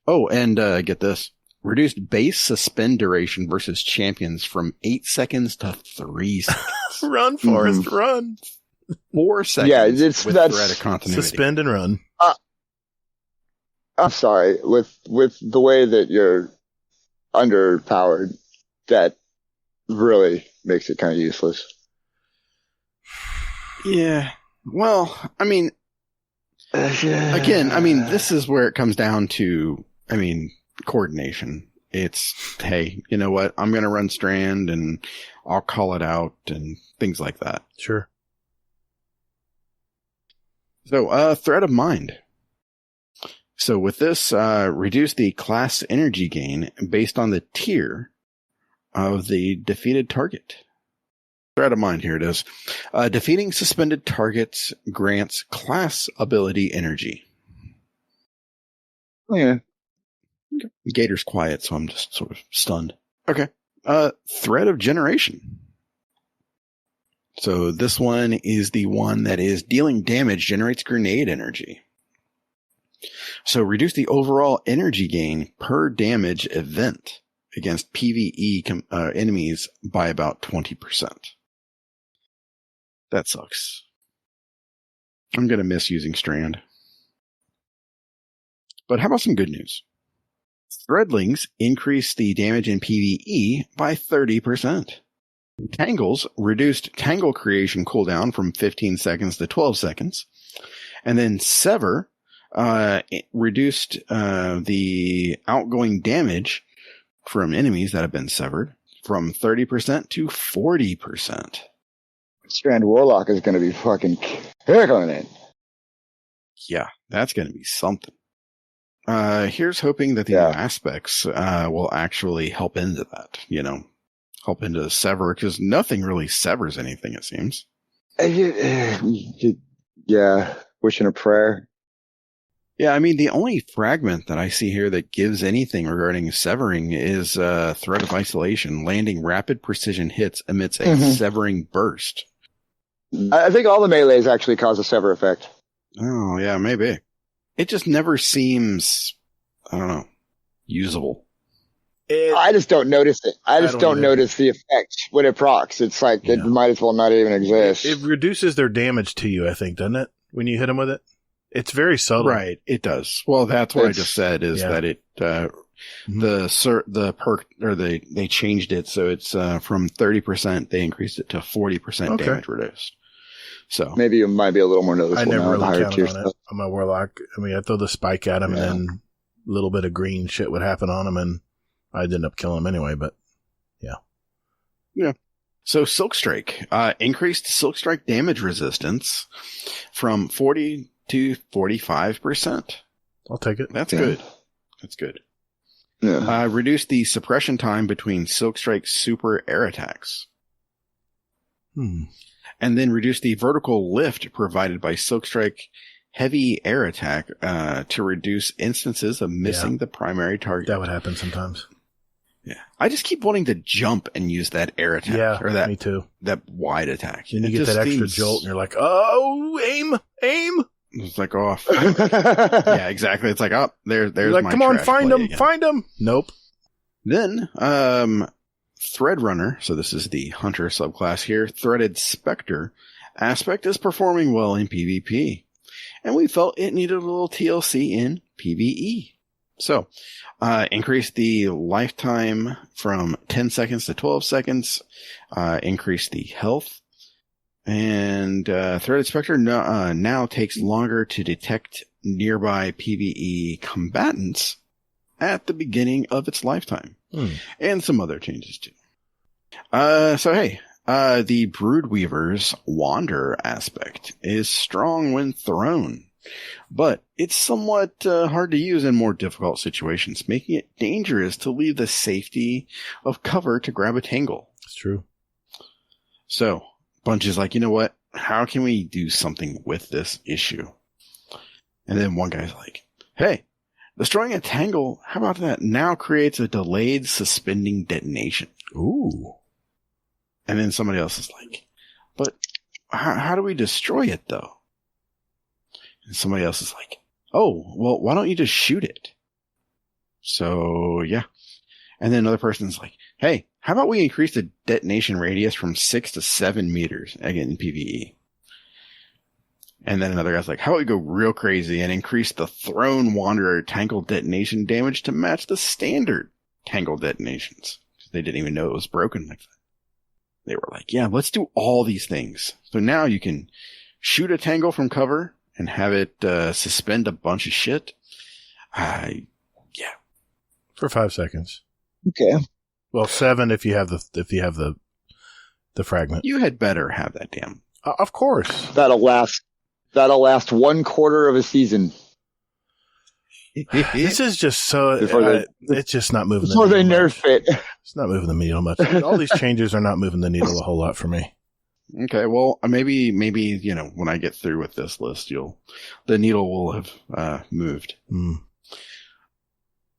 Oh, and get this. Reduced base suspend duration versus champions from 8 seconds to 3 seconds. Run, Forrest, run. 4 seconds Yeah, with that's threat of continuity. Suspend and run. I'm sorry, with the way that you're underpowered, that really makes it kind of useless. Yeah. Well, I mean, Again, I mean, this is where it comes down to, I mean, coordination. It's, hey, you know what? I'm going to run Strand and I'll call it out and things like that. Sure. So, threat of mind. So with this, reduce the class energy gain based on the tier of the defeated target. Threat of mind, here it is. Defeating suspended targets grants class ability energy. Oh, yeah. Okay. Gator's quiet, so I'm just sort of stunned. Okay. Threat of generation. So this one is the one that is dealing damage generates grenade energy. So reduce the overall energy gain per damage event against PvE enemies by about 20%. That sucks. I'm going to miss using Strand. But how about some good news? Threadlings increase the damage in PvE by 30%. Tangles reduced tangle creation cooldown from 15 seconds to 12 seconds. And then Sever reduced the outgoing damage from enemies that have been severed from 30% to 40%. Strand Warlock is going to be fucking killing it. Yeah, that's going to be something. Here's hoping that the new aspects will actually help into that, you know, help into sever, because nothing really severs anything, it seems. Yeah, wishing a prayer. Yeah, I mean, the only fragment that I see here that gives anything regarding severing is Threat of Isolation. Landing rapid precision hits emits a severing burst. I think all the melees actually cause a sever effect. Oh, yeah, maybe. It just never seems, I don't know, usable. I just don't notice it. I just don't notice the effect when it procs. It's like it might as well not even exist. It reduces their damage to you, I think, doesn't it? When you hit them with it? It's very subtle. Right, it does. Well, that's what I just said, is that it, the perk, or they changed it, so it's from 30%, they increased it to 40% damage reduced. So maybe it might be a little more noticeable. I never now, really counted on it on my Warlock. I mean, I throw the spike at him, and then a little bit of green shit would happen on him, and I'd end up killing him anyway, but yeah. So Silkstrike, increased Silkstrike damage resistance from 40 to 45%. I'll take it. That's good. That's good. Yeah. Reduce the suppression time between Silkstrike's super air attacks. And then reduce the vertical lift provided by Silkstrike heavy air attack to reduce instances of missing the primary target. That would happen sometimes. Yeah. I just keep wanting to jump and use that air attack. Yeah, or that, me too. That wide attack. And you get that extra jolt and you're like, oh, aim. It's like off. Yeah, exactly. It's like, oh, there's like, my come on, trash find play him, again. find him. Nope. Then, Threadrunner, so this is the Hunter subclass here, Threaded Spectre, aspect is performing well in PvP, and we felt it needed a little TLC in PvE. So, increase the lifetime from 10 seconds to 12 seconds, increase the health, and Threaded Spectre now takes longer to detect nearby PvE combatants at the beginning of its lifetime. And some other changes too. So hey, the Broodweaver's Wander aspect is strong when thrown, but it's somewhat hard to use in more difficult situations, making it dangerous to leave the safety of cover to grab a tangle. It's true. So Bungie's like, you know what? How can we do something with this issue? And then one guy's like, hey, destroying a tangle, how about that? Now creates a delayed suspending detonation. Ooh. And then somebody else is like, but how do we destroy it though? And somebody else is like, oh, well, why don't you just shoot it? So yeah. And then another person's like, hey, how about we increase the detonation radius from 6 to 7 meters again in PvE? And then another guy's like, how about we go real crazy and increase the thrown Wanderer tangle detonation damage to match the standard tangle detonations? They didn't even know it was broken like that. They were like, yeah, let's do all these things. So now you can shoot a tangle from cover and have it suspend a bunch of shit. Yeah. For 5 seconds. Okay. Well, 7 if you have the fragment. You had better have that damn. Of course. That'll last 1/4 of a season. This is just so. It's just not moving. Before they nerf it. It's not moving the needle much. All these changes are not moving the needle a whole lot for me. Okay, well, maybe when I get through with this list, the needle will have moved.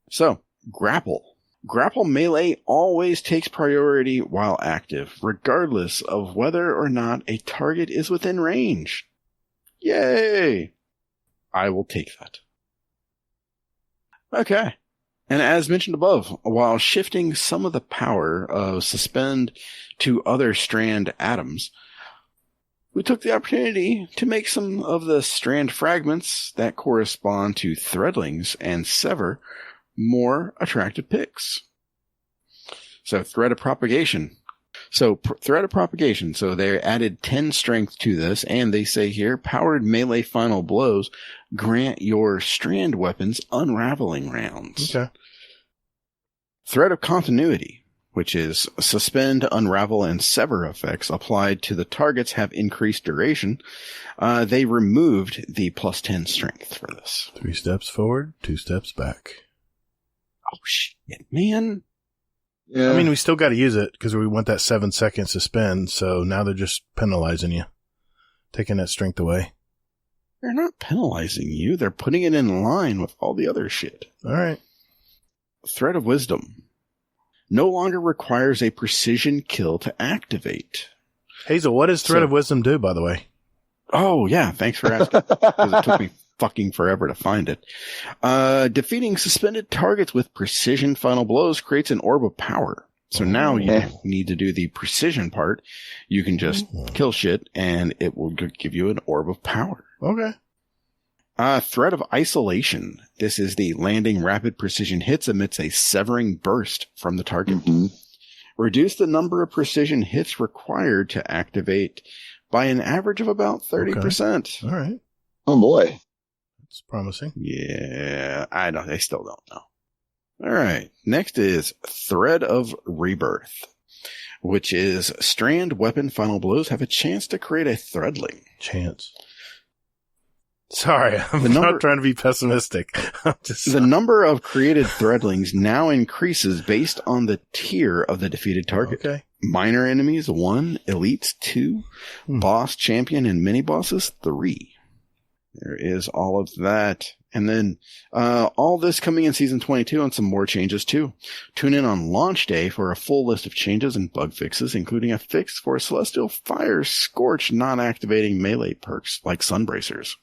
So, grapple. Grapple melee always takes priority while active, regardless of whether or not a target is within range. Yay! I will take that. Okay. And as mentioned above, while shifting some of the power of Suspend to other strand atoms, we took the opportunity to make some of the strand fragments that correspond to threadlings and sever more attractive picks. So thread of propagation. So they added 10 strength to this, and they say here, powered melee final blows grant your strand weapons unraveling rounds. Okay. Thread of continuity, which is suspend, unravel, and sever effects applied to the targets have increased duration. They removed the plus 10 strength for this. 3 steps forward, 2 steps back. Oh shit, man. Yeah. I mean, we still got to use it because we want that 7 second suspend. So now they're just penalizing you, taking that strength away. They're not penalizing you. They're putting it in line with all the other shit. All right. Thread of wisdom no longer requires a precision kill to activate. Hazel, what does Thread of Wisdom do, by the way? Oh, yeah. Thanks for asking. Because it took me fucking forever to find it. Defeating suspended targets with precision final blows creates an orb of power. So now you don't need to do the precision part. You can just kill shit and it will give you an orb of power. Okay. Thread of isolation. This is the landing rapid precision hits emits a severing burst from the target. Reduce the number of precision hits required to activate by an average of about 30%. Okay. All right. Oh boy. That's promising. Yeah, I still don't know. All right. Next is Thread of Rebirth, which is strand weapon final blows have a chance to create a threadling. Chance. Sorry, I'm not trying to be pessimistic. The number of created threadlings now increases based on the tier of the defeated target. Okay. Minor enemies, 1. Elites, 2. Boss, champion, and mini-bosses, 3. There is all of that. And then all this coming in Season 22 and some more changes, too. Tune in on launch day for a full list of changes and bug fixes, including a fix for Celestial Fire Scorch non-activating melee perks like Sunbracers.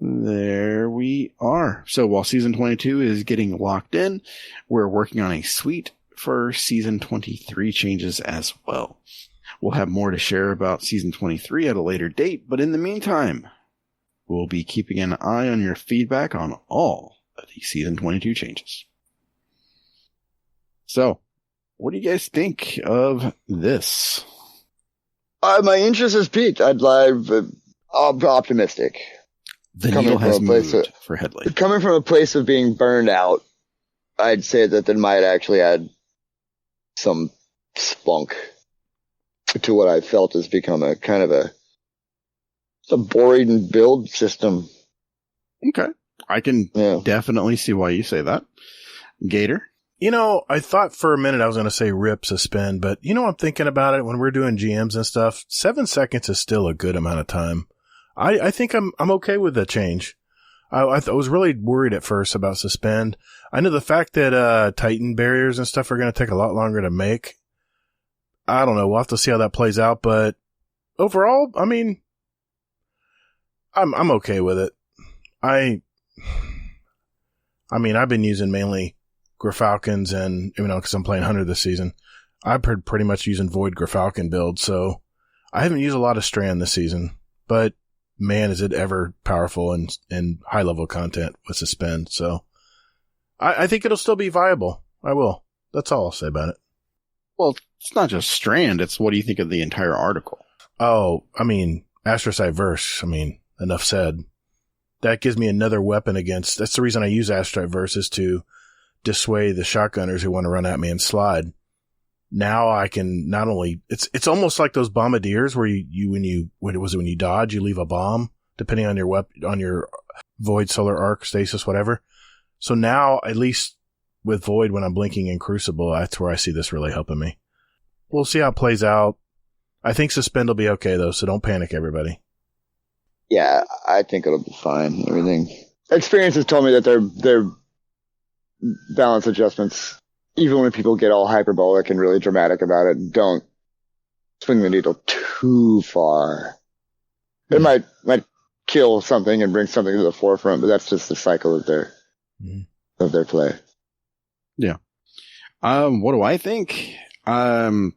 There we are. So while Season 22 is getting locked in, we're working on a suite for Season 23 changes as well. We'll have more to share about Season 23 at a later date, but in the meantime, we'll be keeping an eye on your feedback on all of the Season 22 changes. So, what do you guys think of this? My interest is piqued. I'm optimistic. The needle has moved for Headley. Coming from a place of being burned out, I'd say that they might actually add some spunk to what I felt has become a kind of a boring build system. Okay. I can definitely see why you say that. Gator? You know, I thought for a minute I was going to say rip suspend, but you know, I'm thinking about it when we're doing GMs and stuff. 7 seconds is still a good amount of time. I think I'm okay with the change. I was really worried at first about suspend. I know the fact that Titan barriers and stuff are going to take a lot longer to make. I don't know. We'll have to see how that plays out, but overall, I mean, I'm okay with it. I mean, I've been using mainly Grafalcons and, you know, because I'm playing Hunter this season, I've been pretty much using Void Grafalcon build, so I haven't used a lot of Strand this season, but man, is it ever powerful and high level content with suspend. So I think it'll still be viable. I will. That's all I'll say about it. Well, it's not just Strand. It's what do you think of the entire article? Oh, I mean, Astrocyte Verse, I mean, enough said. That gives me another weapon against, that's the reason I use Astrocyte Verse, is to dissuade the shotgunners who want to run at me and slide. Now I can not only, it's almost like those bombardiers where when you dodge, you leave a bomb, depending on your on your Void, Solar Arc, Stasis, whatever. So now, at least with Void, when I'm blinking in Crucible, that's where I see this really helping me. We'll see how it plays out. I think Suspend will be okay, though, so don't panic, everybody. Yeah, I think it'll be fine. Everything. Experience has told me that they're balance adjustments, even when people get all hyperbolic and really dramatic about it, don't swing the needle too far. It might kill something and bring something to the forefront, but that's just the cycle of their play. Yeah. What do I think? I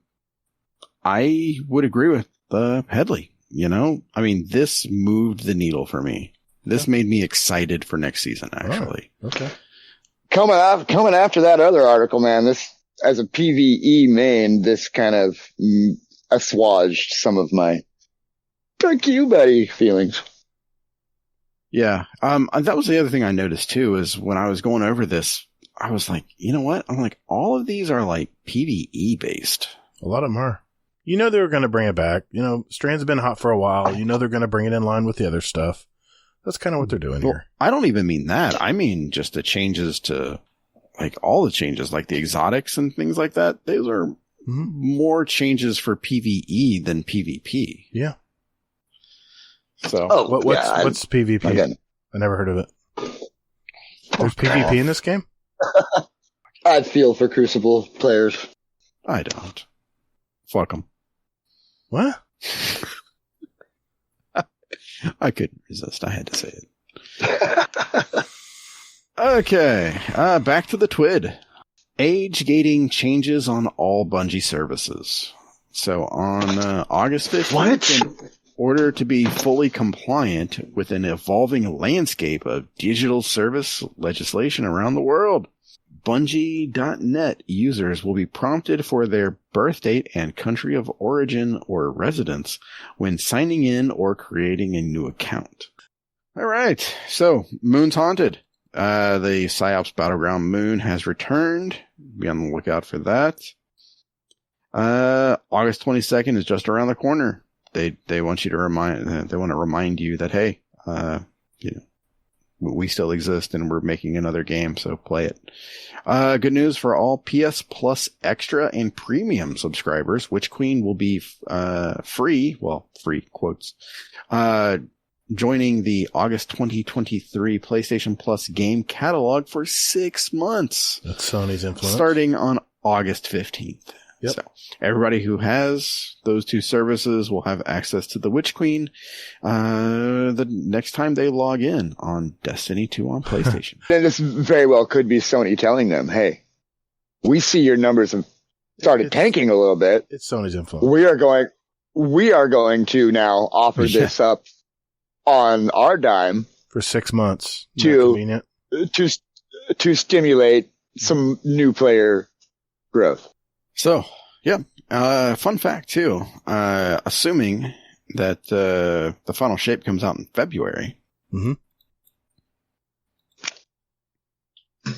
would agree with Headley. You know, I mean, this moved the needle for me. This made me excited for next season, actually. Oh, okay. Coming after that other article, man, this, as a PvE main, this kind of assuaged some of my "fuck you, buddy" feelings. Yeah. That was the other thing I noticed too, is when I was going over this, I was like, you know what? I'm like, all of these are like PvE based. A lot of them are. You know they were going to bring it back. You know, Strand's been hot for a while. You know they're going to bring it in line with the other stuff. That's kind of what they're doing here. I don't even mean that. I mean just the changes to, like, all the changes, like the exotics and things like that. Those are more changes for PvE than PvP. Yeah. So what's PvP? Again. I never heard of it. There's PvP in this game? I'd feel for Crucible players. I don't. Fuck them. What? I couldn't resist. I had to say it. Okay. Back to the TWID. Age gating changes on all Bungie services. So on August 15th, in order to be fully compliant with an evolving landscape of digital service legislation around the world, Bungie.net users will be prompted for their birth date and country of origin or residence when signing in or creating a new account. All right. So, Moon's Haunted. The PsyOps Battleground Moon has returned. Be on the lookout for that. August 22nd is just around the corner. They want you to remind you that, hey, we still exist and we're making another game, so play it. Good news for all PS Plus Extra and Premium subscribers. Witch Queen will be free quotes, joining the August 2023 PlayStation Plus game catalog for 6 months. That's Sony's influence. Starting on August 15th. Yep. So everybody who has those two services will have access to the Witch Queen the next time they log in on Destiny 2 on PlayStation. And this very well could be Sony telling them, hey, we see your numbers have started tanking a little bit. It's Sony's influence. We are going to now offer this up on our dime for 6 months to stimulate some new player growth. So, yeah, fun fact too, assuming that the final shape comes out in February. Mm-hmm. Out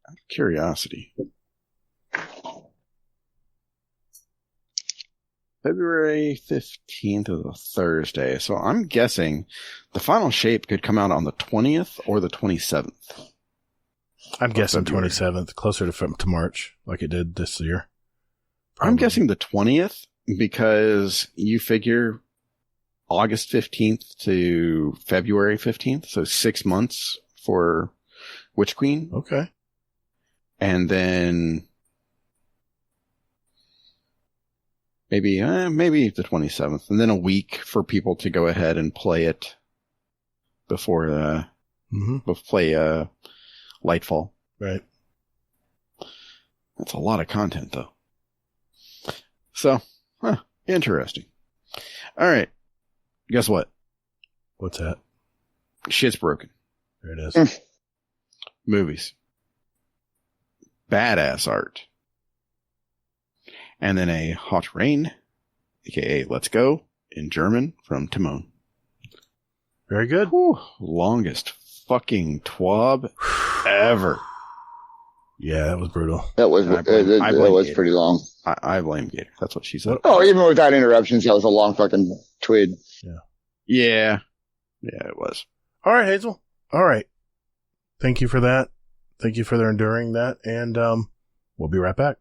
of curiosity. February 15th is a Thursday, so I'm guessing the final shape could come out on the 20th or the 27th. I'm guessing 27th, closer to March, like it did this year. Probably. I'm guessing the 20th because you figure August 15th to February 15th, so 6 months for Witch Queen. Okay. And then maybe the 27th, and then a week for people to go ahead and play it before play Lightfall. Right. That's a lot of content, though. So, interesting. All right. Guess what? What's that? Shit's broken. There it is. Movies. Badass art. And then a Hot Rain, aka Let's Go, in German from Timon. Very good. Whew, longest fucking twab ever. Yeah, that was brutal. That was I blame that was Gator. pretty long. I blame Gator. That's what she said. Oh, even without interruptions, that was a long fucking tweet. Yeah. Yeah, it was. All right, Hazel. All right. Thank you for that. Thank you for enduring that. And we'll be right back.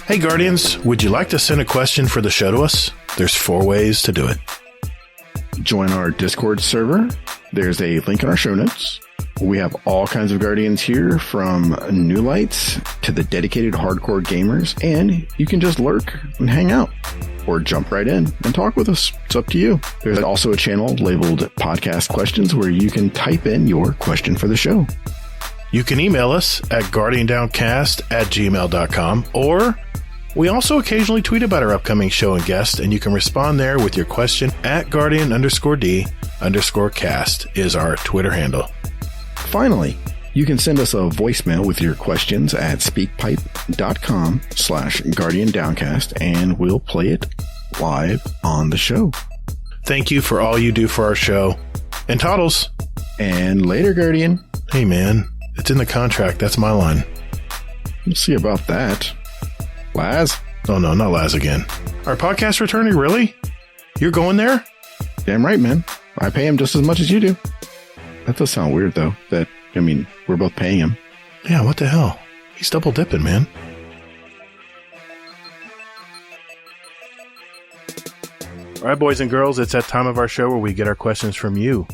Hey, Guardians, would you like to send a question for the show to us? There's 4 ways to do it. Join our Discord server. There's a link in our show notes. We have all kinds of Guardians here, from new lights to the dedicated hardcore gamers, and you can just lurk and hang out or jump right in and talk with us. It's up to you. There's also a channel labeled Podcast Questions where you can type in your question for the show. You can email us at guardiandowncast@gmail.com, or we also occasionally tweet about our upcoming show and guest, and you can respond there with your question at guardian_d_cast is our Twitter handle. Finally, you can send us a voicemail with your questions at speakpipe.com/guardiandowncast, and we'll play it live on the show. Thank you for all you do for our show. And Toddles. And later, Guardian. Hey, man. It's in the contract. That's my line. We'll see about that. Laz? Oh, no, not Laz again. Our podcast attorney, really? You're going there? Damn right, man. I pay him just as much as you do. That does sound weird, though. We're both paying him. Yeah, what the hell? He's double dipping, man. All right, boys and girls, it's that time of our show where we get our questions from you.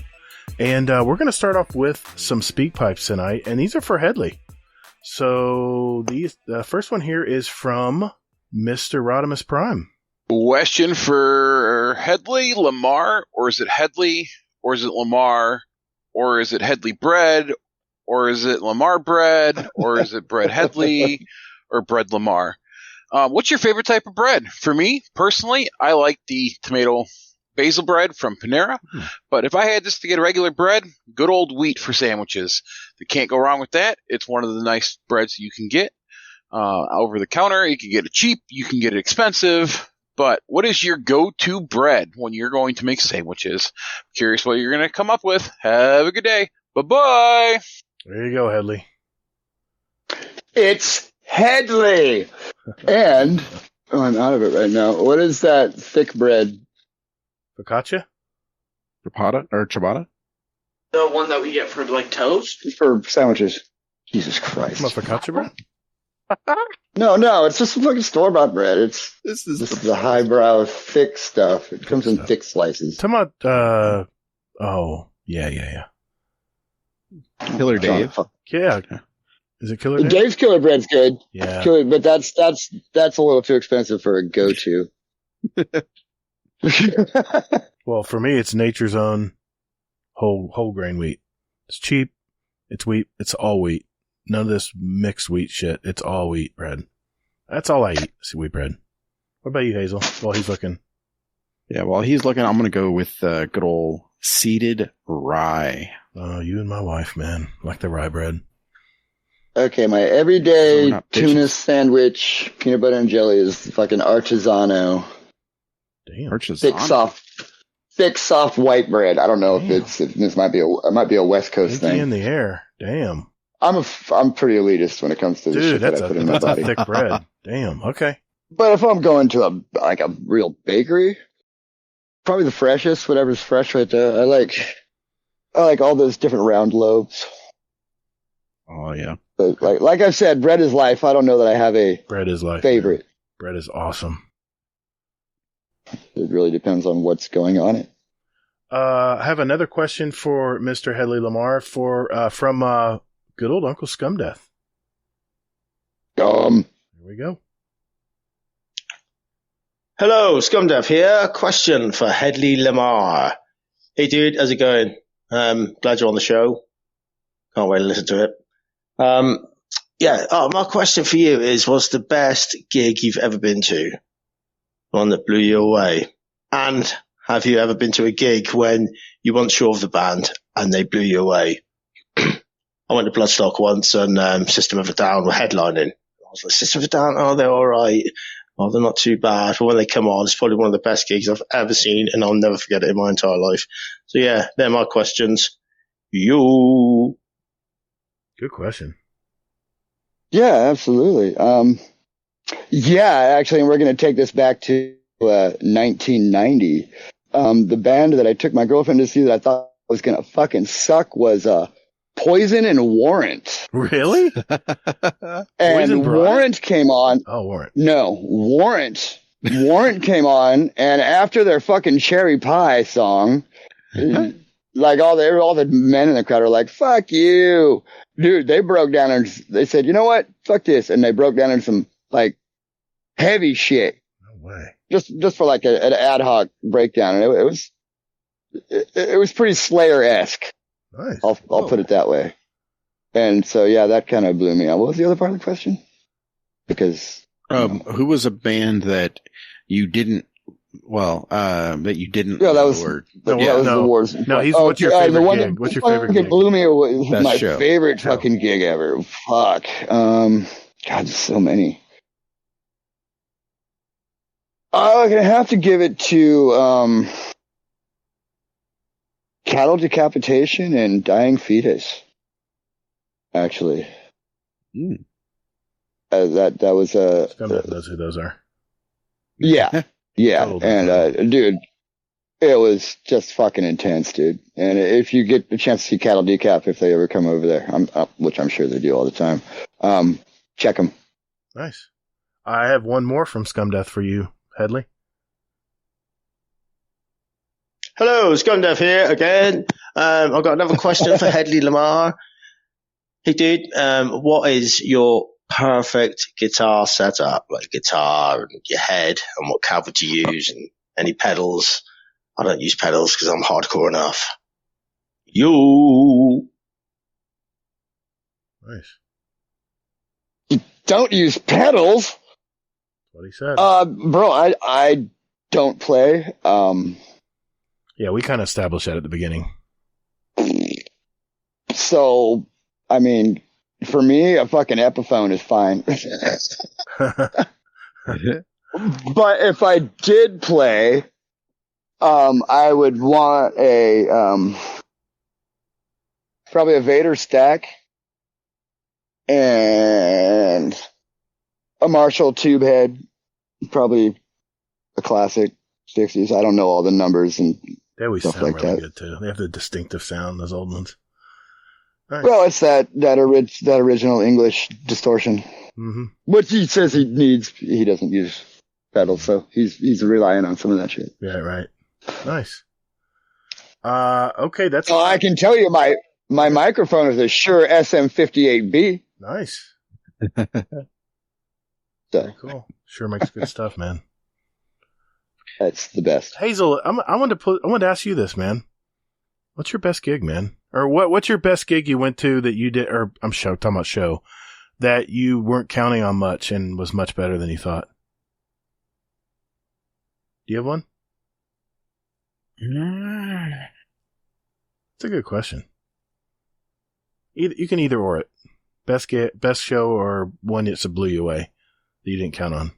And we're going to start off with some speak pipes tonight, and these are for Headley. So the first one here is from Mr. Rodimus Prime. Question for Headley, Lamar, or is it Headley, or is it Lamar, or is it Headley bread, or is it Lamar bread, or is it bread Headley, or bread Lamar? What's your favorite type of bread? For me, personally, I like the tomato basil bread from Panera. But if I had just to get regular bread, good old wheat for sandwiches. You can't go wrong with that. It's one of the nice breads you can get over the counter. You can get it cheap. You can get it expensive. But what is your go-to bread when you're going to make sandwiches? Curious what you're going to come up with. Have a good day. Bye-bye. There you go, Headley. It's Headley! And, I'm out of it right now. What is that thick bread? Focaccia? Ciabatta? The one that we get for, like, toast? For sandwiches. Jesus Christ. What, focaccia bread? No, it's just fucking store-bought bread. This is the highbrow, thick stuff. It comes in thick slices. Talking about, yeah. Killer Dave. Yeah. Is it Killer Dave? Dave's Killer Bread's good. Yeah. But that's a little too expensive for a go-to. Well, for me, it's Nature's Own whole grain wheat. It's cheap. It's wheat. It's all wheat. None of this mixed wheat shit. It's all wheat bread. That's all I eat. Is wheat bread. What about you, Hazel? While he's looking. Yeah, while he's looking, I'm going to go with good old seeded rye. Oh, you and my wife, man. Like the rye bread. Okay, my everyday tuna sandwich, peanut butter and jelly is fucking artisanal. Damn. Artisanal. Thick, soft white bread. I don't know if this might be a West Coast thing. In the air. Damn. I'm pretty elitist when it comes to the shit that I put in my body. A thick bread. Damn. Okay. But if I'm going to a real bakery, probably the freshest, whatever's fresh right there. I like all those different round loaves. Oh yeah. But like I've said, bread is life. I don't know that I have a bread is life favorite. Man. Bread is awesome. It really depends on what's going on it. I have another question for Mr. Headley Lamar from good old Uncle Scumdeath. Here we go. Hello, Scumdeath here. Question for Headley Lamar. Hey, dude, how's it going? Glad you're on the show. Can't wait to listen to it. My question for you is, what's the best gig you've ever been to? One that blew you away? And have you ever been to a gig when you weren't sure of the band and they blew you away? I went to Bloodstock once, and System of a Down were headlining. I was like, System of a Down, oh, they're all right. Oh, they're not too bad. But when they come on, it's probably one of the best gigs I've ever seen, and I'll never forget it in my entire life. So yeah, they're my questions. You. Good question. Yeah, absolutely. Yeah, actually, and we're going to take this back to 1990. The band that I took my girlfriend to see that I thought was going to fucking suck was Poison and Warrant. Really? And Warrant came on. Oh, Warrant. No, Warrant. Warrant came on, and after their fucking Cherry Pie song, like all the men in the crowd are like, "Fuck you, dude!" They broke down and they said, "You know what? Fuck this," and they broke down into some like heavy shit. No way. Just for like an ad hoc breakdown, and it was pretty Slayer-esque. Nice. I'll put it that way. And so, yeah, that kind of blew me out. What was the other part of the question? Because who was a band that you didn't? Well, that you didn't. Yeah, that was word. that was the Wars. No, what's your favorite gig? What's your favorite gig? Blew me away. Best My show. favorite fucking gig ever. Fuck. God, there's so many. I'm gonna have to give it to Cattle Decapitation and Dying Fetus. Actually, that was Scumdeath knows who those are. yeah, Total and dude, it was just fucking intense, dude. And if you get the chance to see Cattle Decap, if they ever come over there, which I'm sure they do all the time, check them. Nice. I have one more from Scumdeath for you, Headley. Hello, Scumdeath here again. I've got another question for Headley Lamar. Hey, dude, what is your perfect guitar setup? Like guitar and your head, and what cover to use, and any pedals? I don't use pedals because I'm hardcore enough. You. Nice. Don't use pedals. That's what he said. Bro, I don't play. Yeah, we kind of established that at the beginning. So, I mean, for me, a fucking Epiphone is fine. But if I did play, I would want probably a Vader stack and a Marshall tube head, probably a classic 60s. I don't know all the numbers and They always stuff sound like really that. good too. They have the distinctive sound, those old ones. Nice. Well, it's that original English distortion. Mm-hmm. What he says he needs, he doesn't use pedals, so he's relying on some of that shit. Yeah, right. Nice. Okay, that's. So I can tell you my microphone is a Shure SM58B. Nice. So Cool. Sure makes good stuff, man. that's the best. Hazel, I wanted to ask you this, man. What's your best gig, man? Or what's your best gig you went to that you did? Or I'm talking about show that you weren't counting on much and was much better than you thought. Do you have one? It's a good question. You can either or it. Best show or one that blew you away that you didn't count on.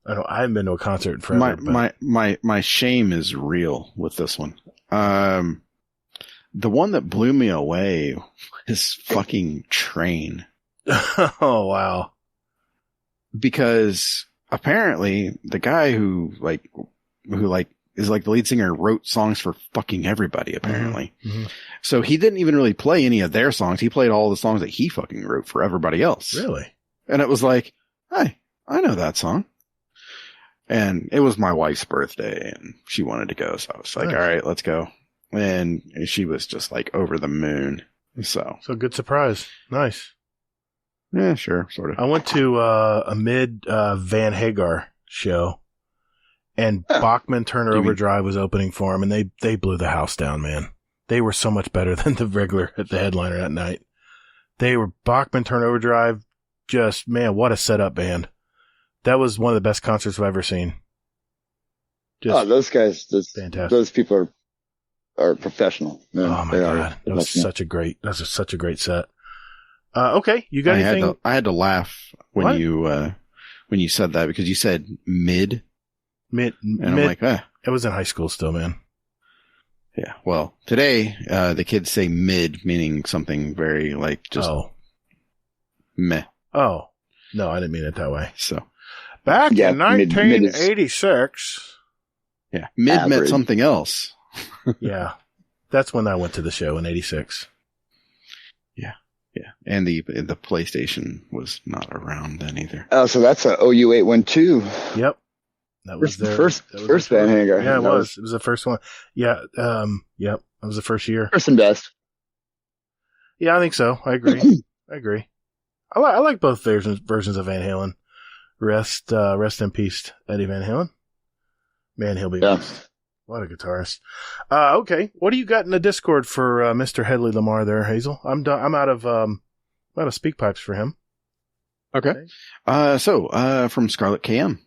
I haven't been to a concert in forever. My shame is real with this one. The one that blew me away is fucking Train. Oh, wow. Because apparently the guy who is like the lead singer wrote songs for fucking everybody, apparently. Mm-hmm. So he didn't even really play any of their songs. He played all the songs that he fucking wrote for everybody else. Really? And it was like, hey, I know that song. And it was my wife's birthday and she wanted to go. So I was like, Nice. all right, let's go. And she was just like over the moon. So good surprise. Nice. yeah, sure. Sort of. I went to a mid Van Hagar show, and Bachman Turner Overdrive was opening for him, and they blew the house down, man. They were so much better than the headliner that night. They were Bachman Turner Overdrive. Just, man, what a setup band. That was one of the best concerts I've ever seen. Oh, those guys, fantastic. those people are professional. Oh my god, that's such a great set. Okay, you got anything? I had to laugh when you said that because you said mid. And I'm like, I was in high school still, man. Yeah. Well, today the kids say mid, meaning something very like just meh. Oh no, I didn't mean it that way. So back in 1986. Yeah, mid meant something else. Yeah, that's when I went to the show in '86. Yeah, and the PlayStation was not around then either. Oh, so that's a OU812. Yep, that was their first Van Hanger. Yeah, it was. It was the first one. Yeah, yep, that was the first year. First and best. Yeah, I think so. I agree. I like both versions of Van Halen. Rest in peace, Eddie Van Halen. Man, he'll be missed. What a guitarist. Okay, what do you got in the Discord for Mr. Headley Lamar there, Hazel? I'm done. I'm out of speak pipes for him. Okay. So from Scarlet KM,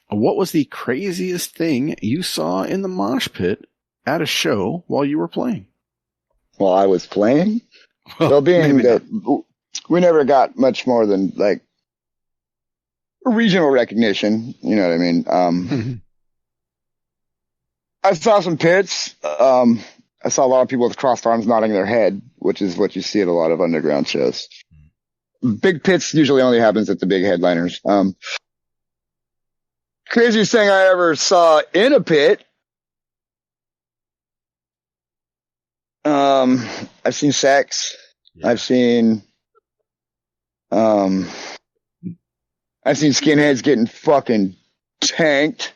what was the craziest thing you saw in the mosh pit at a show while you were playing? While I was playing? Well, being that we never got much more than like regional recognition, you know what I mean? I saw some pits. I saw a lot of people with crossed arms nodding their head, which is what you see at a lot of underground shows. Big pits usually only happens at the big headliners. Craziest thing I ever saw in a pit. I've seen sex. Yeah. I've seen skinheads getting fucking tanked.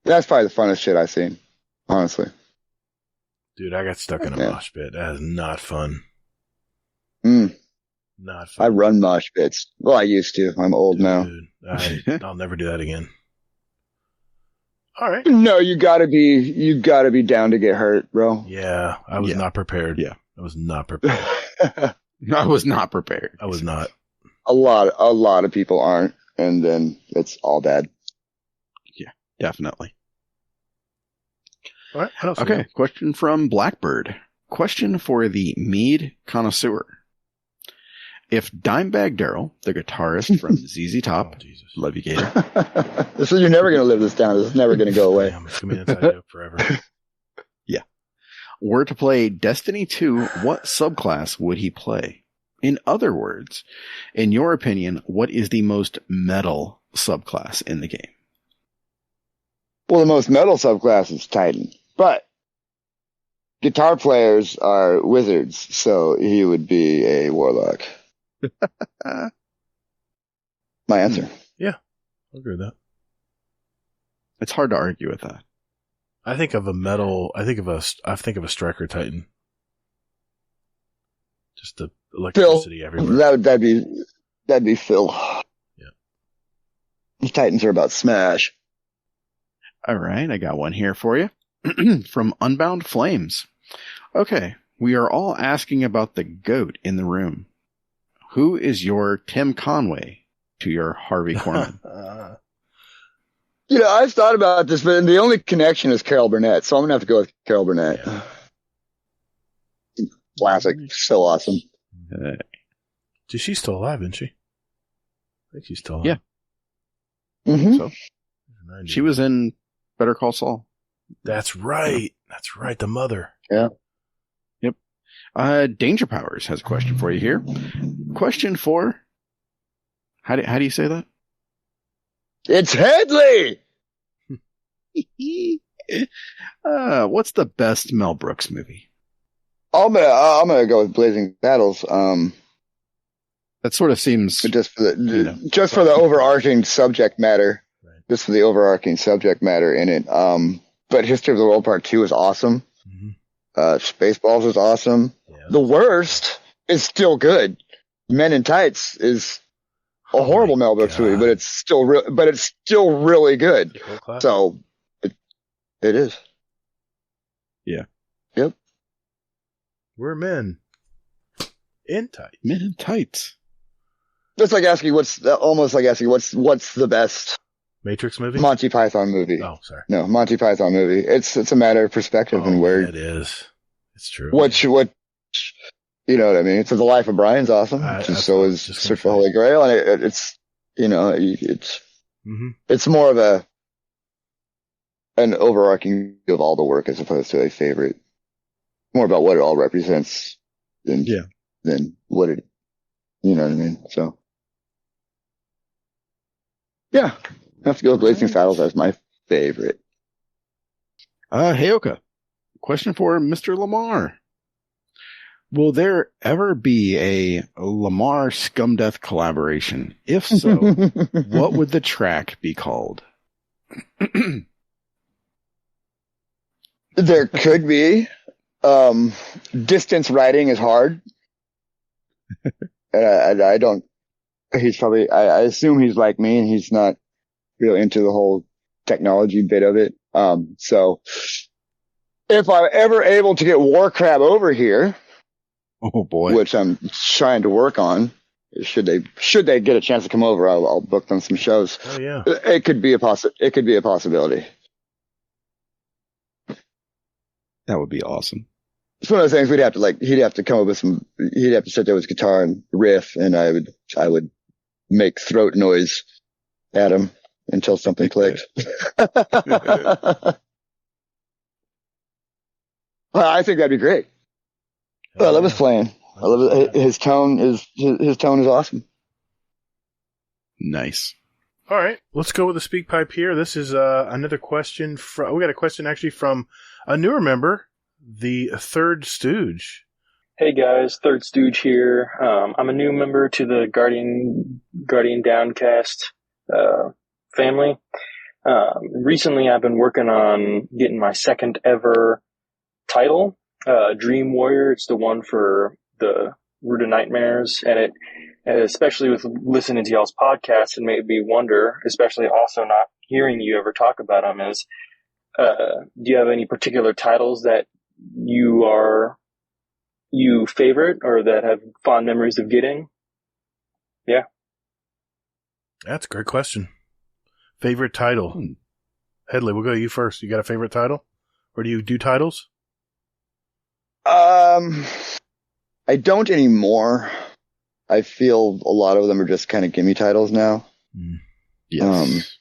That's probably the funnest shit I've seen, honestly. Dude, I got stuck in a mosh pit. That is not fun. Not fun. I run mosh pits. Well, I used to. I'm old now. I'll never do that again. All right. No, you gotta be down to get hurt, bro. Yeah, I was not prepared. Yeah, I was not prepared. I was not prepared. I was not. A lot of people aren't, and then it's all bad. Yeah, definitely. All right. What else okay. Question from Blackbird. Question for the mead connoisseur. If Dimebag Darrell, the guitarist from ZZ Top, love you, Gator. This is, you're never going to live this down. This is never going to go away. Damn, it's going to be inside joke forever. Yeah. Were to play Destiny 2, what subclass would he play? In other words, in your opinion, what is the most metal subclass in the game? Well, the most metal subclass is Titan, but guitar players are wizards, so he would be a warlock. My answer. Yeah, I'll agree with that. It's hard to argue with that. I think of a striker Titan. Just the electricity everywhere. That'd be Phil. Yeah. The Titans are about smash. All right, I got one here for you from Unbound Flames. Okay, we are all asking about the GOAT in the room. Who is your Tim Conway to your Harvey Korman? I've thought about this, but the only connection is Carol Burnett, so I'm going to have to go with Carol Burnett. Yeah. Classic. So awesome. She's still alive, isn't she? I think she's still alive. Yeah. Mm-hmm. So, she was in Better Call Saul. That's right. That's right. The mother. Yeah. Yep. Danger Powers has a question for you here. Question for, how do you say that? It's Headley! What's the best Mel Brooks movie? I'm gonna go with Blazing Saddles. That sort of seems just for the overarching subject matter. Right. Just for the overarching subject matter in it. But History of the World Part 2 is awesome. Mm-hmm. Spaceballs is awesome. Yeah, the worst is still good. Men in Tights is a horrible Mel Brooks movie, but it's still really good. So it is. Yeah. Yep. We're men in tights. Men in tights. That's like asking what's the best Matrix movie? Monty Python movie. Oh, sorry. No, Monty Python movie. It's a matter of perspective and where it is. It's true. What you know what I mean? So the Life of Brian's awesome. So is Search for Holy Grail, and it's it's more of an overarching view of all the work as opposed to a favorite. More about what it all represents than what it, you know what I mean? So, yeah, I have to go with Blazing Saddles as my favorite. Heyoka, question for Mr. Lamar. Will there ever be a Lamar Scumdeath collaboration? If so, what would the track be called? There could be. Distance riding is hard. I don't, he's probably, I assume he's like me and he's not really into the whole technology bit of it. So if I'm ever able to get War Crab over here, oh boy, which I'm trying to work on, should they get a chance to come over, I'll book them some shows. Oh yeah. It could be a possibility. That would be awesome. It's one of those things he'd have to come up with he'd have to sit there with his guitar and riff, and I would make throat noise at him until something clicked. Well, I think that'd be great. I love his playing. I love it. His tone is awesome. Nice. All right, let's go with the speak pipe here. This is another question we got a question actually from a newer member, the Third Stooge. Hey guys, Third Stooge here. I'm a new member to the Guardian Downcast family. Recently, I've been working on getting my second ever title, Dream Warrior. It's the one for the Root of Nightmares, and it, especially with listening to y'all's podcast, it made me wonder, especially also not hearing you ever talk about them, is do you have any particular titles that you favorite or that have fond memories of getting? Yeah. That's a great question. Favorite title? Headley, we'll go to you first. You got a favorite title? Or do you do titles? I don't anymore. I feel a lot of them are just kind of gimme titles now. Yes.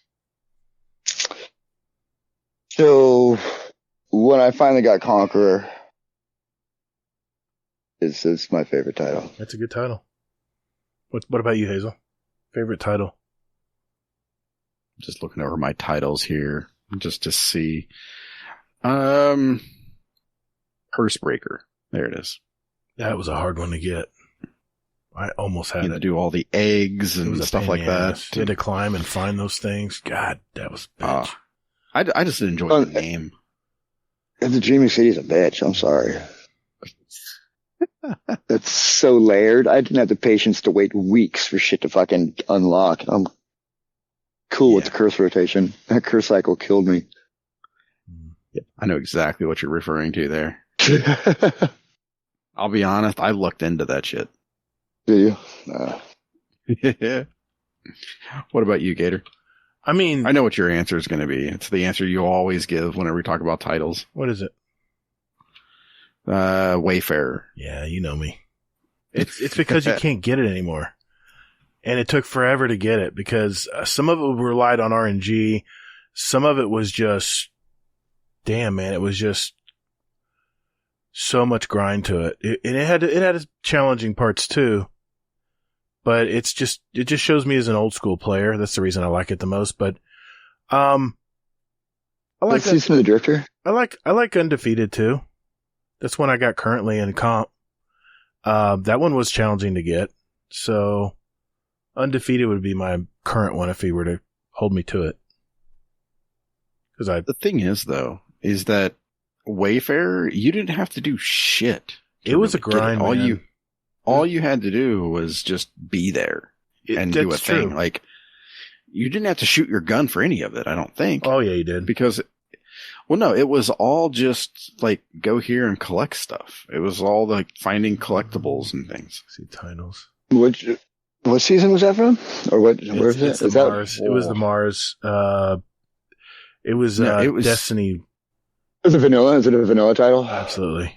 So when I finally got Conqueror, is my favorite title. That's a good title. What about you, Hazel? Favorite title? Just looking over my titles here just to see. Cursebreaker. There it is. That was a hard one to get. I almost had to do all the eggs and stuff like that. You had to climb and find those things. God, that was bitch. I just enjoy the name. The Dreaming City is a bitch. I'm sorry. That's so layered. I didn't have the patience to wait weeks for shit to fucking unlock. I'm cool with the curse rotation. That curse cycle killed me. Yep. I know exactly what you're referring to there. I'll be honest, I looked into that shit. Do you? What about you, Gator? I mean, I know what your answer is going to be. It's the answer you always give whenever we talk about titles. What is it? Wayfarer. Yeah, you know me. It's because you can't get it anymore. And it took forever to get it because some of it relied on RNG. Some of it was just, damn, man, it was just so much grind to it. And it had its challenging parts too. But it just shows me as an old school player. That's the reason I like it the most. But, I like Season of the Drifter. I like Undefeated too. That's one I got currently in comp. That one was challenging to get. So Undefeated would be my current one if he were to hold me to it. The thing is though, is that Wayfarer, you didn't have to do shit. It was a grind, man. All you had to do was just be there and do a thing. True. Like, you didn't have to shoot your gun for any of it, I don't think. Oh, yeah, you did. Because, well, no, it was all just, like, go here and collect stuff. It was all, like, finding collectibles and things. See titles. Which What season was that from? Or what? Where is it? It's the Mars. It was the Mars. It was Destiny. Is it vanilla? Is it a vanilla title? Absolutely.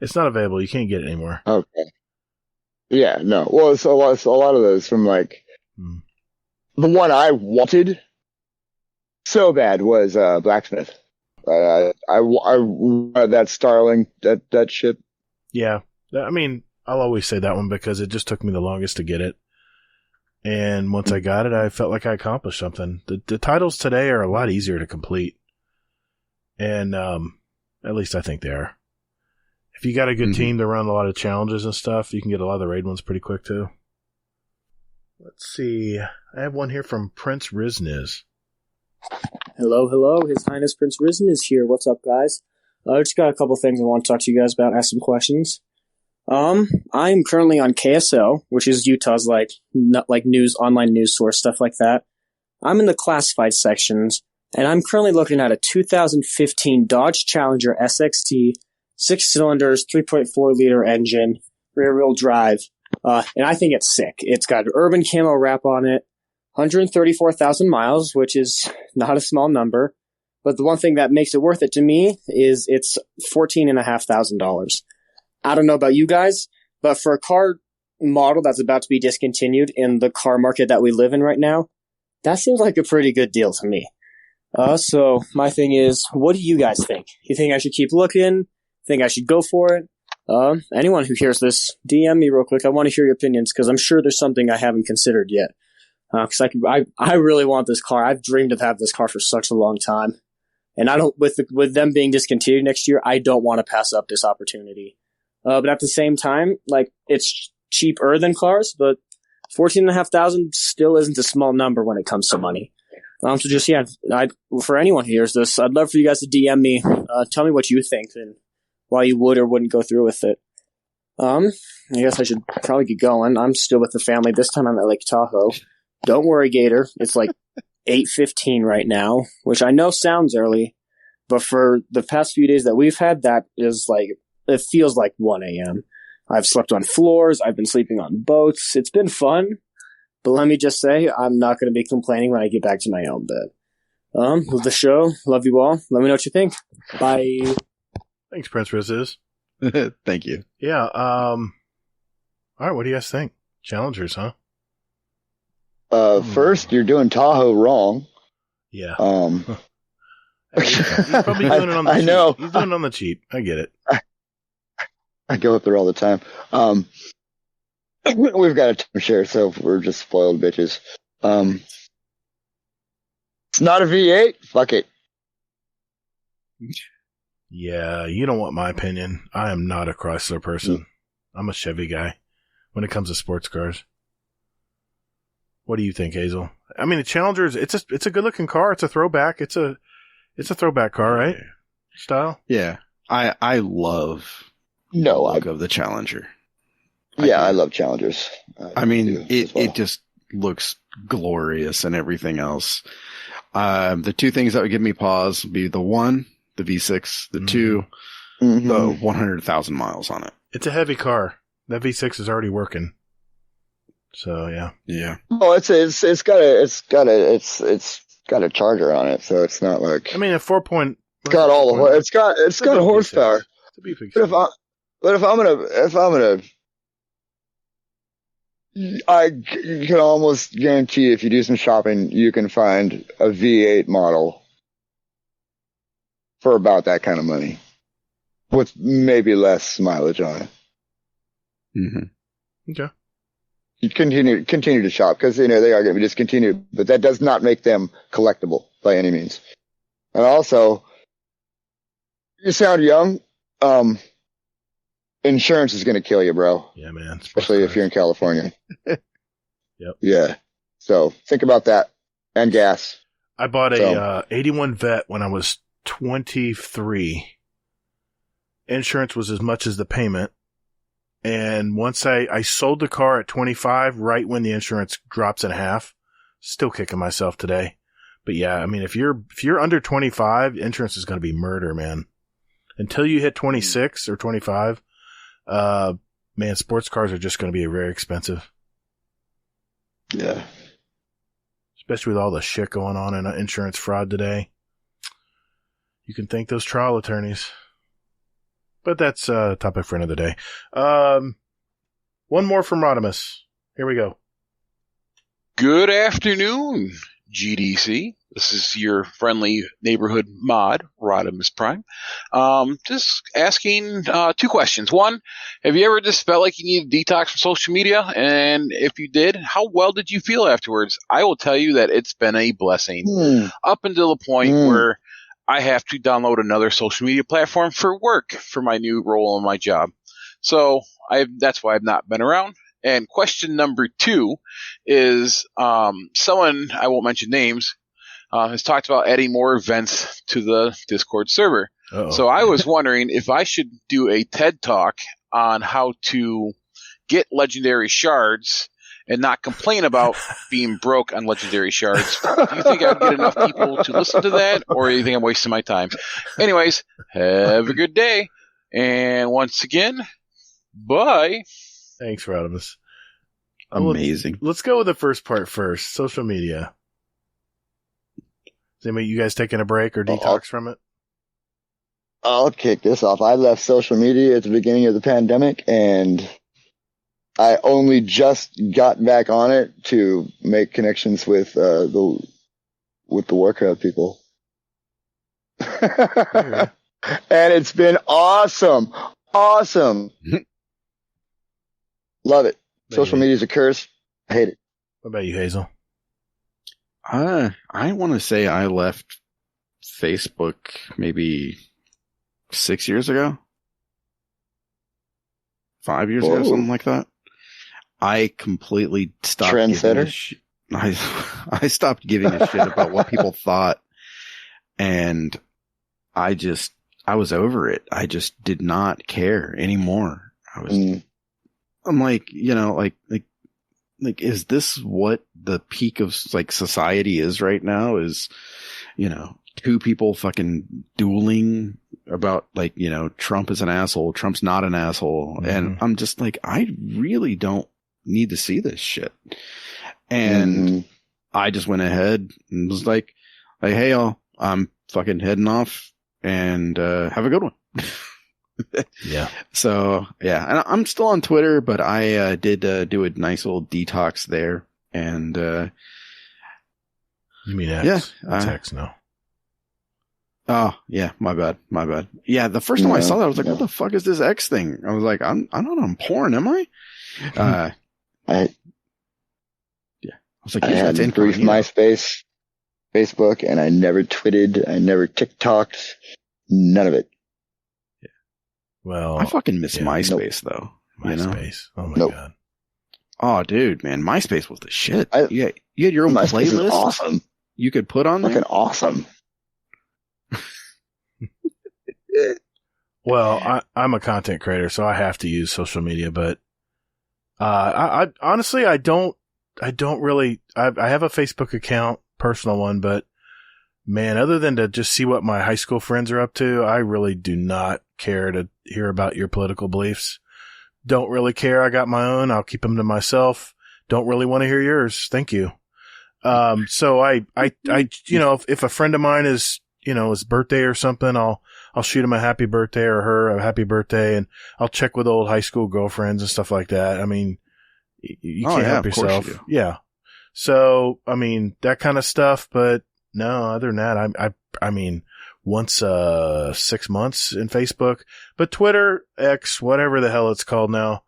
It's not available. You can't get it anymore. Okay. Yeah, no. Well, it's a lot of those from like the one I wanted so bad was Blacksmith. I that Starling that ship. Yeah, I mean, I'll always say that one because it just took me the longest to get it, and once I got it, I felt like I accomplished something. The titles today are a lot easier to complete, and at least I think they are. If you got a good team to run a lot of challenges and stuff, you can get a lot of the raid ones pretty quick too. Let's see. I have one here from Prince Rizniz. Hello. His Highness Prince Risen is here. What's up, guys? I just got a couple things I want to talk to you guys about, ask some questions. I'm currently on KSL, which is Utah's news, online news source, stuff like that. I'm in the classified sections, and I'm currently looking at a 2015 Dodge Challenger SXT, 6 cylinders, 3.4 liter engine, rear wheel drive, and I think it's sick. It's got an urban camo wrap on it. 134,000 miles, which is not a small number. But the one thing that makes it worth it to me is it's $14,500. I don't know about you guys, but for a car model that's about to be discontinued in the car market that we live in right now, that seems like a pretty good deal to me. So my thing is, what do you guys think? You think I should keep looking? Think I should go for it? Anyone who hears this, DM me real quick. I want to hear your opinions because I'm sure there's something I haven't considered yet. Because I really want this car. I've dreamed of having this car for such a long time, and I don't. With them being discontinued next year, I don't want to pass up this opportunity. But at the same time, like it's cheaper than cars, but $14,500 still isn't a small number when it comes to money. So just for anyone who hears this, I'd love for you guys to DM me. Tell me what you think and why you would or wouldn't go through with it. I guess I should probably get going. I'm still with the family. This time I'm at Lake Tahoe. Don't worry, Gator. It's like 8:15 right now, which I know sounds early, but for the past few days that we've had, that is like, it feels like 1 a.m. I've slept on floors. I've been sleeping on boats. It's been fun, but let me just say, I'm not going to be complaining when I get back to my own bed. With the show, love you all. Let me know what you think. Bye. Thanks, Prince Rizziz. Thank you. Yeah. All right. What do you guys think? Challengers, huh? First, you're doing Tahoe wrong. Yeah. He's probably doing it on the cheap. I know. He's doing it on the cheap. I get it. I go up there all the time. We've got a timeshare, so we're just spoiled bitches. It's not a V8. Fuck it. Yeah, you don't want my opinion. I am not a Chrysler person. I'm a Chevy guy when it comes to sports cars. What do you think, Hazel? I mean, the Challenger's it's a good looking car. It's a throwback. It's a throwback car, right? Style. Yeah, I love the look of the Challenger. I love Challengers. I mean, it just looks glorious and everything else. The two things that would give me pause would be the one, the V6, the two, the 100,000 miles on it. It's a heavy car. That V6 is already working. So yeah. Oh, it's got a charger on it, so it's not like. I mean, a 4. It's got all the. It's got horsepower. But if I'm gonna, you can almost guarantee if you do some shopping, you can find a V8 model for about that kind of money, with maybe less mileage on it. Okay. You continue to shop because they are going to be discontinued, but that does not make them collectible by any means. And also, you sound young. Insurance is going to kill you, bro. Yeah, man. Especially if you're in California. Yep. Yeah. So think about that. And gas. I bought a 81 Vet when I was 23. Insurance was as much as the payment. And once I sold the car at 25, right when the insurance drops in half, still kicking myself today. But yeah, I mean, if you're under 25, insurance is going to be murder, man. Until you hit 26 or 25, man, sports cars are just going to be very expensive. Yeah. Especially with all the shit going on in insurance fraud today. You can thank those trial attorneys. But that's a topic for another day. One more from Rodimus. Here we go. Good afternoon, GDC. This is your friendly neighborhood mod, Rodimus Prime. Just asking 2 questions. One, have you ever just felt like you needed a detox from social media? And if you did, how well did you feel afterwards? I will tell you that it's been a blessing. Up until the point where I have to download another social media platform for work for my new role in my job. So that's why I've not been around. And question number 2 is someone, I won't mention names, has talked about adding more events to the Discord server. Uh-oh. So I was wondering if I should do a TED Talk on how to get legendary shards and not complain about being broke on legendary shards. Do you think I'd get enough people to listen to that, or do you think I'm wasting my time? Anyways, have a good day. And once again, bye. Thanks, Rodimus. Amazing. Let's go with the first part first. Social media. Is anybody, you guys taking a break or detox from it? I'll kick this off. I left social media at the beginning of the pandemic, and I only just got back on it to make connections with the Warcraft people. And it's been awesome. Awesome. Love it. Social media is a curse. I hate it. What about you, Hazel? I want to say I left Facebook maybe 6 years ago. 5 years ago, something like that. I completely stopped. Trendsetter? I stopped giving a shit about what people thought. And I was over it. I just did not care anymore. I'm like, is this what the peak of like society is right now? Is, 2 people fucking dueling about like, Trump is an asshole. Trump's not an asshole. Mm-hmm. And I'm just like, I really don't need to see this shit. And I just went ahead and was like, hey, y'all, I'm fucking heading off and, have a good one. Yeah. So, yeah, and I'm still on Twitter, but I did do a nice little detox there. And you mean X? Yeah, X now. Oh, yeah, my bad. Yeah, the first time I saw that, I was like, what the fuck is this X thing? I was like, I'm not on porn, am I? Yeah. I was like, I had a brief MySpace, Facebook, and I never tweeted, I never TikToked, none of it. Well, I fucking miss MySpace though. MySpace. Oh my god. Oh, dude, man, MySpace was the shit. You had your own playlist. Awesome. You could put on there. Fucking awesome. Well, I'm a content creator, so I have to use social media. But I honestly, I don't really. I have a Facebook account, personal one, but man, other than to just see what my high school friends are up to, I really do not care to hear about your political beliefs. Don't really care. I got my own. I'll keep them to myself. Don't really want to hear yours. Thank you. So I, if a friend of mine is, his birthday or something, I'll shoot him a happy birthday or her a happy birthday, and I'll check with old high school girlfriends and stuff like that. I mean, you can't help yourself. Yeah. So, I mean, that kind of stuff, but no, other than that, I mean, once, 6 months in Facebook, but Twitter, X, whatever the hell it's called now.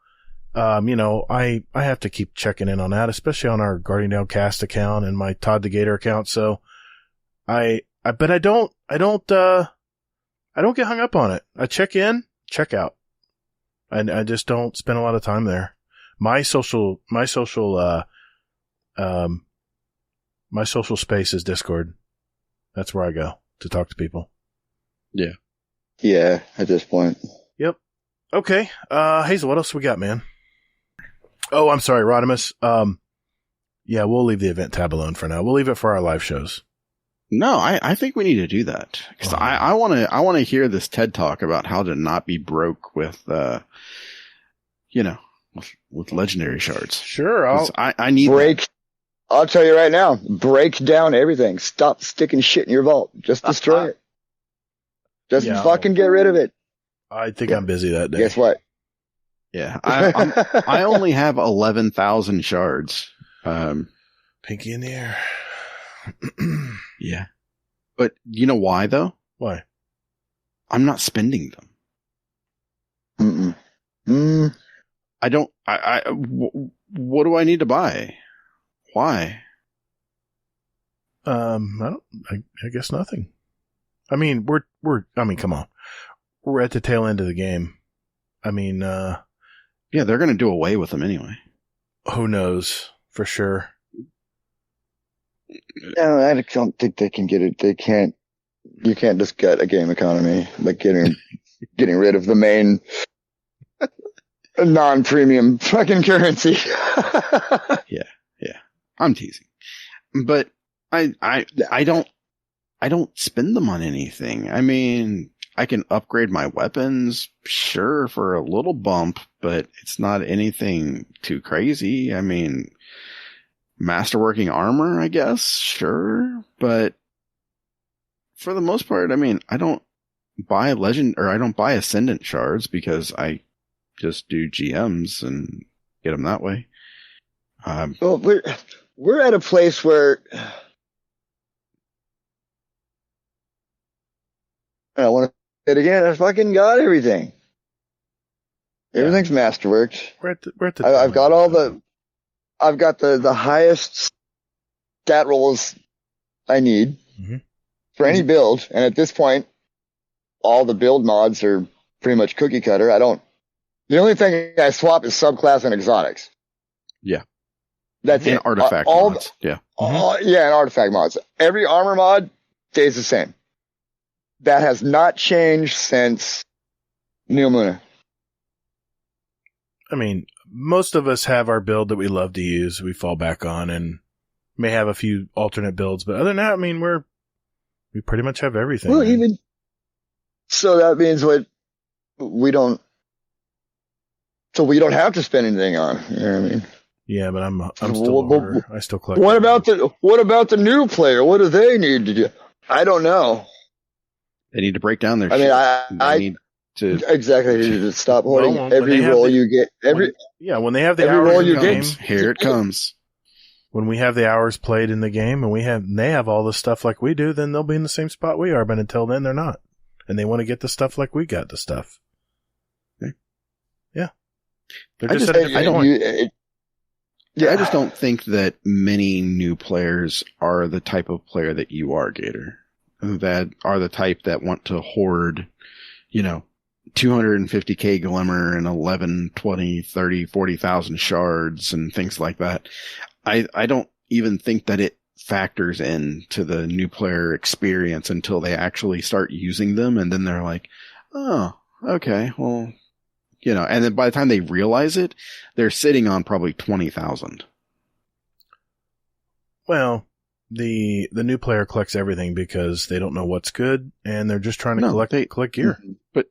I have to keep checking in on that, especially on our Guardian Downcast account and my Todd the Gator account. So but I don't get hung up on it. I check in, check out. And I just don't spend a lot of time there. My social space is Discord. That's where I go to talk to people. Yeah. Yeah, at this point. Yep. Okay. Hazel, what else we got, man? Oh, I'm sorry, Rodimus. Yeah, we'll leave the event tab alone for now. We'll leave it for our live shows. No, I think we need to do that. Cause I want to hear this TED Talk about how to not be broke with, with legendary shards. Sure. I need break I'll tell you right now, break down everything. Stop sticking shit in your vault. Just destroy it. Just fucking get rid of it. I think I'm busy that day. Guess what? Yeah, I only have 11,000 shards. Pinky in the air. Yeah. But you know why, though? Why? I'm not spending them. I don't. What do I need to buy? Why? I guess nothing. I mean, come on. We're at the tail end of the game. I mean, yeah, they're going to do away with them anyway. Who knows for sure? No, I don't think they can get it. They can't. You can't just get a game economy like getting rid of the main non-premium fucking currency. Yeah. I'm teasing, but I don't spend them on anything. I mean, I can upgrade my weapons, sure, for a little bump, but it's not anything too crazy. I mean, masterworking armor, I guess, sure, but for the most part, I mean, I don't buy I don't buy Ascendant shards because I just do GMs and get them that way. Well, we're at a place where I want to say it again. I fucking got everything. Everything's masterworked. I've got the highest stat rolls I need for any build, and at this point, all the build mods are pretty much cookie cutter. The only thing I swap is subclass and exotics. Yeah. That's and it. Artifact mods. Yeah. Yeah, and artifact mods. Every armor mod stays the same. That has not changed since New Moon. I mean, most of us have our build that we love to use, we fall back on, and may have a few alternate builds, but other than that, I mean, we pretty much have everything. Well, so that means we don't have to spend anything on. You know what I mean? Yeah, but I'm still a hoarder. I still collect. What about the new player? What do they need to do? I don't know. They need to break down their. I need to exactly need to stop hoarding every roll you get. When they have the every hours roll in you the get, game, here it comes. When we have the hours played in the game, and they have all the stuff like we do, then they'll be in the same spot we are. But until then, they're not, and they want to get the stuff like we got the stuff. Okay. Yeah, they're just at a different point. I just don't think that many new players are the type of player that you are, Gator. That are the type that want to hoard, 250k glimmer and 11, 20, 30, 40,000 shards and things like that. I don't even think that it factors into the new player experience until they actually start using them. And then they're like, oh, okay, well, and then by the time they realize it, they're sitting on probably 20,000. Well, the new player collects everything because they don't know what's good, and they're just trying to collect gear. But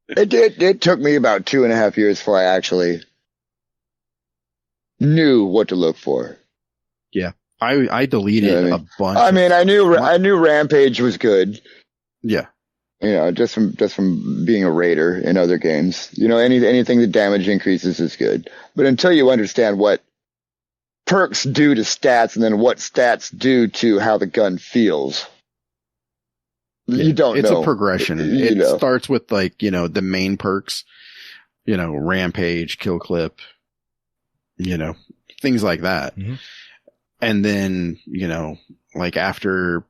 it took me about 2.5 years before I actually knew what to look for. Yeah, I deleted a bunch. I mean, I knew Rampage was good. Yeah. Just from being a raider in other games, anything that damage increases is good. But until you understand what perks do to stats and then what stats do to how the gun feels, you don't know. It's a progression. It starts with the main perks, Rampage, Kill Clip, things like that. Mm-hmm. And then, after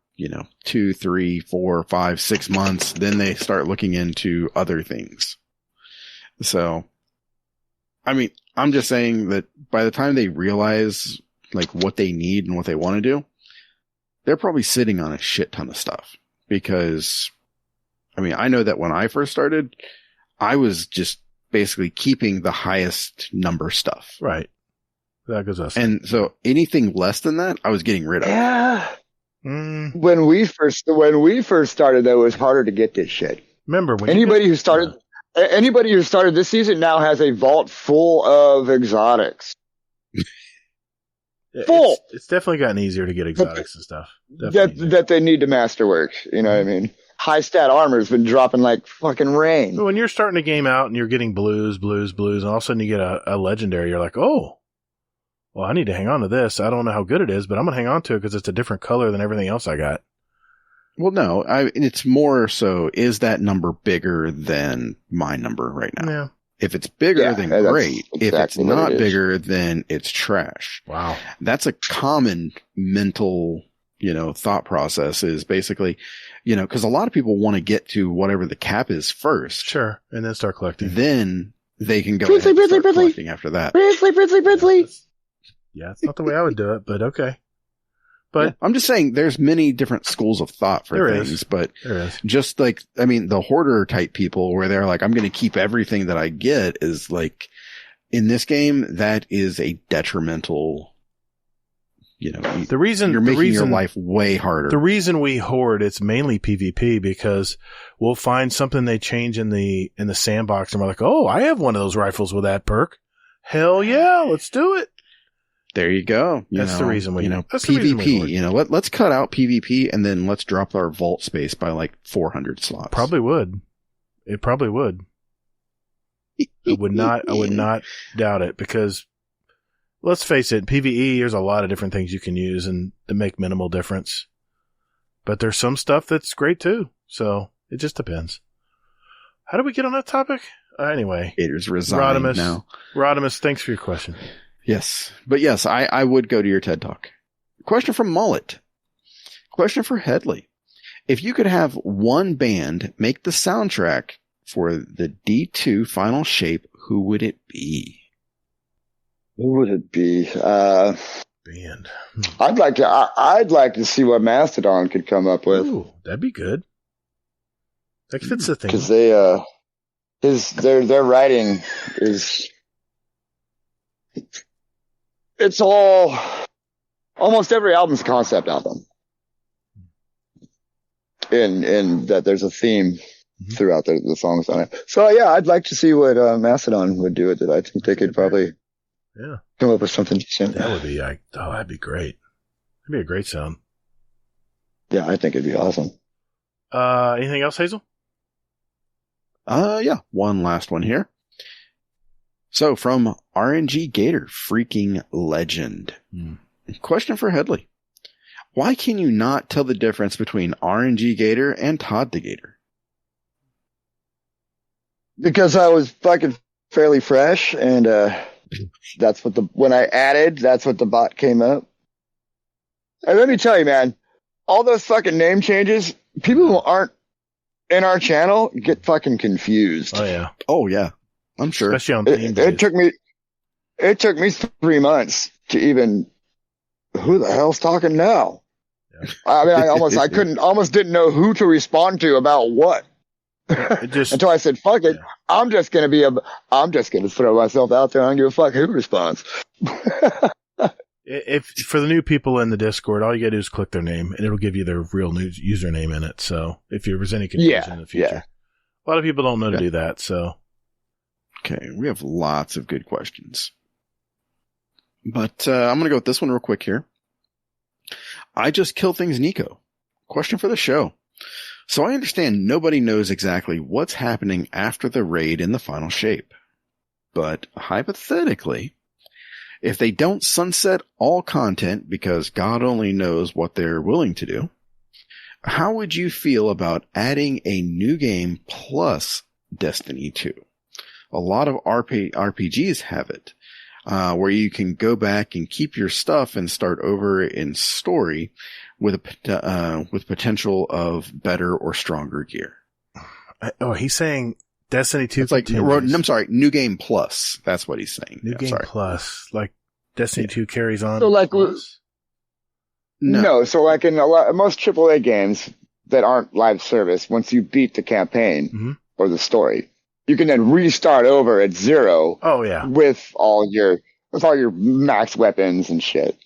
2, 3, 4, 5, 6 months, then they start looking into other things. So, I mean, I'm just saying that by the time they realize what they need and what they want to do, they're probably sitting on a shit ton of stuff. Because, I mean, I know that when I first started, I was just basically keeping the highest number stuff. Right. That goes us. And so anything less than that, I was getting rid of. Yeah. When we first started, though, it was harder to get this shit. Remember when anybody who started this season now has a vault full of exotics. full. It's definitely gotten easier to get exotics and stuff. Definitely That they need to masterwork. You know what I mean? High stat armor's been dropping like fucking rain. But when you're starting a game out and you're getting blues, and all of a sudden you get a legendary, you're like, oh, well, I need to hang on to this. I don't know how good it is, but I'm going to hang on to it because it's a different color than everything else I got. Well, no, it's more so, is that number bigger than my number right now? Yeah. If it's bigger, then great. Exactly if it's not bigger, then it's trash. Wow. That's a common mental, thought process is basically, because a lot of people want to get to whatever the cap is first. Sure. And then start collecting. Then they can go ahead and start collecting after that. Bridley. Yeah, it's not the way I would do it, but okay. But yeah, I'm just saying there's many different schools of thought for things, but just like, the hoarder type people where they're like, I'm going to keep everything that I get is like, in this game, that is a detrimental, you're making your life way harder. The reason we hoard, it's mainly PvP because we'll find something they change in the sandbox and we're like, oh, I have one of those rifles with that perk. Hell yeah, let's do it. There you go. That's the reason we, that's PvP, let's cut out PvP and then let's drop our vault space by like 400 slots. Probably would. It probably would. I would not doubt it because let's face it, PvE, there's a lot of different things you can use and to make minimal difference. But there's some stuff that's great too. So it just depends. How did we get on that topic? Anyway. It is resigned now. Rodimus, thanks for your question. Yes. But yes, I would go to your TED Talk. Question from Mullet. Question for Headley. If you could have one band make the soundtrack for the D2 final shape, who would it be? Who would it be? Band. I'd like to see what Mastodon could come up with. Ooh, that'd be good. That fits the thing. Because their writing is, it's almost every album's a concept album. In that there's a theme throughout the songs on it. So yeah, I'd like to see what Mastodon would do with it. I think they could probably come up with something decent. That would be that'd be great. That'd be a great sound. Yeah, I think it'd be awesome. Anything else, Hazel? Yeah, one last one here. So from RNG Gator, freaking legend. Question for Headley. Why can you not tell the difference between RNG Gator and Todd the Gator? Because I was fucking fairly fresh, and that's what when I added, that's what the bot came up. And let me tell you, man, all those fucking name changes, people who aren't in our channel get fucking confused. Oh yeah. Oh yeah. I'm sure. Especially on themes. It took me 3 months to even, who the hell's talking now? Yeah. I mean, I almost didn't know who to respond to about what. Until I said, fuck it. Yeah. I'm just going to throw myself out there and give a fuck who responds. If for the new people in the Discord, all you gotta do is click their name and it'll give you their real username in it. So if there's any confusion in the future, a lot of people don't know to do that. So. Okay, we have lots of good questions. But I'm going to go with this one real quick here. I just kill things, Nico. Question for the show. So I understand nobody knows exactly what's happening after the raid in the final shape. But hypothetically, if they don't sunset all content because God only knows what they're willing to do, how would you feel about adding a new game plus Destiny 2? A lot of RPGs have it, where you can go back and keep your stuff and start over in story with potential of better or stronger gear. Oh, he's saying Destiny 2. It's like, I'm sorry, New Game Plus. That's what he's saying. New Game Plus, like Destiny 2 carries on. So like, no. So like in most AAA games that aren't live service, once you beat the campaign or the story, you can then restart over at 0. Oh yeah, with all your max weapons and shit.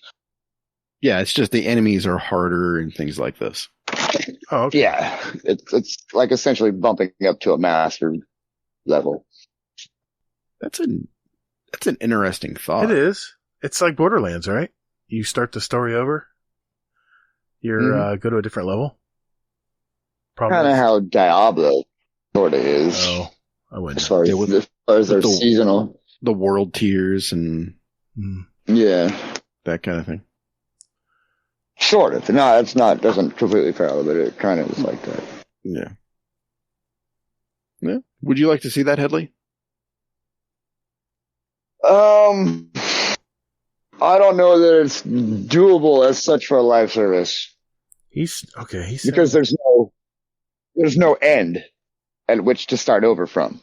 Yeah, it's just the enemies are harder and things like this. Oh, okay. Yeah, it's like essentially bumping up to a master level. That's an interesting thought. It is. It's like Borderlands, right? you start the story over? You're go to a different level? Kind of how Diablo sort of is. Oh, I wouldn't. As far as their seasonal. The world tiers and yeah, that kind of thing. Sort of. No, doesn't completely parallel, but it kind of is like that. Yeah. Yeah. Would you like to see that, Headley? I don't know that it's doable as such for a live service. Because there's no end at which to start over from.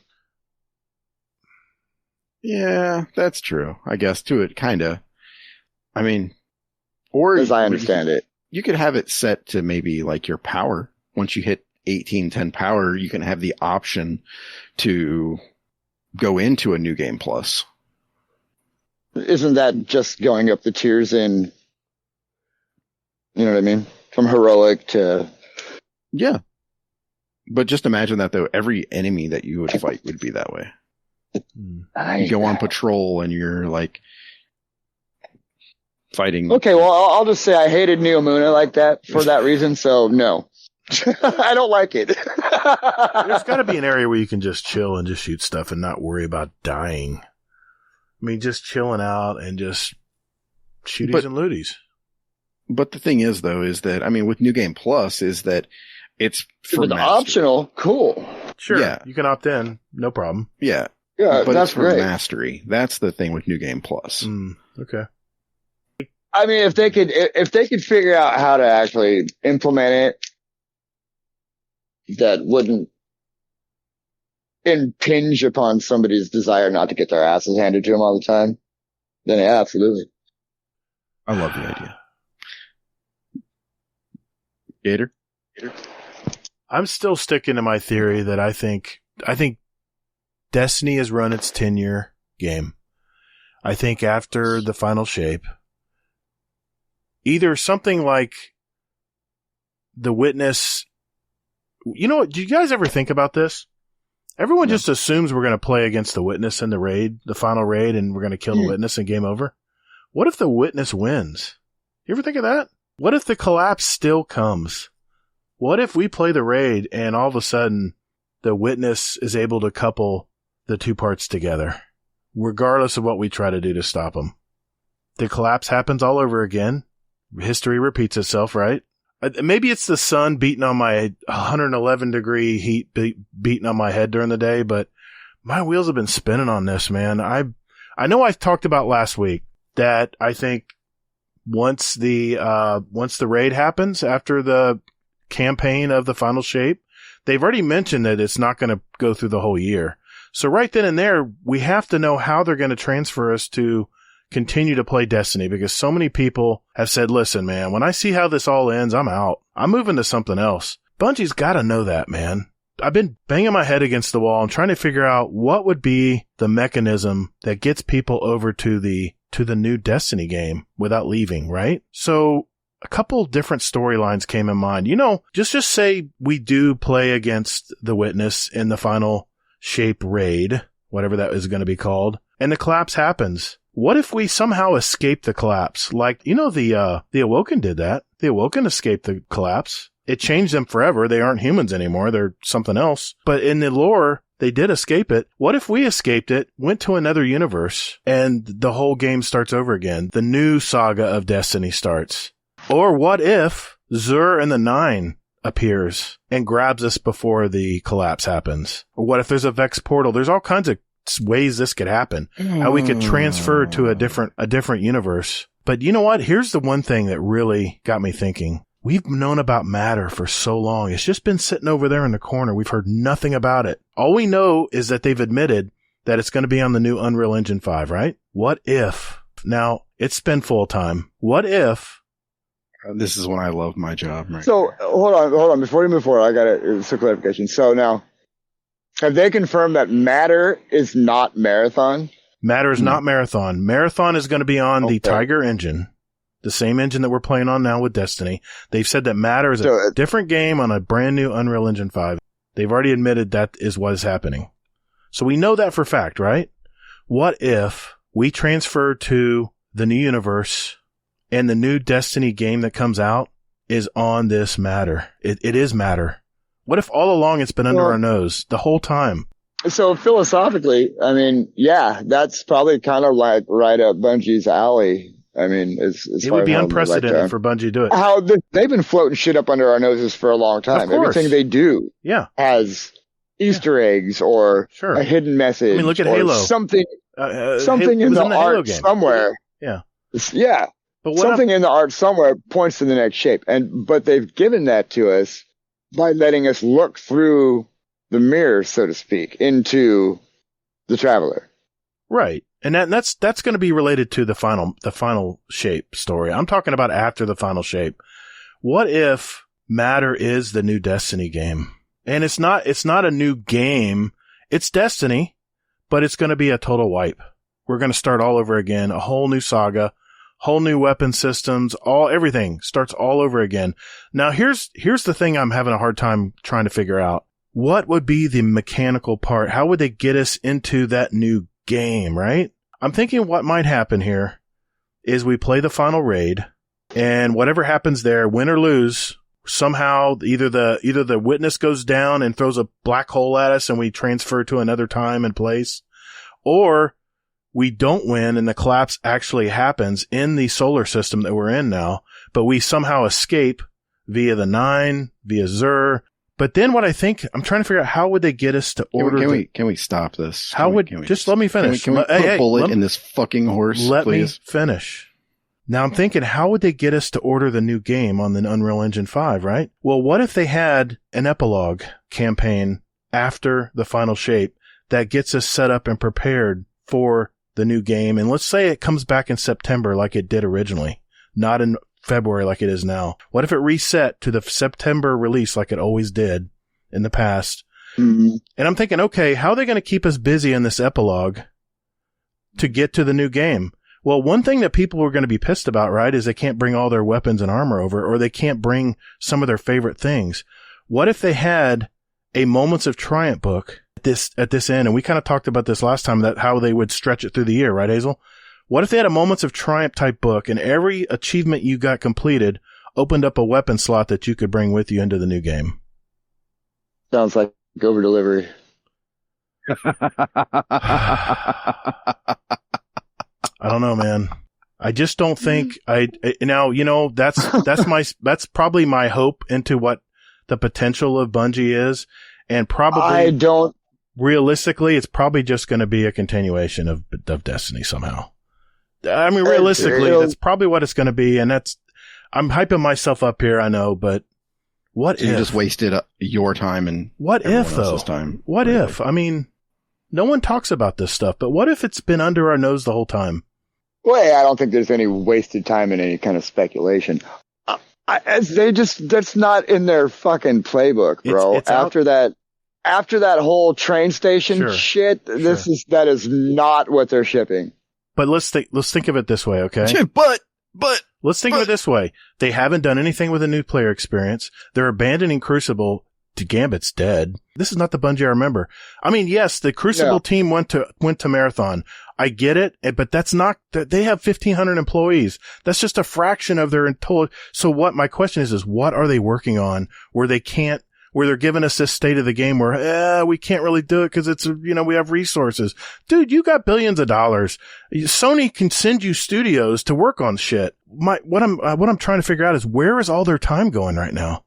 Yeah, that's true. I guess to it, kinda. I mean, or as I understand it, you could have it set to maybe like your power. Once you hit 1810 power, you can have the option to go into a new game plus. Isn't that just going up the tiers in, you know what I mean? From heroic to... Yeah. But just imagine that, though. Every enemy that you would fight would be that way. You go on patrol and you're, like, fighting... Okay, well, I'll just say I hated Neomuna like that for that reason, so no. I don't like it. There's got to be an area where you can just chill and just shoot stuff and not worry about dying. I mean, just chilling out and just shooties and looties. But the thing is, though, is that, I mean, with New Game Plus, is that it's for optional. Cool. Sure. Yeah. You can opt in. No problem. Yeah. Yeah, but that's it's for great. mastery. That's the thing with New Game Plus. Okay. I mean, if they could figure out how to actually implement it, that wouldn't impinge upon somebody's desire not to get their asses handed to them all the time, then yeah, absolutely. I love the idea. Gator? I'm still sticking to my theory that I think Destiny has run its 10-year game. I think after the final shape, either something like the Witness. You know what? Do you guys ever think about this? Everyone just assumes we're going to play against the Witness in the raid, the final raid, and we're going to kill the Witness and game over. What if the Witness wins? You ever think of that? What if the collapse still comes? What if we play the raid and all of a sudden the Witness is able to couple the two parts together, regardless of what we try to do to stop them? The collapse happens all over again. History repeats itself, right? Maybe it's the sun beating on my 111 degree heat beating on my head during the day, but my wheels have been spinning on this, man. I know I talked about last week that I think once the raid happens after the campaign of the final shape, they've already mentioned that it's not going to go through the whole year. So right then and there, we have to know how they're going to transfer us to continue to play Destiny, because so many people have said, listen, man, when I see how this all ends, I'm out. I'm moving to something else. Bungie's got to know that, man. I've been banging my head against the wall and trying to figure out what would be the mechanism that gets people over to the new Destiny game without leaving, right? So a couple different storylines came in mind. You know, just say we do play against the Witness in the final shape raid, whatever that is going to be called, and the collapse happens. What if we somehow escape the collapse? Like, you know, the Awoken did that. The Awoken escaped the collapse. It changed them forever. They aren't humans anymore. They're something else. But in the lore, they did escape it. What if we escaped it, went to another universe, and the whole game starts over again? The new saga of Destiny starts. Or what if Zur and the Nine appears and grabs us before the collapse happens? Or what if there's a Vex portal? There's all kinds of ways this could happen. How we could transfer to a different universe. But you know what? Here's the one thing that really got me thinking. We've known about Matter for so long. It's just been sitting over there in the corner. We've heard nothing about it. All we know is that they've admitted that it's going to be on the new Unreal Engine 5, right? What if? Now, it's been full time. What if? This is when I love my job. Right? So, hold on. Before we move forward, I got some clarification. So now, have they confirmed that Matter is not Marathon? Matter is not Marathon. Marathon is going to be on the Tiger engine, the same engine that we're playing on now with Destiny. They've said that Matter is a different game on a brand new Unreal Engine 5. They've already admitted that is what is happening. So we know that for fact, right? What if we transfer to the new universe and the new Destiny game that comes out is on this matter. It is matter. What if all along it's been under our nose the whole time? So philosophically, I mean, yeah, that's probably kind of like right up Bungie's alley. I mean, it would be unprecedented for Bungie to do it. They've been floating shit up under our noses for a long time. Everything they do has Easter eggs or a hidden message. I mean, look at Halo. Something in the art somewhere. Yeah. Yeah. But something in the art somewhere points to the next shape. But they've given that to us by letting us look through the mirror, so to speak, into the Traveler. Right. And that's going to be related to the final shape story. I'm talking about after the final shape. What if Matter is the new Destiny game? And it's not a new game. It's Destiny, but it's going to be a total wipe. We're going to start all over again, a whole new saga, whole new weapon systems, everything starts all over again. Now here's the thing I'm having a hard time trying to figure out. What would be the mechanical part? How would they get us into that new game, right? I'm thinking what might happen here is we play the final raid, and whatever happens there, win or lose, somehow either the witness goes down and throws a black hole at us and we transfer to another time and place, or we don't win and the collapse actually happens in the solar system that we're in now, but we somehow escape via the 9, via Xur. But then what I think, I'm trying to figure out how would they get us to order. Can we stop this? Just let me finish. Can we put a bullet in this fucking horse, Let please? me finish. Now I'm thinking, how would they get us to order the new game on the Unreal Engine 5, right? Well, what if they had an epilogue campaign after the final shape that gets us set up and prepared for the new game? And let's say it comes back in September like it did originally, not in February like it is now. What if it reset to the September release like it always did in the past? Mm-hmm. And I'm thinking, okay, how are they going to keep us busy in this epilogue to get to the new game? Well, one thing that people are going to be pissed about, right, is they can't bring all their weapons and armor over, or they can't bring some of their favorite things. What if they had a Moments of Triumph book at this end? And we kind of talked about this last time, that how they would stretch it through the year, right, Hazel? What if they had a Moments of Triumph type book, and every achievement you got completed opened up a weapon slot that you could bring with you into the new game? Sounds like over delivery. I don't know, man. I just don't think that's probably my hope into what the potential of Bungie is. And probably realistically, it's probably just going to be a continuation of Destiny somehow. I mean, realistically, that's probably what it's going to be. And I'm hyping myself up here, I know, but what if? You just wasted your time and what if though? Time. What if? I mean, no one talks about this stuff, but what if it's been under our nose the whole time? Well, I don't think there's any wasted time in any kind of speculation. That's not in their fucking playbook, bro. It's after that whole train station shit, that is not what they're shipping. But let's think of it this way, okay? But let's think of it this way. They haven't done anything with a new player experience. They're abandoning Crucible. To Gambit's dead. This is not the Bungie I remember. I mean, yes, the Crucible team went to Marathon. I get it, but that's not, they have 1,500 employees. That's just a fraction of their total. So what my question is what are they working on where they're giving us this state of the game where, we can't really do it because it's, we have resources. Dude, you got billions of dollars. Sony can send you studios to work on shit. What I'm trying to figure out is where is all their time going right now?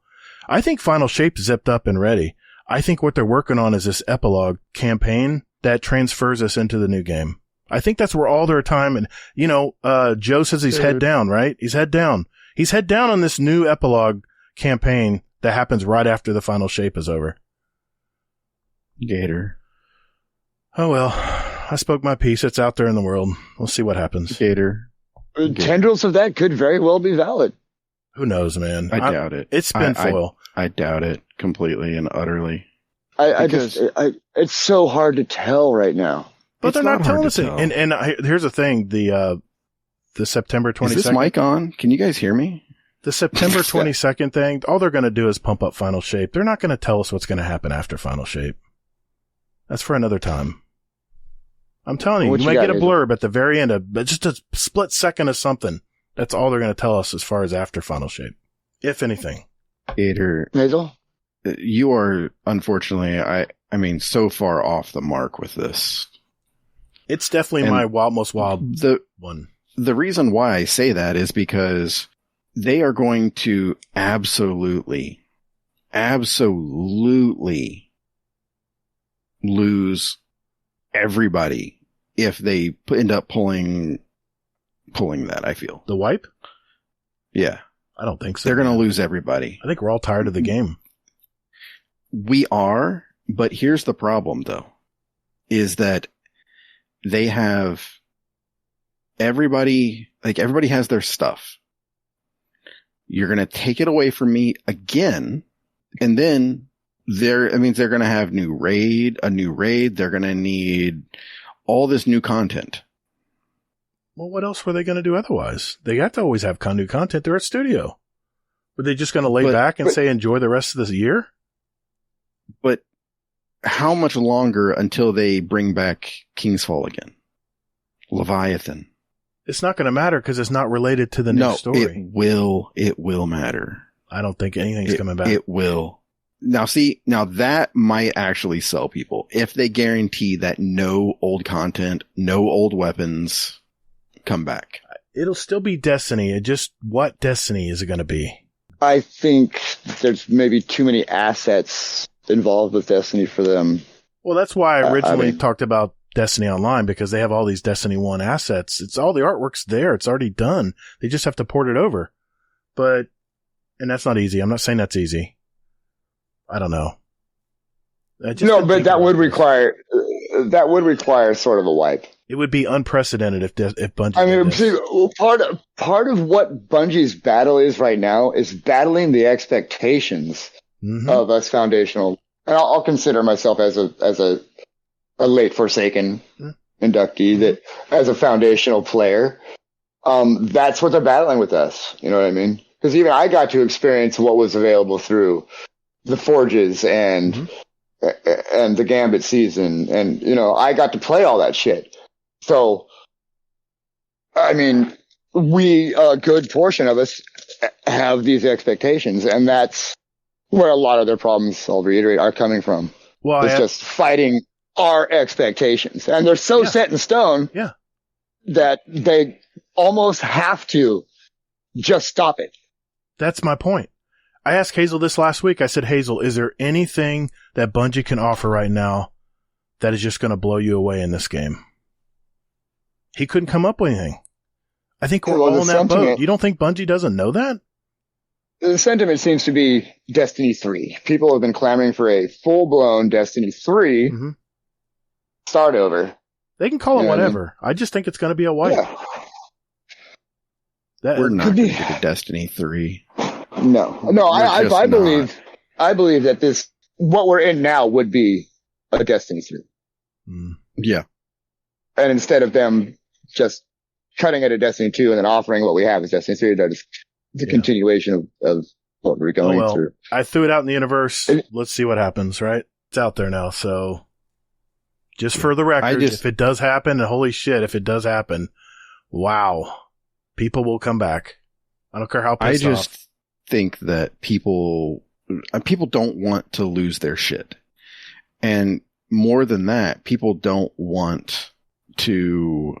I think Final Shape zipped up and ready. I think what they're working on is this epilogue campaign that transfers us into the new game. I think that's where all their time and, Joe says he's head down, right? He's head down. He's head down on this new epilogue campaign that happens right after the Final Shape is over. Gator. Oh, well, I spoke my piece. It's out there in the world. We'll see what happens. Gator. Tendrils of that could very well be valid. Who knows, man? I doubt it. It's spinfoil. I doubt it completely and utterly. It's so hard to tell right now. But they're not telling us. And here's the thing: the September 22nd. Is this mic on? Can you guys hear me? The September 22nd thing. All they're going to do is pump up Final Shape. They're not going to tell us what's going to happen after Final Shape. That's for another time. I'm telling you, you might get a blurb at the very end, just a split second of something. That's all they're going to tell us as far as after final shape, if anything. Gator, Hazel? you are unfortunately, I mean, so far off the mark with this. It's definitely my most wild one. The reason why I say that is because they are going to absolutely lose everybody if they end up pulling that, I feel. The wipe? Yeah. I don't think so. They're going to lose everybody. I think we're all tired of the game. We are, but here's the problem, though, is that they have everybody has their stuff. You're going to take it away from me again, and then they're going to have a new raid. They're going to need all this new content. Well, what else were they going to do otherwise? They have to always have new content. They're at studio. Were they just going to lay back and say enjoy the rest of this year? But how much longer until they bring back King's Fall again? Leviathan. It's not going to matter because it's not related to the new story. It will matter. I don't think anything's coming back. It will. Now that might actually sell people if they guarantee that no old content, no old weapons come back. It'll still be Destiny. What Destiny is it going to be? I think there's maybe too many assets involved with Destiny for them. Well, that's why I originally talked about Destiny Online, because they have all these Destiny 1 assets. It's all the artwork's there. It's already done. They just have to port it over. And that's not easy. I'm not saying that's easy. I don't know. No, but that would require sort of a wipe. It would be unprecedented if Bungie. I mean, see, part of what Bungie's battle is right now is battling the expectations of us foundational. And I'll consider myself as a late Forsaken inductee, that as a foundational player, that's what they're battling with us. You know what I mean? Because even I got to experience what was available through the Forges and the Gambit season, and I got to play all that shit. So, I mean, a good portion of us have these expectations, and that's where a lot of their problems, I'll reiterate, are coming from. Well, it's just fighting our expectations, and they're so set in stone that they almost have to just stop it. That's my point. I asked Hazel this last week. I said, Hazel, is there anything that Bungie can offer right now that is just going to blow you away in this game? He couldn't come up with anything. I think we're all in that boat. You don't think Bungie doesn't know that? The sentiment seems to be Destiny 3. People have been clamoring for a full-blown Destiny 3 start over. They can call it whatever. I just think it's going to be a wipe. Yeah. We're not going to get a Destiny 3. No, I believe that what we're in now would be a Destiny 3. Yeah. And instead of them just cutting it at Destiny 2 and then offering what we have as Destiny 3, that is the continuation of what we're going through. I threw it out in the universe. Let's see what happens, right? It's out there now, so just for the record, if it does happen, and holy shit, if it does happen, wow, people will come back. I don't care how pissed off. I just think that people don't want to lose their shit. And more than that, people don't want to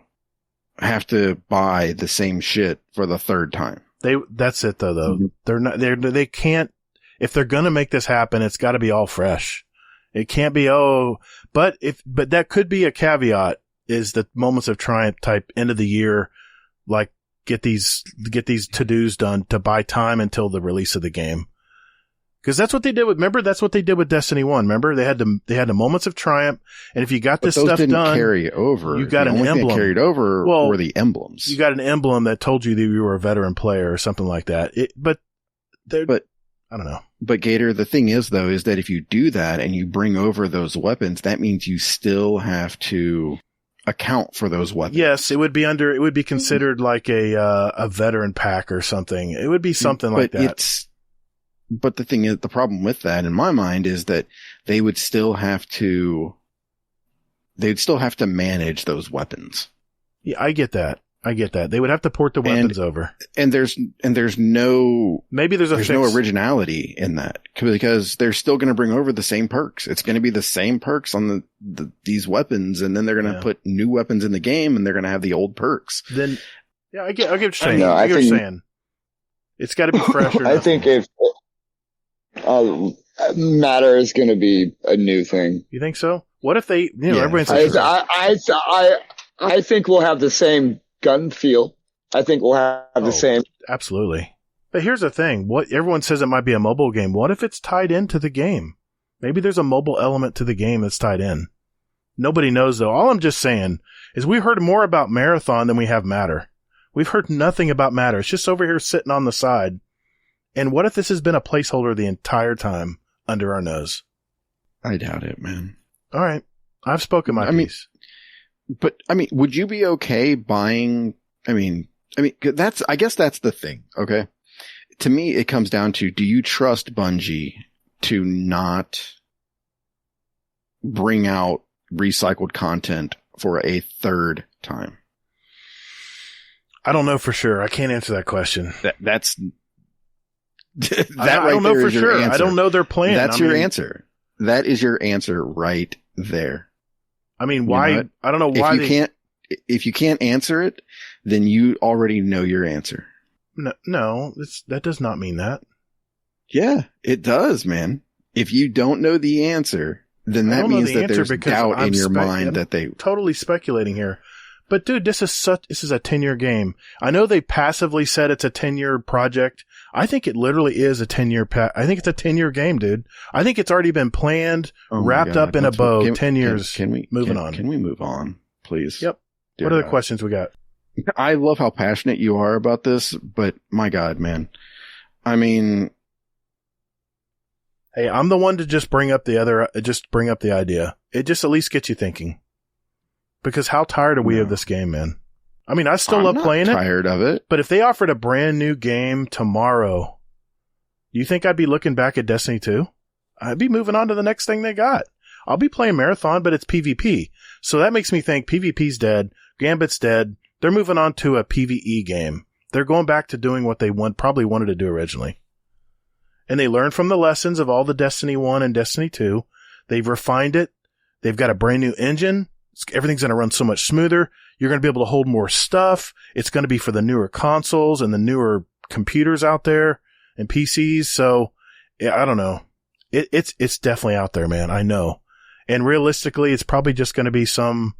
have to buy the same shit for the third time. That's it though. They can't, if they're going to make this happen, it's got to be all fresh. It can't be, but that could be a caveat, is the moments of triumph type end of the year, like get these to-dos done to buy time until the release of the game. Because that's what they did that's what they did with Destiny 1. Remember, they had the moments of triumph, and if you got this stuff done, carry over. You got an emblem. Carried over were the emblems. You got an emblem that told you that you were a veteran player or something like that. But I don't know. But Gator, the thing is though, is that if you do that and you bring over those weapons, that means you still have to account for those weapons. Yes, it would be considered like a veteran pack or something. It would be something like that. But the thing is, the problem with that in my mind is that they would still have to manage those weapons. Yeah, I get that. I get that. They would have to port the weapons over. And there's no maybe there's no originality in that because they're still going to bring over the same perks. It's going to be the same perks on these weapons, and then they're going to put new weapons in the game, and they're going to have the old perks. Then, yeah, I get what you're saying. I get what you're saying. It's got to be fresher. I think if matter is going to be a new thing. You think so? What if they? Everybody says I think we'll have the same gun feel. I think we'll have the same. Absolutely. But here's the thing. What everyone says it might be a mobile game. What if it's tied into the game? Maybe there's a mobile element to the game that's tied in. Nobody knows though. All I'm just saying is we heard more about Marathon than we have Matter. We've heard nothing about Matter. It's just over here sitting on the side. And what if this has been a placeholder the entire time under our nose? I doubt it, man. All right. I've spoken my piece. But would you be okay buying? I guess that's the thing. Okay. To me, it comes down to, do you trust Bungie to not bring out recycled content for a third time? I don't know for sure. I can't answer that question. That's I don't know for sure. I don't know their plan. That's your answer. That is your answer right there. I mean, why? You know, I don't know why if you can't answer it, then you already know your answer. No, that does not mean that. Yeah, it does, man. If you don't know the answer, then that means that there's doubt in your mind that they totally speculating here. But dude, this is a 10-year game. I know they passively said it's a 10-year project. I think it literally is a 10-year I think it's a 10-year game, dude. I think it's already been planned, wrapped up in a bow. 10 years. Can we move on? Can we move on, please? Yep. What are the questions we got? I love how passionate you are about this, but my God, man. I mean, hey, I'm the one to just bring up the idea. It just at least gets you thinking. Because how tired are we of this game, man? I mean, I still love playing it. I'm tired of it. But if they offered a brand new game tomorrow, you think I'd be looking back at Destiny 2? I'd be moving on to the next thing they got. I'll be playing Marathon, but it's PvP. So that makes me think PvP's dead, Gambit's dead. They're moving on to a PvE game. They're going back to doing what they probably wanted to do originally. And they learned from the lessons of all the Destiny 1 and Destiny 2. They've refined it. They've got a brand new engine. Everything's going to run so much smoother. You're going to be able to hold more stuff. It's going to be for the newer consoles and the newer computers out there and PCs. So yeah, I don't know. It's definitely out there, man. I know. And realistically, it's probably just going to be something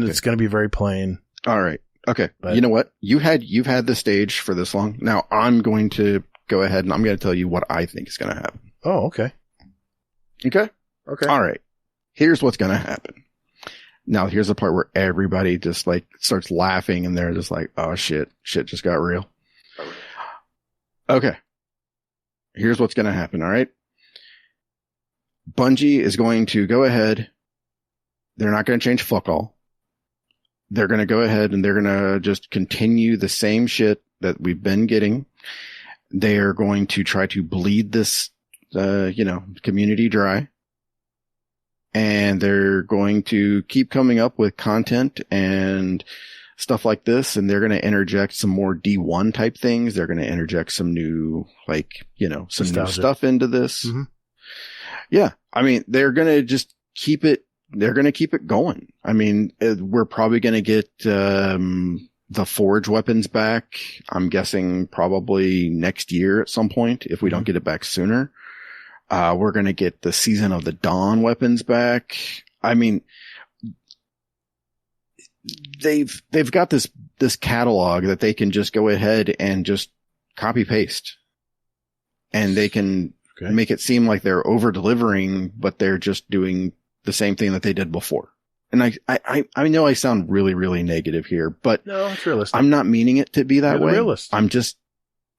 that's going to be very plain. All right. Okay. But you know what? You've had the stage for this long. Now I'm going to go ahead and I'm going to tell you what I think is going to happen. Oh, okay. Okay. Okay. All right. Here's what's going to happen. Now, here's the part where everybody just like starts laughing and they're just like, oh shit just got real. Okay. Here's what's going to happen. All right. Bungie is going to go ahead. They're not going to change fuck all. They're going to go ahead and they're going to just continue the same shit that we've been getting. They are going to try to bleed this, community dry. And they're going to keep coming up with content and stuff like this. And they're going to interject some more D1 type things. They're going to interject some new, new stuff into this. Mm-hmm. Yeah. I mean, they're going to just keep it. They're going to keep it going. I mean, we're probably going to get, the Forge weapons back. I'm guessing probably next year at some point, if we don't get it back sooner. We're going to get the Season of the Dawn weapons back. I mean, they've got this catalog that they can just go ahead and just copy paste, and they can make it seem like they're over delivering, but they're just doing the same thing that they did before. And I know I sound really, really negative here, but no, it's realistic. I'm not meaning it to be that way. Realist. I'm just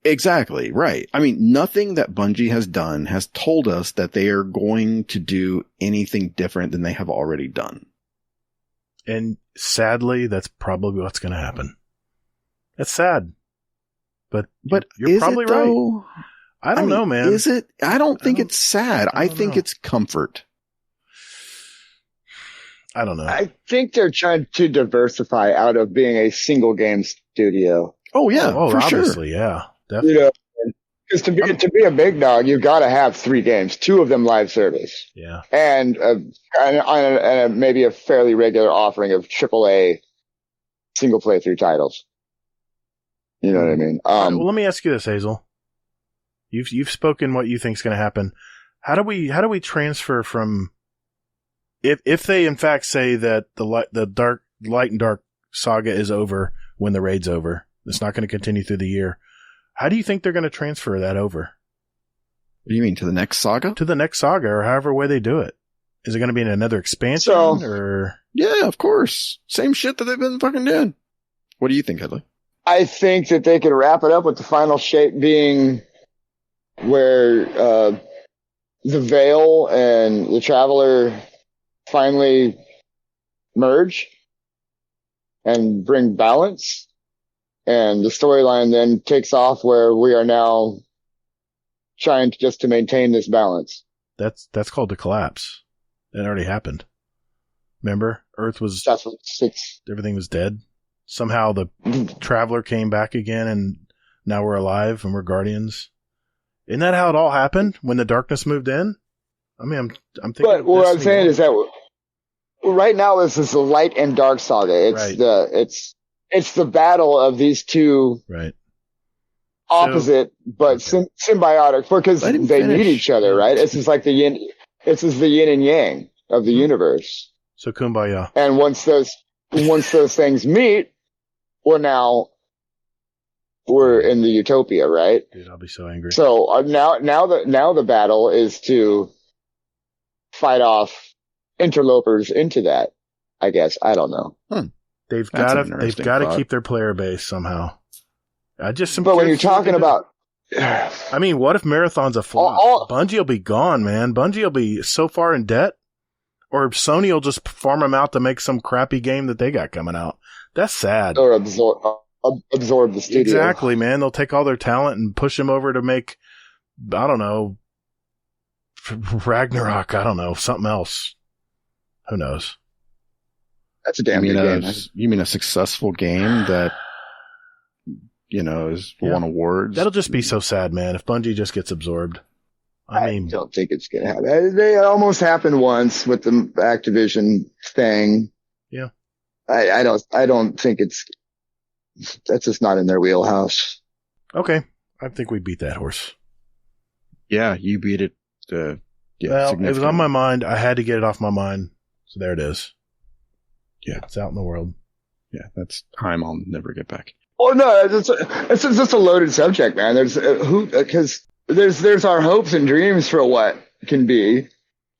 exactly right. I mean, nothing that Bungie has done has told us that they are going to do anything different than they have already done. And sadly, that's probably what's going to happen. That's sad. But you're probably right. I don't know, man. Is it? I don't think it's sad. I think it's comfort. I don't know. I think they're trying to diversify out of being a single game studio. Oh yeah, for obviously, sure. yeah, definitely. You know, because to be a big dog, you've got to have 3 games, 2 of them live service. Yeah, and maybe a fairly regular offering of AAA single playthrough titles. You know what I mean? All right, well, let me ask you this, Hazel. You've spoken what you think is going to happen. How do we transfer from if they in fact say that the light and dark saga is over when the raid's over, it's not going to continue through the year. How do you think they're going to transfer that over? What do you mean, to the next saga? To the next saga, or however way they do it. Is it going to be in another expansion? Or yeah, of course. Same shit that they've been fucking doing. What do you think, Headley? I think that they could wrap it up with the final shape being where the Veil and the Traveler finally merge and bring balance. And the storyline then takes off where we are now trying to maintain this balance. That's called the collapse. It already happened. Remember? Earth was... everything was dead. Somehow the Traveler came back again and now we're alive and we're Guardians. Isn't that how it all happened? When the darkness moved in? I mean, I'm thinking... But what I'm saying is that right now this is the light and dark saga. It's it's the battle of these two... Right. Opposite, but symbiotic, because they need each other, right? This is like the yin and yang of the universe. So kumbaya. And once those things meet, we're in the utopia, right? Dude, I'll be so angry. So now the battle is to fight off interlopers into that. I guess I don't know. They've got to keep their player base somehow. But when you're talking about, I mean, what if Marathon's a flop? Bungie will be gone, man. Bungie will be so far in debt, or Sony will just farm them out to make some crappy game that they got coming out. That's sad. Or absorb the studio. Exactly, man. They'll take all their talent and push them over to make, I don't know, Ragnarok. I don't know, something else. Who knows? That's a damn good game. You mean a successful game that, is won awards? That'll just be so sad, man, if Bungie just gets absorbed. I don't think it's going to happen. They almost happened once with the Activision thing. Yeah. I don't think that's just not in their wheelhouse. Okay. I think we beat that horse. Yeah, you beat it. Well, it was on my mind. I had to get it off my mind. So there it is. Yeah. It's out in the world. Yeah, that's time I'll never get back. Oh no, it's just a loaded subject, man. Because there's our hopes and dreams for what can be.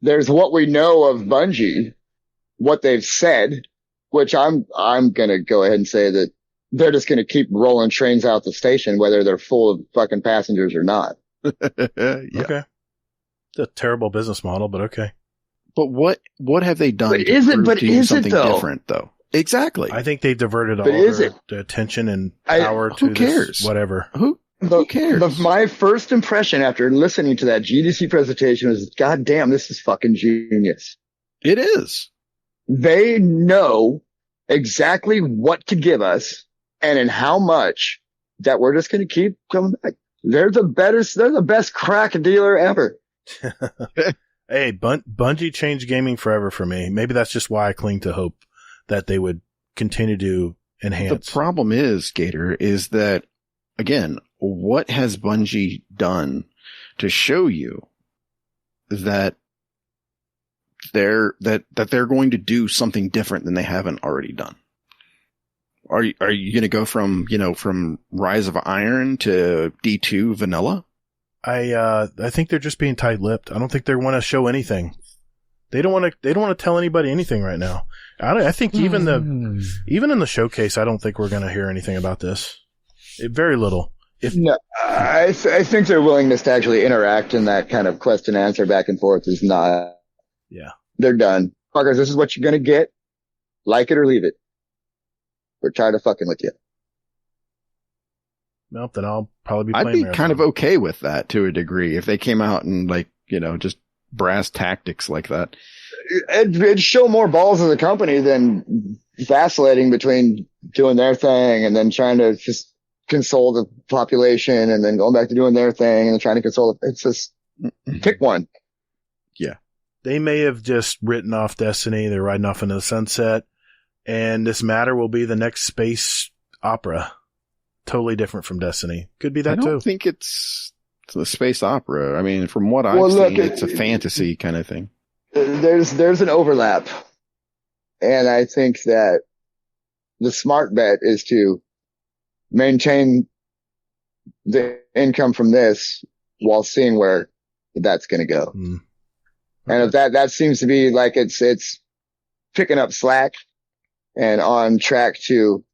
There's what we know of Bungie, what they've said, which I'm gonna go ahead and say that they're just gonna keep rolling trains out the station, whether they're full of fucking passengers or not. Yeah. Okay. It's a terrible business model, but okay. But what have they done to prove something different, though? Exactly. I think they diverted all their attention and power to who cares? This, whatever. Who cares? My first impression after listening to that GDC presentation was, God damn, this is fucking genius. It is. They know exactly what to give us and in how much that we're just going to keep coming back. They're the best crack dealer ever. Hey, Bungie changed gaming forever for me. Maybe that's just why I cling to hope that they would continue to enhance. The problem is, Gator, is that, again, what has Bungie done to show you that they're going to do something different than they haven't already done? Are you going to go from Rise of Iron to D2 vanilla? I think they're just being tight-lipped. I don't think they want to show anything. They don't want to tell anybody anything right now. I think even in the showcase, I don't think we're going to hear anything about this. Very little. No, I think their willingness to actually interact in that kind of question and answer back and forth is not. Yeah. They're done. Fuckers, this is what you're going to get. Like it or leave it. We're tired of fucking with you. Nope, then I'll probably be playing I'd be Marathon. kind of okay with that to a degree if they came out and just brass tactics like that. it'd show more balls of the company than vacillating between doing their thing and then trying to just console the population and then going back to doing their thing and trying to console it. It's just pick one. Yeah. They may have just written off Destiny. They're riding off into the sunset. And this matter will be the next space opera. Totally different from Destiny. Could be that too. I don't think it's a space opera. I mean, from what I've seen, it's a fantasy kind of thing. There's an overlap. And I think that the smart bet is to maintain the income from this while seeing where that's going to go. Mm. And if that seems to be like it's picking up slack and on track to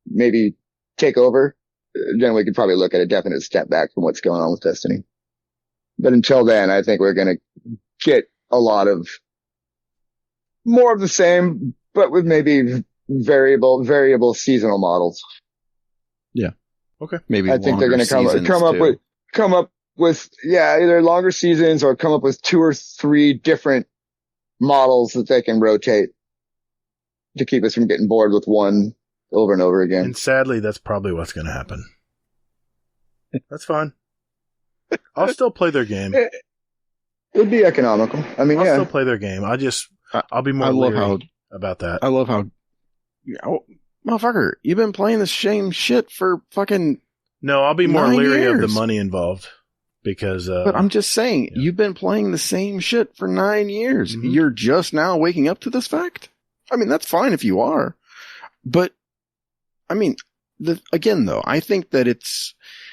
maybe take over, then we could probably look at a definite step back from what's going on with Destiny. But until then, I think we're going to get a lot of more of the same, but with maybe variable seasonal models. Yeah. Okay. Maybe I think they're going to come up with either longer seasons or come up with 2 or 3 different models that they can rotate to keep us from getting bored with one over and over again. And sadly, that's probably what's going to happen. That's fine. I'll still play their game. It'd be economical. I mean, I'll still play their game. I'll be more leery about that. I love how, motherfucker, you've been playing the same shit for fucking. No, I'll be more leery of the money involved because. But I'm just saying, you've been playing the same shit for 9 years. Mm-hmm. You're just now waking up to this fact. I mean, that's fine if you are, but I mean, again though, I think that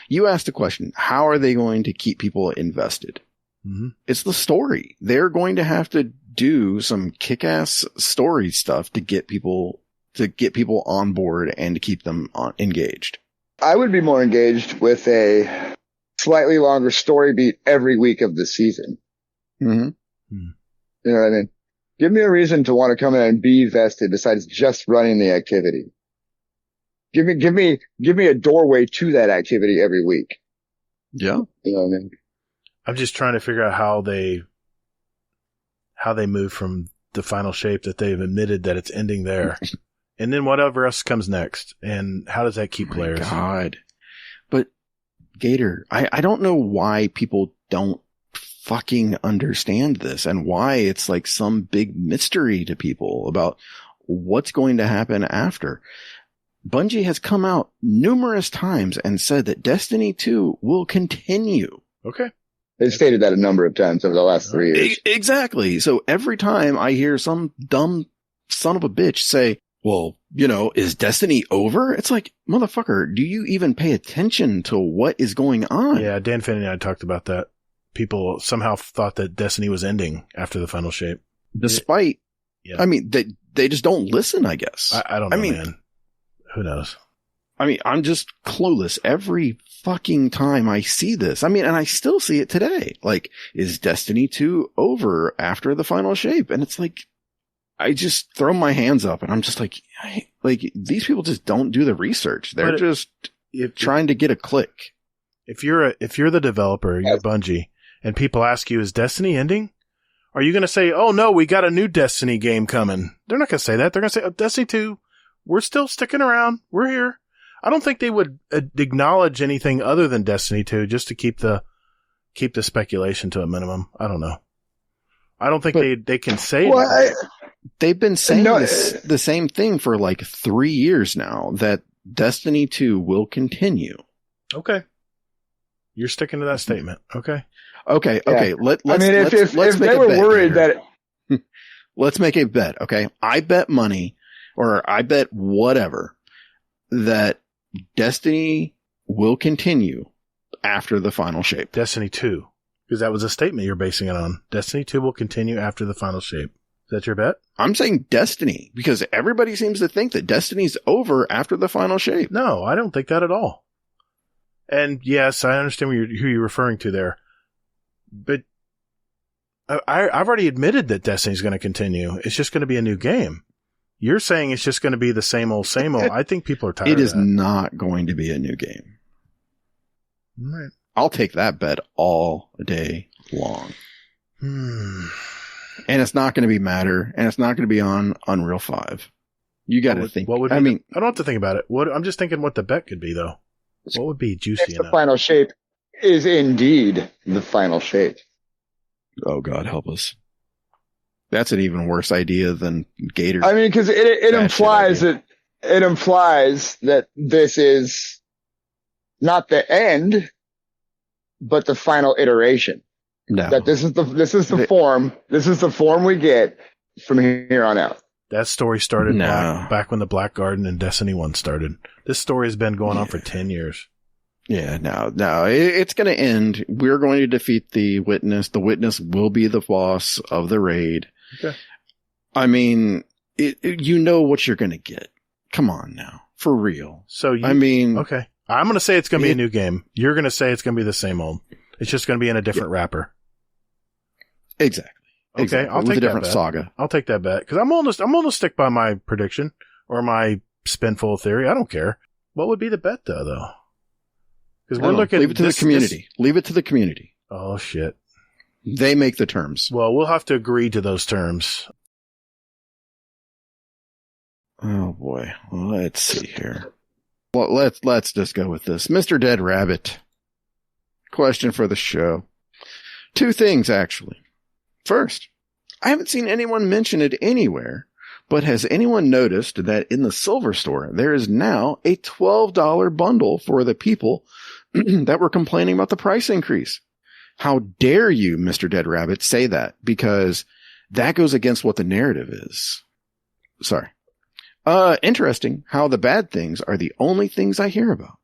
you asked the question, how are they going to keep people invested? Mm-hmm. It's the story. They're going to have to do some kick-ass story stuff to get people on board and to keep them engaged. I would be more engaged with a slightly longer story beat every week of the season. Mm-hmm. You know what I mean? Give me a reason to want to come in and be vested besides just running the activity. Give me a doorway to that activity every week. Yeah. You know what I mean? I'm just trying to figure out how they move from the final shape that they've admitted that it's ending there. And then whatever else comes next. And how does that keep players? God. But Gator, I don't know why people don't fucking understand this and why it's like some big mystery to people about what's going to happen after. Bungie has come out numerous times and said that Destiny 2 will continue. Okay. They've stated that a number of times over the last 3 years. Exactly. So every time I hear some dumb son of a bitch say, well, is Destiny over? It's like, motherfucker, do you even pay attention to what is going on? Yeah, Dan Finney and I talked about that. People somehow thought that Destiny was ending after the final shape. Despite, I mean, they just don't listen, I guess. I don't know, man. Who knows? I mean, I'm just clueless every fucking time I see this. I mean, and I still see it today. Like, is Destiny 2 over after the final shape? And it's like, I just throw my hands up and I'm just like, these people just don't do the research. They're just trying to get a click. If you're the developer, you're Bungie, and people ask you, is Destiny ending? Are you going to say, oh no, we got a new Destiny game coming? They're not going to say that. They're going to say, oh, Destiny 2, we're still sticking around. We're here. I don't think they would acknowledge anything other than Destiny 2 just to keep the speculation to a minimum. I don't know. I don't think they can say it. They've been saying the same thing for like 3 years now, that Destiny 2 will continue. Okay. You're sticking to that statement. Okay. Okay. Yeah. Let's if they were worried that let's make a bet. Okay. I bet money, or I bet whatever, that Destiny will continue after the final shape. Destiny 2. Because that was a statement you're basing it on. Destiny 2 will continue after the final shape. Is that your bet? I'm saying Destiny, because everybody seems to think that Destiny's over after the final shape. No, I don't think that at all. And yes, I understand who you're referring to there. But I've already admitted that Destiny's going to continue. It's just going to be a new game. You're saying it's just going to be the same old, same old. I think people are tired of that. It is not going to be a new game. All right. I'll take that bet all day long. And it's not going to be Matter, and it's not going to be on Unreal 5. You got to think. I mean, I don't have to think about it. I'm just thinking what the bet could be, though. What would be juicy if enough? the final shape is indeed the final shape. Oh, God, help us. That's an even worse idea than Gator. I mean, because it implies that this is not the end, but the final iteration. No. That this is the form. This is the form we get from here on out. That story started back when the Black Garden and Destiny 1 started. This story has been going on for 10 years. Yeah, no, it's going to end. We're going to defeat the Witness. The Witness will be the boss of the raid. Okay. I mean, you know what you're going to get. Come on now, for real. Okay. I'm going to say it's going to be a new game. You're going to say it's going to be the same old. It's just going to be in a different wrapper. Exactly. Okay, exactly. I'll With take a different that bet. saga. I'll take that bet because I'm gonna stick by my prediction or my spinfoil theory. I don't care. What would be the bet though? Because we're looking. Leave it to the community. Leave it to the community. Oh shit! They make the terms. Well, we'll have to agree to those terms. Oh boy. Well, let's see here. Well, let's just go with this. Mr. Dead Rabbit. Question for the show. 2 things, actually. First, I haven't seen anyone mention it anywhere, but has anyone noticed that in the Silver Store, there is now a $12 bundle for the people that were complaining about the price increase? How dare you, Mr. Dead Rabbit, say that? Because that goes against what the narrative is. Sorry. Interesting how the bad things are the only things I hear about.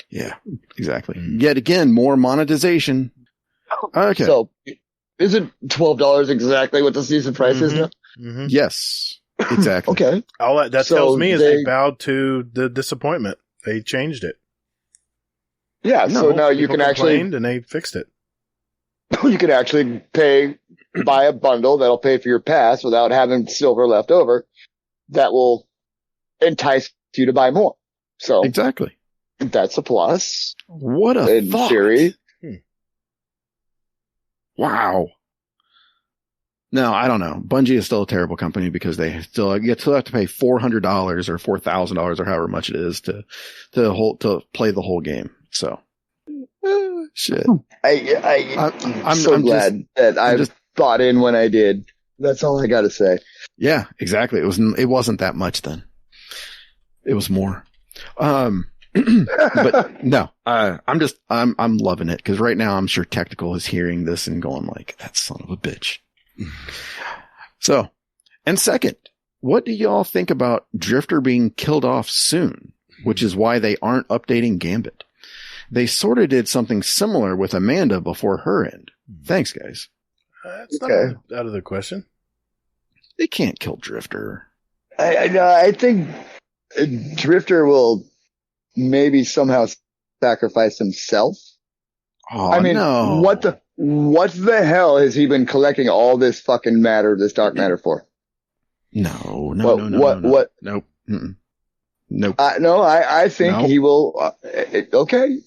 Yeah, exactly. Yet again, more monetization. Okay. So, isn't $12 exactly what the season price is now? Mm-hmm. Yes, exactly. Okay. All that tells me is they bowed to the disappointment. They changed it. Yeah, so now you can actually, and they fixed it. You can actually buy a bundle that'll pay for your pass without having silver left over. That will entice you to buy more. So exactly, that's a plus. What a in thought. theory. Wow. No, I don't know. Bungie is still a terrible company because they still have to pay $400 or $4,000 or however much it is to play the whole game. So, shit. I'm so glad that I bought in when I did. That's all I got to say. Yeah, exactly. It wasn't that much then. It was more. But no, I'm loving it because right now I'm sure Technical is hearing this and going like, that son of a bitch. So, and second, what do y'all think about Drifter being killed off soon, which is why they aren't updating Gambit? They sort of did something similar with Amanda before her end. Thanks, guys. That's not out of the question. They can't kill Drifter. I think Drifter will maybe somehow sacrifice himself. Oh, I mean, no. what the hell has he been collecting all this fucking matter, this dark matter for? No. Nope. Mm-mm. Nope. No, I think he will. Okay.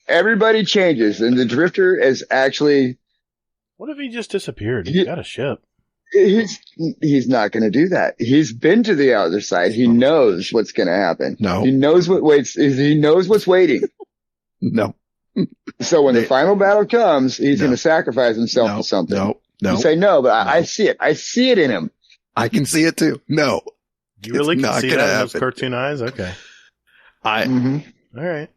Everybody changes, and the Drifter is actually. What if he just disappeared? He's got a ship. He's not going to do that. He's been to the other side. He knows what's going to happen. No. He knows what waits. He knows what's waiting. No. So when the final battle comes, he's going to sacrifice himself for something. No. You say no, but I see it. I see it in him. I can see it too. No. You really can see that in those cartoon eyes? Okay. Mm-hmm. All right.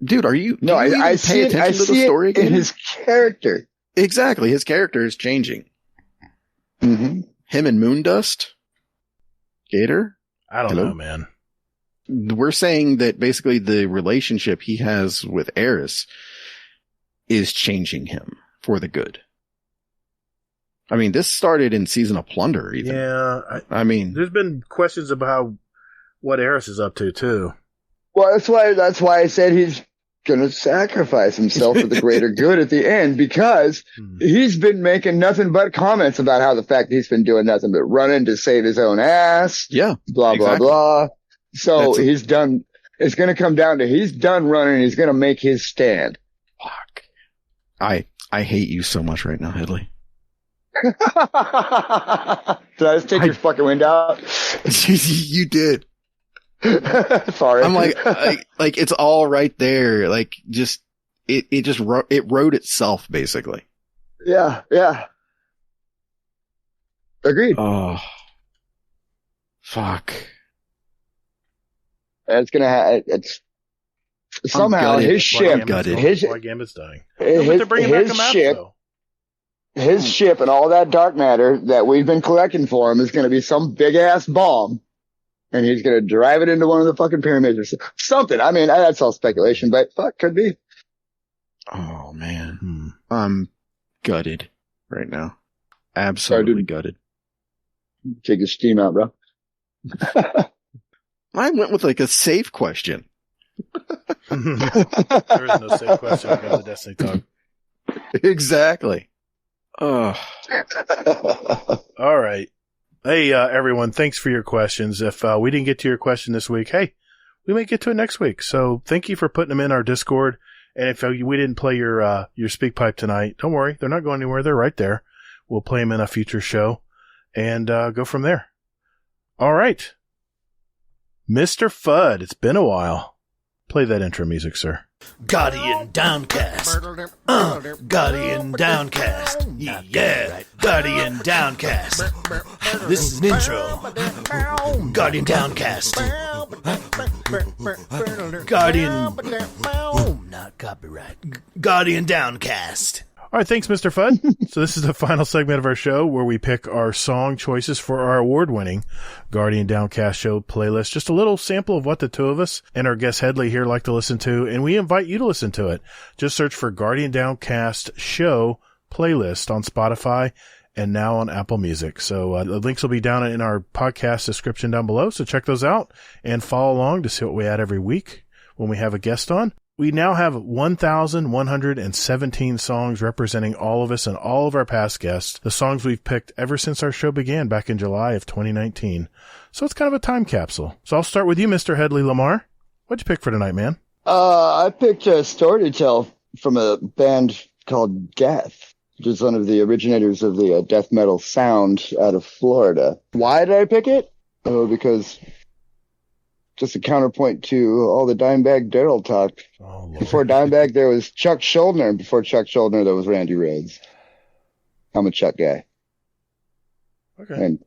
Dude, are you? No, I see it. I see it in his character. Exactly. His character is changing. Mm-hmm. Him and Moondust? Gator? I don't know, man. We're saying that basically the relationship he has with Eris is changing him for the good. I mean, this started in Season of Plunder, even. Yeah. I mean, there's been questions about what Eris is up to, too. Well, that's why I said he's going to sacrifice himself for the greater good at the end, because he's been making nothing but comments about how the fact that he's been doing nothing but running to save his own ass. Yeah. Blah, blah, blah. So he's done. It's going to come down to he's done running. He's going to make his stand. Fuck. I hate you so much right now, Headley. Did I just take your fucking wind out? You did. Sorry. I'm like it's all right there. Like, just, it wrote itself, basically. Yeah. Agreed. Oh. Fuck. It's gonna it's somehow gutted. his ship, Why Gambit's dying. His ship and all that dark matter that we've been collecting for him is going to be some big ass bomb, and he's going to drive it into one of the fucking pyramids or something. I mean, that's all speculation, but fuck, could be. Oh man, I'm gutted right now. Absolutely gutted. Take your steam out, bro. I went with like a safe question. There is no safe question about the Destiny talk. Exactly. Oh. All right. Hey, everyone, thanks for your questions. If we didn't get to your question this week, hey, we may get to it next week. So thank you for putting them in our Discord. And if we didn't play your speak pipe tonight, don't worry. They're not going anywhere. They're right there. We'll play them in a future show and go from there. All right. Mr. Fudd, it's been a while. Play that intro music, sir. Guardian Downcast. Guardian Downcast. Yeah. Guardian Downcast. This is an intro. Guardian Downcast. Guardian. Not copyright. Guardian Downcast. All right, thanks, Mr. Fudd. So this is the final segment of our show where we pick our song choices for our award-winning Guardian Downcast show playlist. Just a little sample of what the two of us and our guest Headley here like to listen to, and we invite you to listen to it. Just search for Guardian Downcast show playlist on Spotify and now on Apple Music. So the links will be down in our podcast description down below, so check those out and follow along to see what we add every week when we have a guest on. We now have 1,117 songs representing all of us and all of our past guests, the songs we've picked ever since our show began back in July of 2019. So it's kind of a time capsule. So I'll start with you, Mr. Headley Lamar. What'd you pick for tonight, man? I picked a story to tell from a band called Death, which is one of the originators of the death metal sound out of Florida. Why did I pick it? Oh, because... just a counterpoint to all the Dimebag Daryl talk. Oh, before Dimebag, there was Chuck Schuldiner, and before Chuck Schuldiner, there was Randy Rhoads. I'm a Chuck guy. Okay. And,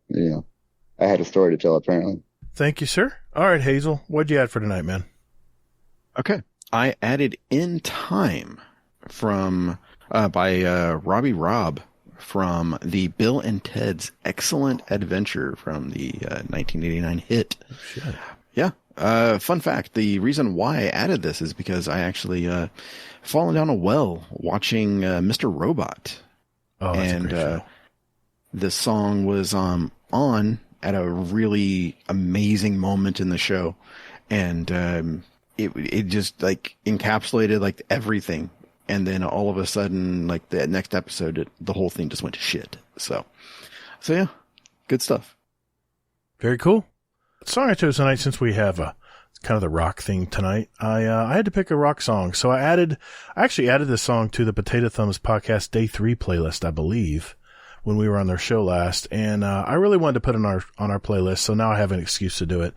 I had a story to tell, apparently. Thank you, sir. All right, Hazel, what'd you add for tonight, man? Okay. I added In Time from by Robbie Robb from the Bill and Ted's Excellent Adventure from the 1989 hit. Oh, shit. Yeah. Fun fact. The reason why I added this is because I actually fallen down a well watching Mr. Robot. Oh, that's a great show. This song was on at a really amazing moment in the show. And it just like encapsulated like everything. And then all of a sudden, like the next episode, the whole thing just went to shit. So yeah, good stuff. Very cool. The song I chose tonight, since we have kind of the rock theme tonight, I had to pick a rock song. So I actually added this song to the Potato Thumbs podcast Day 3 playlist, I believe, when we were on their show last. And I really wanted to put it on our playlist, so now I have an excuse to do it.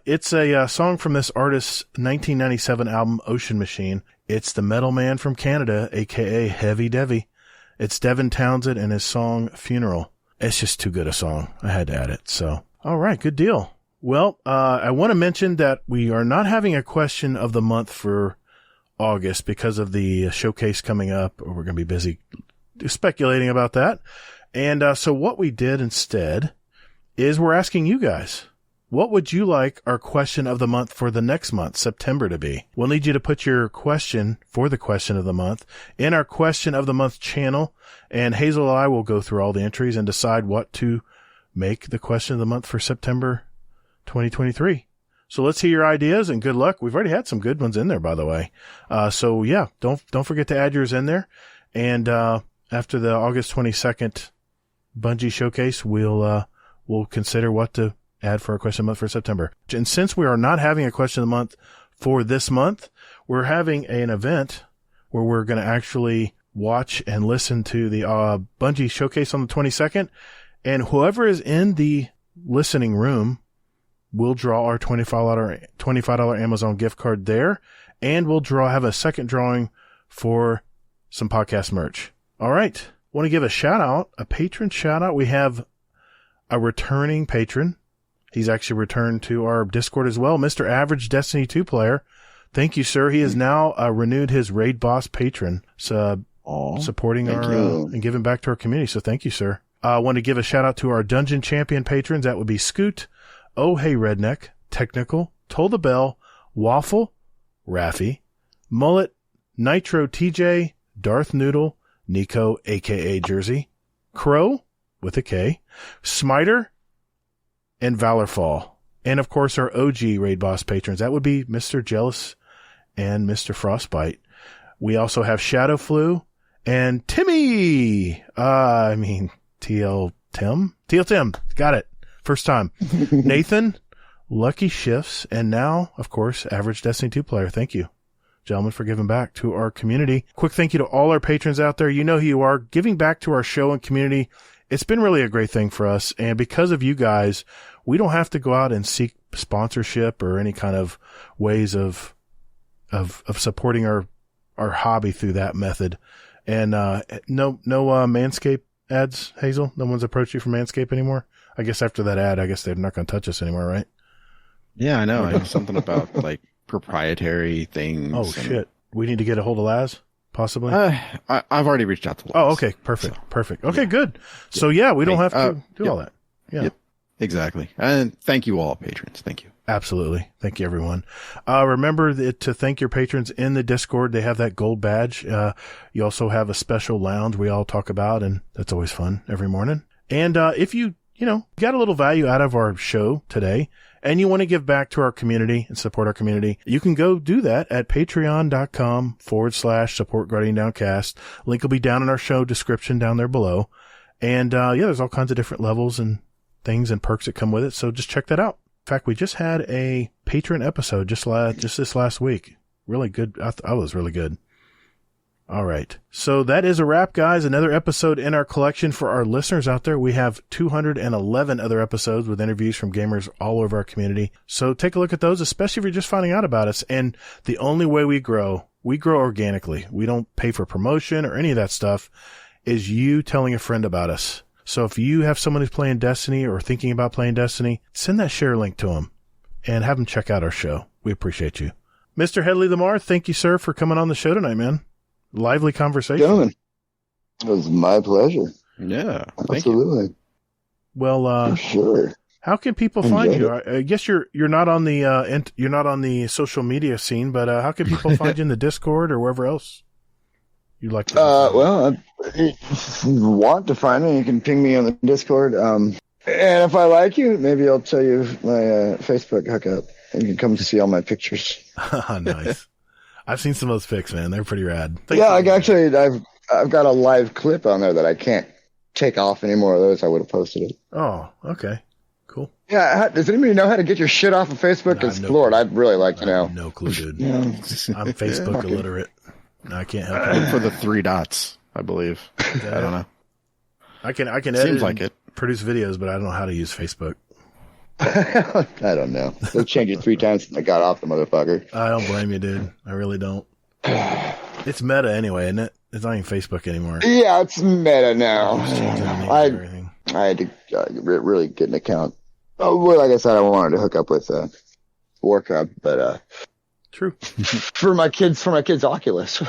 It's a song from this artist's 1997 album, Ocean Machine. It's the Metal Man from Canada, a.k.a. Heavy Devi. It's Devin Townsend and his song, Funeral. It's just too good a song. I had to add it. So, all right, good deal. Well, I want to mention that we are not having a question of the month for August because of the showcase coming up. We're going to be busy speculating about that. And so what we did instead is we're asking you guys, what would you like our question of the month for the next month, September, to be? We'll need you to put your question for the question of the month in our question of the month channel, and Hazel and I will go through all the entries and decide what to make the question of the month for September 2023. So let's hear your ideas and good luck. We've already had some good ones in there, by the way. So yeah, don't forget to add yours in there. And after the August 22nd Bungie showcase, we'll consider what to add for a question of the month for September. And since we are not having a question of the month for this month, we're having an event where we're going to actually watch and listen to the Bungie showcase on the 22nd. And whoever is in the listening room will draw our $25 Amazon gift card there. And we'll have a second drawing for some podcast merch. All right. Want to give a patron shout out. We have a returning patron. He's actually returned to our Discord as well. Mr. Average Destiny 2 player. Thank you, sir. He has now renewed his Raid Boss patron. Supporting and giving back to our community. So thank you, sir. I want to give a shout out to our Dungeon Champion patrons. That would be Scoot, Oh Hey Redneck, Technical, Toll the Bell, Waffle, Raffy, Mullet, Nitro TJ, Darth Noodle, Nico, aka Jersey, Crow with a K, Smiter, and Valorfall. And of course our OG Raid Boss patrons. That would be Mr. Jealous and Mr. Frostbite. We also have Shadow Flu and Timmy. TL Tim. Got it. First time. Nathan, Lucky Shifts, and now, of course, Average Destiny 2 player. Thank you, gentlemen, for giving back to our community. Quick thank you to all our patrons out there. You know who you are. Giving back to our show and community. It's been really a great thing for us. And because of you guys, we don't have to go out and seek sponsorship or any kind of ways of supporting our hobby through that method. And, no Manscaped ads, Hazel? No one's approached you from Manscaped anymore? I guess after that ad, I guess they're not going to touch us anymore, right? Yeah, I know. I know something about like proprietary things. Oh, shit. We need to get a hold of Laz, possibly? I've already reached out to Laz. Oh, okay. Perfect. Perfect. Okay, yeah. Good. So, yeah, we don't have to do all that. Yeah. Yep. Exactly. And thank you all, patrons. Thank you. Absolutely. Thank you, everyone. Remember to thank your patrons in the Discord. They have that gold badge. You also have a special lounge we all talk about, and that's always fun every morning. And if you got a little value out of our show today and you want to give back to our community and support our community, you can go do that at patreon.com/support Guardian Downcast. Link will be down in our show description down there below. And there's all kinds of different levels and things and perks that come with it. So just check that out. In fact, we just had a patron episode just this last week. Really good. I was really good. All right. So that is a wrap, guys. Another episode in our collection for our listeners out there. We have 211 other episodes with interviews from gamers all over our community. So take a look at those, especially if you're just finding out about us. And the only way we grow organically. We don't pay for promotion or any of that stuff, is you telling a friend about us. So if you have someone who's playing Destiny or thinking about playing Destiny, send that share link to them and have them check out our show. We appreciate you. Mr. Headley Lamar, thank you, sir, for coming on the show tonight, man. Lively conversation. Gentlemen, it was my pleasure. Yeah, absolutely. Well, for sure. How can people find you? I guess you're not on the social media scene, but how can people find you in the Discord or wherever else you'd like to? Well, if you want to find me, you can ping me on the Discord. And if I like you, maybe I'll tell you my Facebook hookup, and you can come to see all my pictures. Nice. I've seen some of those pics, man. They're pretty rad. I've got a live clip on there that I can't take off any more of those. I would have posted it. Oh, okay. Cool. Yeah. Does anybody know how to get your shit off of Facebook? Because, Lord, I'd really like to know. No clue, dude. Yeah. I'm Facebook illiterate. I can't help it. For the 3 dots, I believe. Yeah. I don't know. I can edit. Seems like it. Produce videos, but I don't know how to use Facebook. I don't know. They've changed it 3 times since I got off the motherfucker. I don't blame you, dude. I really don't. It's meta anyway, isn't it? It's not even Facebook anymore. Yeah, it's meta now. I had to really get an account. Oh, well, like I said, I wanted to hook up with Warcraft, but true for my kids' Oculus.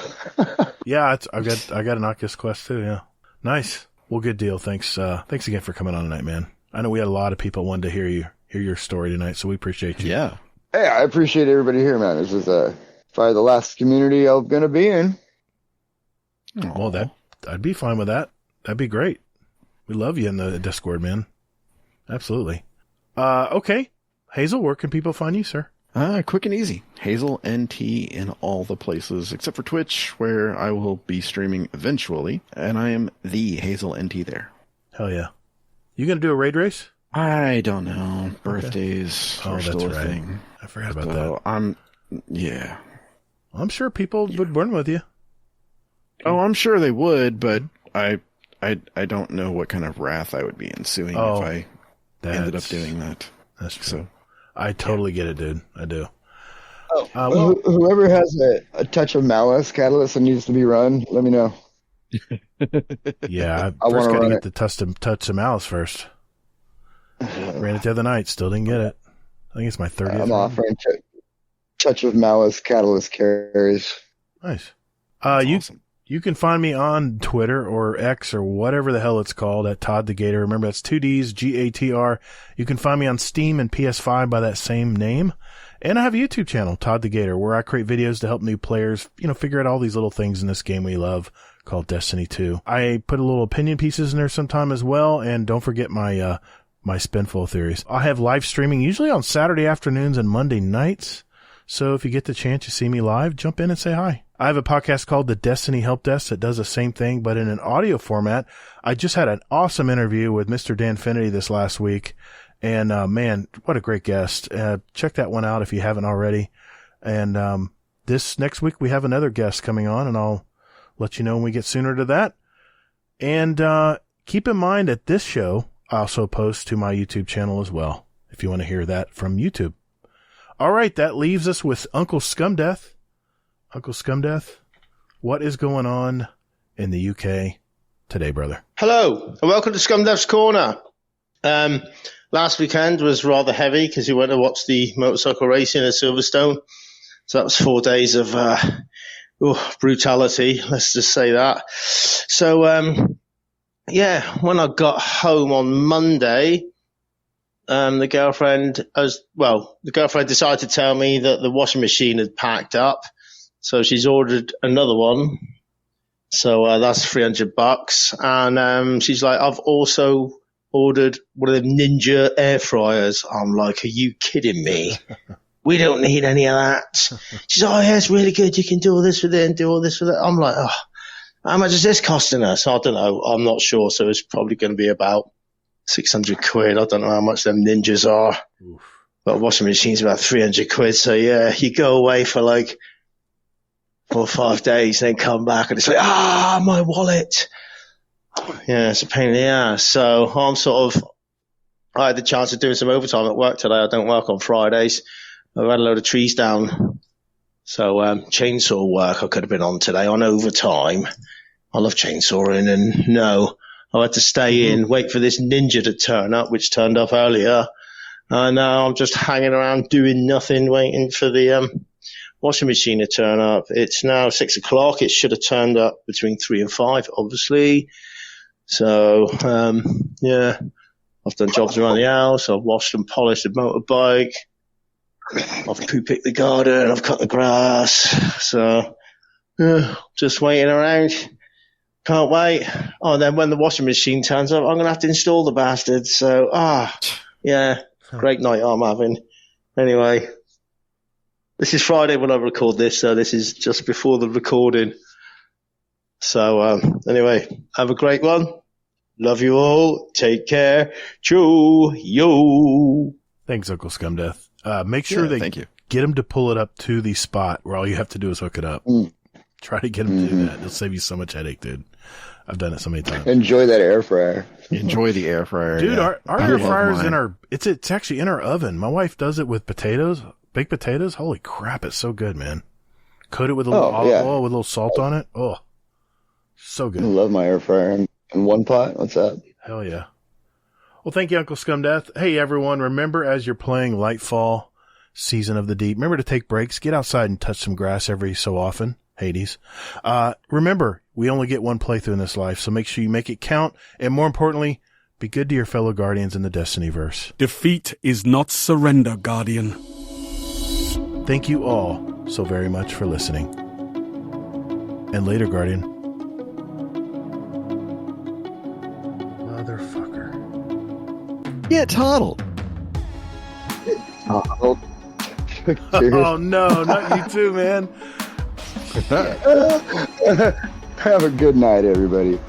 Yeah, I got an Oculus Quest too. Yeah, nice. Well, good deal. Thanks again for coming on tonight, man. I know we had a lot of people wanted to hear your story tonight, so we appreciate you. Yeah. Hey, I appreciate everybody here, man. This is probably the last community I'm gonna be in. Well, I'd be fine with that. That'd be great. We love you in the Discord, man. Absolutely. Okay. Hazel, where can people find you, sir? Quick and easy. Hazel NT in all the places except for Twitch, where I will be streaming eventually, and I am the Hazel NT there. Hell yeah. You gonna do a raid race? I don't know. Birthdays are still a thing. I forgot about that. Yeah. I'm sure people would burn with you. Oh, I'm sure they would, but I don't know what kind of wrath I would be ensuing if I ended up doing that. That's true. So, I totally get it, dude. I do. Whoever has a touch of malice catalyst that needs to be run, let me know. Yeah, I first got to get the touch of malice first. Ran it the other night, still didn't get it. I think it's my 30th. I'm offering touch of malice catalyst carries. Nice. awesome. You can find me on Twitter or X or whatever the hell it's called at Todd the Gator. Remember, that's 2 Ds, GATR. You can find me on Steam and PS5 by that same name. And I have a YouTube channel, Todd the Gator, where I create videos to help new players, figure out all these little things in this game we love called Destiny 2. I put a little opinion pieces in there sometime as well. And don't forget my spinfoil theories. I have live streaming usually on Saturday afternoons and Monday nights. So if you get the chance to see me live, jump in and say hi. I have a podcast called The Destiny Help Desk that does the same thing, but in an audio format. I just had an awesome interview with Mr. Dan Finity this last week. And, man, what a great guest. Check that one out if you haven't already. And, this next week we have another guest coming on, and I'll let you know when we get sooner to that. And, keep in mind that this show I also post to my YouTube channel as well, if you want to hear that from YouTube. All right, that leaves us with Uncle Scumdeath. Uncle Scumdeath, what is going on in the UK today, brother? Hello, and welcome to Scumdeath's Corner. Last weekend was rather heavy because we went to watch the motorcycle racing at Silverstone. So that was 4 days of brutality, let's just say that. So, when I got home on Monday, the girlfriend decided to tell me that the washing machine had packed up. So she's ordered another one. So that's $300. And she's like, I've also ordered one of them Ninja air fryers. I'm like, are you kidding me? We don't need any of that. She's like, oh yeah, it's really good. You can do all this with it and do all this with it. I'm like, oh, how much is this costing us? I don't know. I'm not sure. So it's probably going to be about 600 quid. I don't know how much them Ninjas are. Oof. But a washing machine's about 300 quid. So yeah, you go away for like 4 or 5 days, then come back and it's like, my wallet. Yeah, it's a pain in the ass. So I had the chance of doing some overtime at work today. I don't work on Fridays. I've had a load of trees down. So chainsaw work I could have been on today on overtime. I love chainsawing, and no, I had to stay in, wait for this Ninja to turn up, which turned up earlier. And now I'm just hanging around doing nothing, waiting for the washing machine to turn up. It's now 6 o'clock. It should have turned up between 3 and 5, obviously. So, I've done jobs around the house. I've washed and polished the motorbike. I've poo-picked the garden. I've cut the grass. So, just waiting around. Can't wait. Oh, and then when the washing machine turns up, I'm going to have to install the bastard. So, great night I'm having. Anyway, this is Friday when I record this, so this is just before the recording. So, anyway, have a great one. Love you all. Take care. Choo, yo. Thanks, Uncle Scumdeath. Make sure get him to pull it up to the spot where all you have to do is hook it up. Try to get him to do that. It'll save you so much headache, dude. I've done it so many times. Enjoy that air fryer. Enjoy the air fryer. Dude, our air fryer's in it's actually in our oven. My wife does it with baked potatoes. Holy crap, it's so good, man. Coat it with a little olive oil with a little salt on it. Oh, so good. I love my air fryer. In one pot? What's up? Hell yeah. Well, thank you, Uncle Scumdeath. Hey, everyone, remember as you're playing Lightfall, Season of the Deep, remember to take breaks. Get outside and touch some grass every so often. Hades. Remember, we only get one playthrough in this life, so make sure you make it count. And more importantly, be good to your fellow Guardians in the Destinyverse. Defeat is not surrender, Guardian. Thank you all so very much for listening. And later, Guardian. Motherfucker. Yeah, Toddle. Toddle. Oh, no, not you too, man. Have a good night, everybody.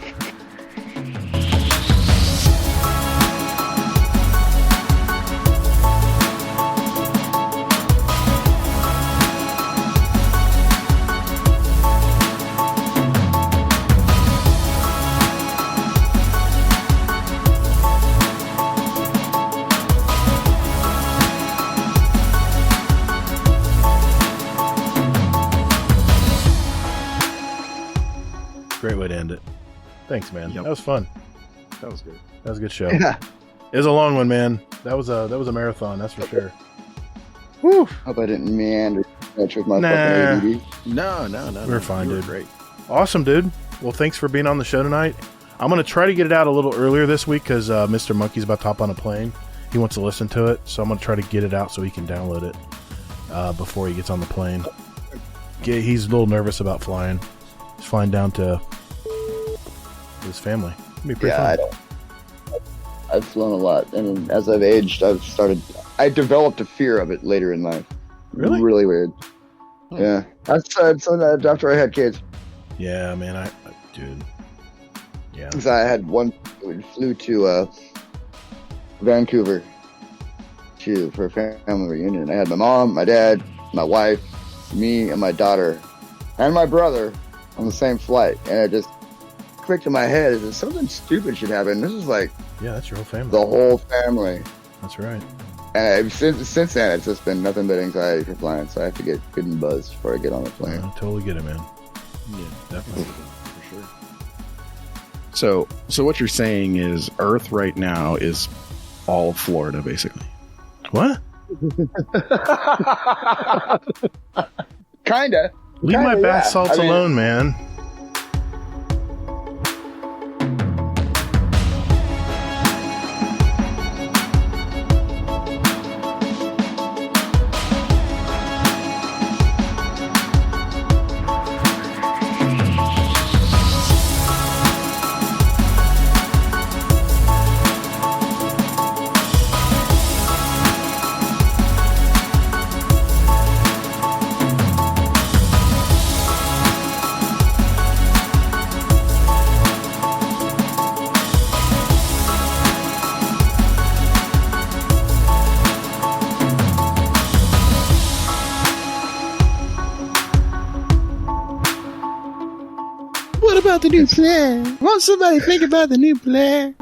great way to end it. Thanks, man. Yep. That was fun. That was good. That was a good show. Yeah. It was a long one, man. That was a marathon, that's for sure. Whew. Hope I didn't meander much with my Nah. fucking ADD. No. We're fine, You were dude. Great. Awesome, dude. Well, thanks for being on the show tonight. I'm going to try to get it out a little earlier this week because Mr. Monkey's about to hop on a plane. He wants to listen to it, so I'm going to try to get it out so he can download it before he gets on the plane. He's a little nervous about flying. He's flying down to his family. It'll be pretty fun. I've flown a lot, and as I've aged, I developed a fear of it later in life. Really? Really weird. Yeah. So after I had kids. Yeah, man. Dude. Yeah. Because I had we flew to Vancouver for a family reunion. I had my mom, my dad, my wife, me, and my daughter, and my brother on the same flight. And it just clicked in my head is that something stupid should happen. This is like that's your whole family. The whole family. That's right. And since then, it's just been nothing but anxiety for flying. So I have to get good and buzzed before I get on the plane. I totally get it, man. Yeah, definitely. For sure. So what you're saying is Earth right now is all of Florida, basically. What? Kinda. Leave my bath salts alone, man. What about the new plan? Won't somebody think about the new plan?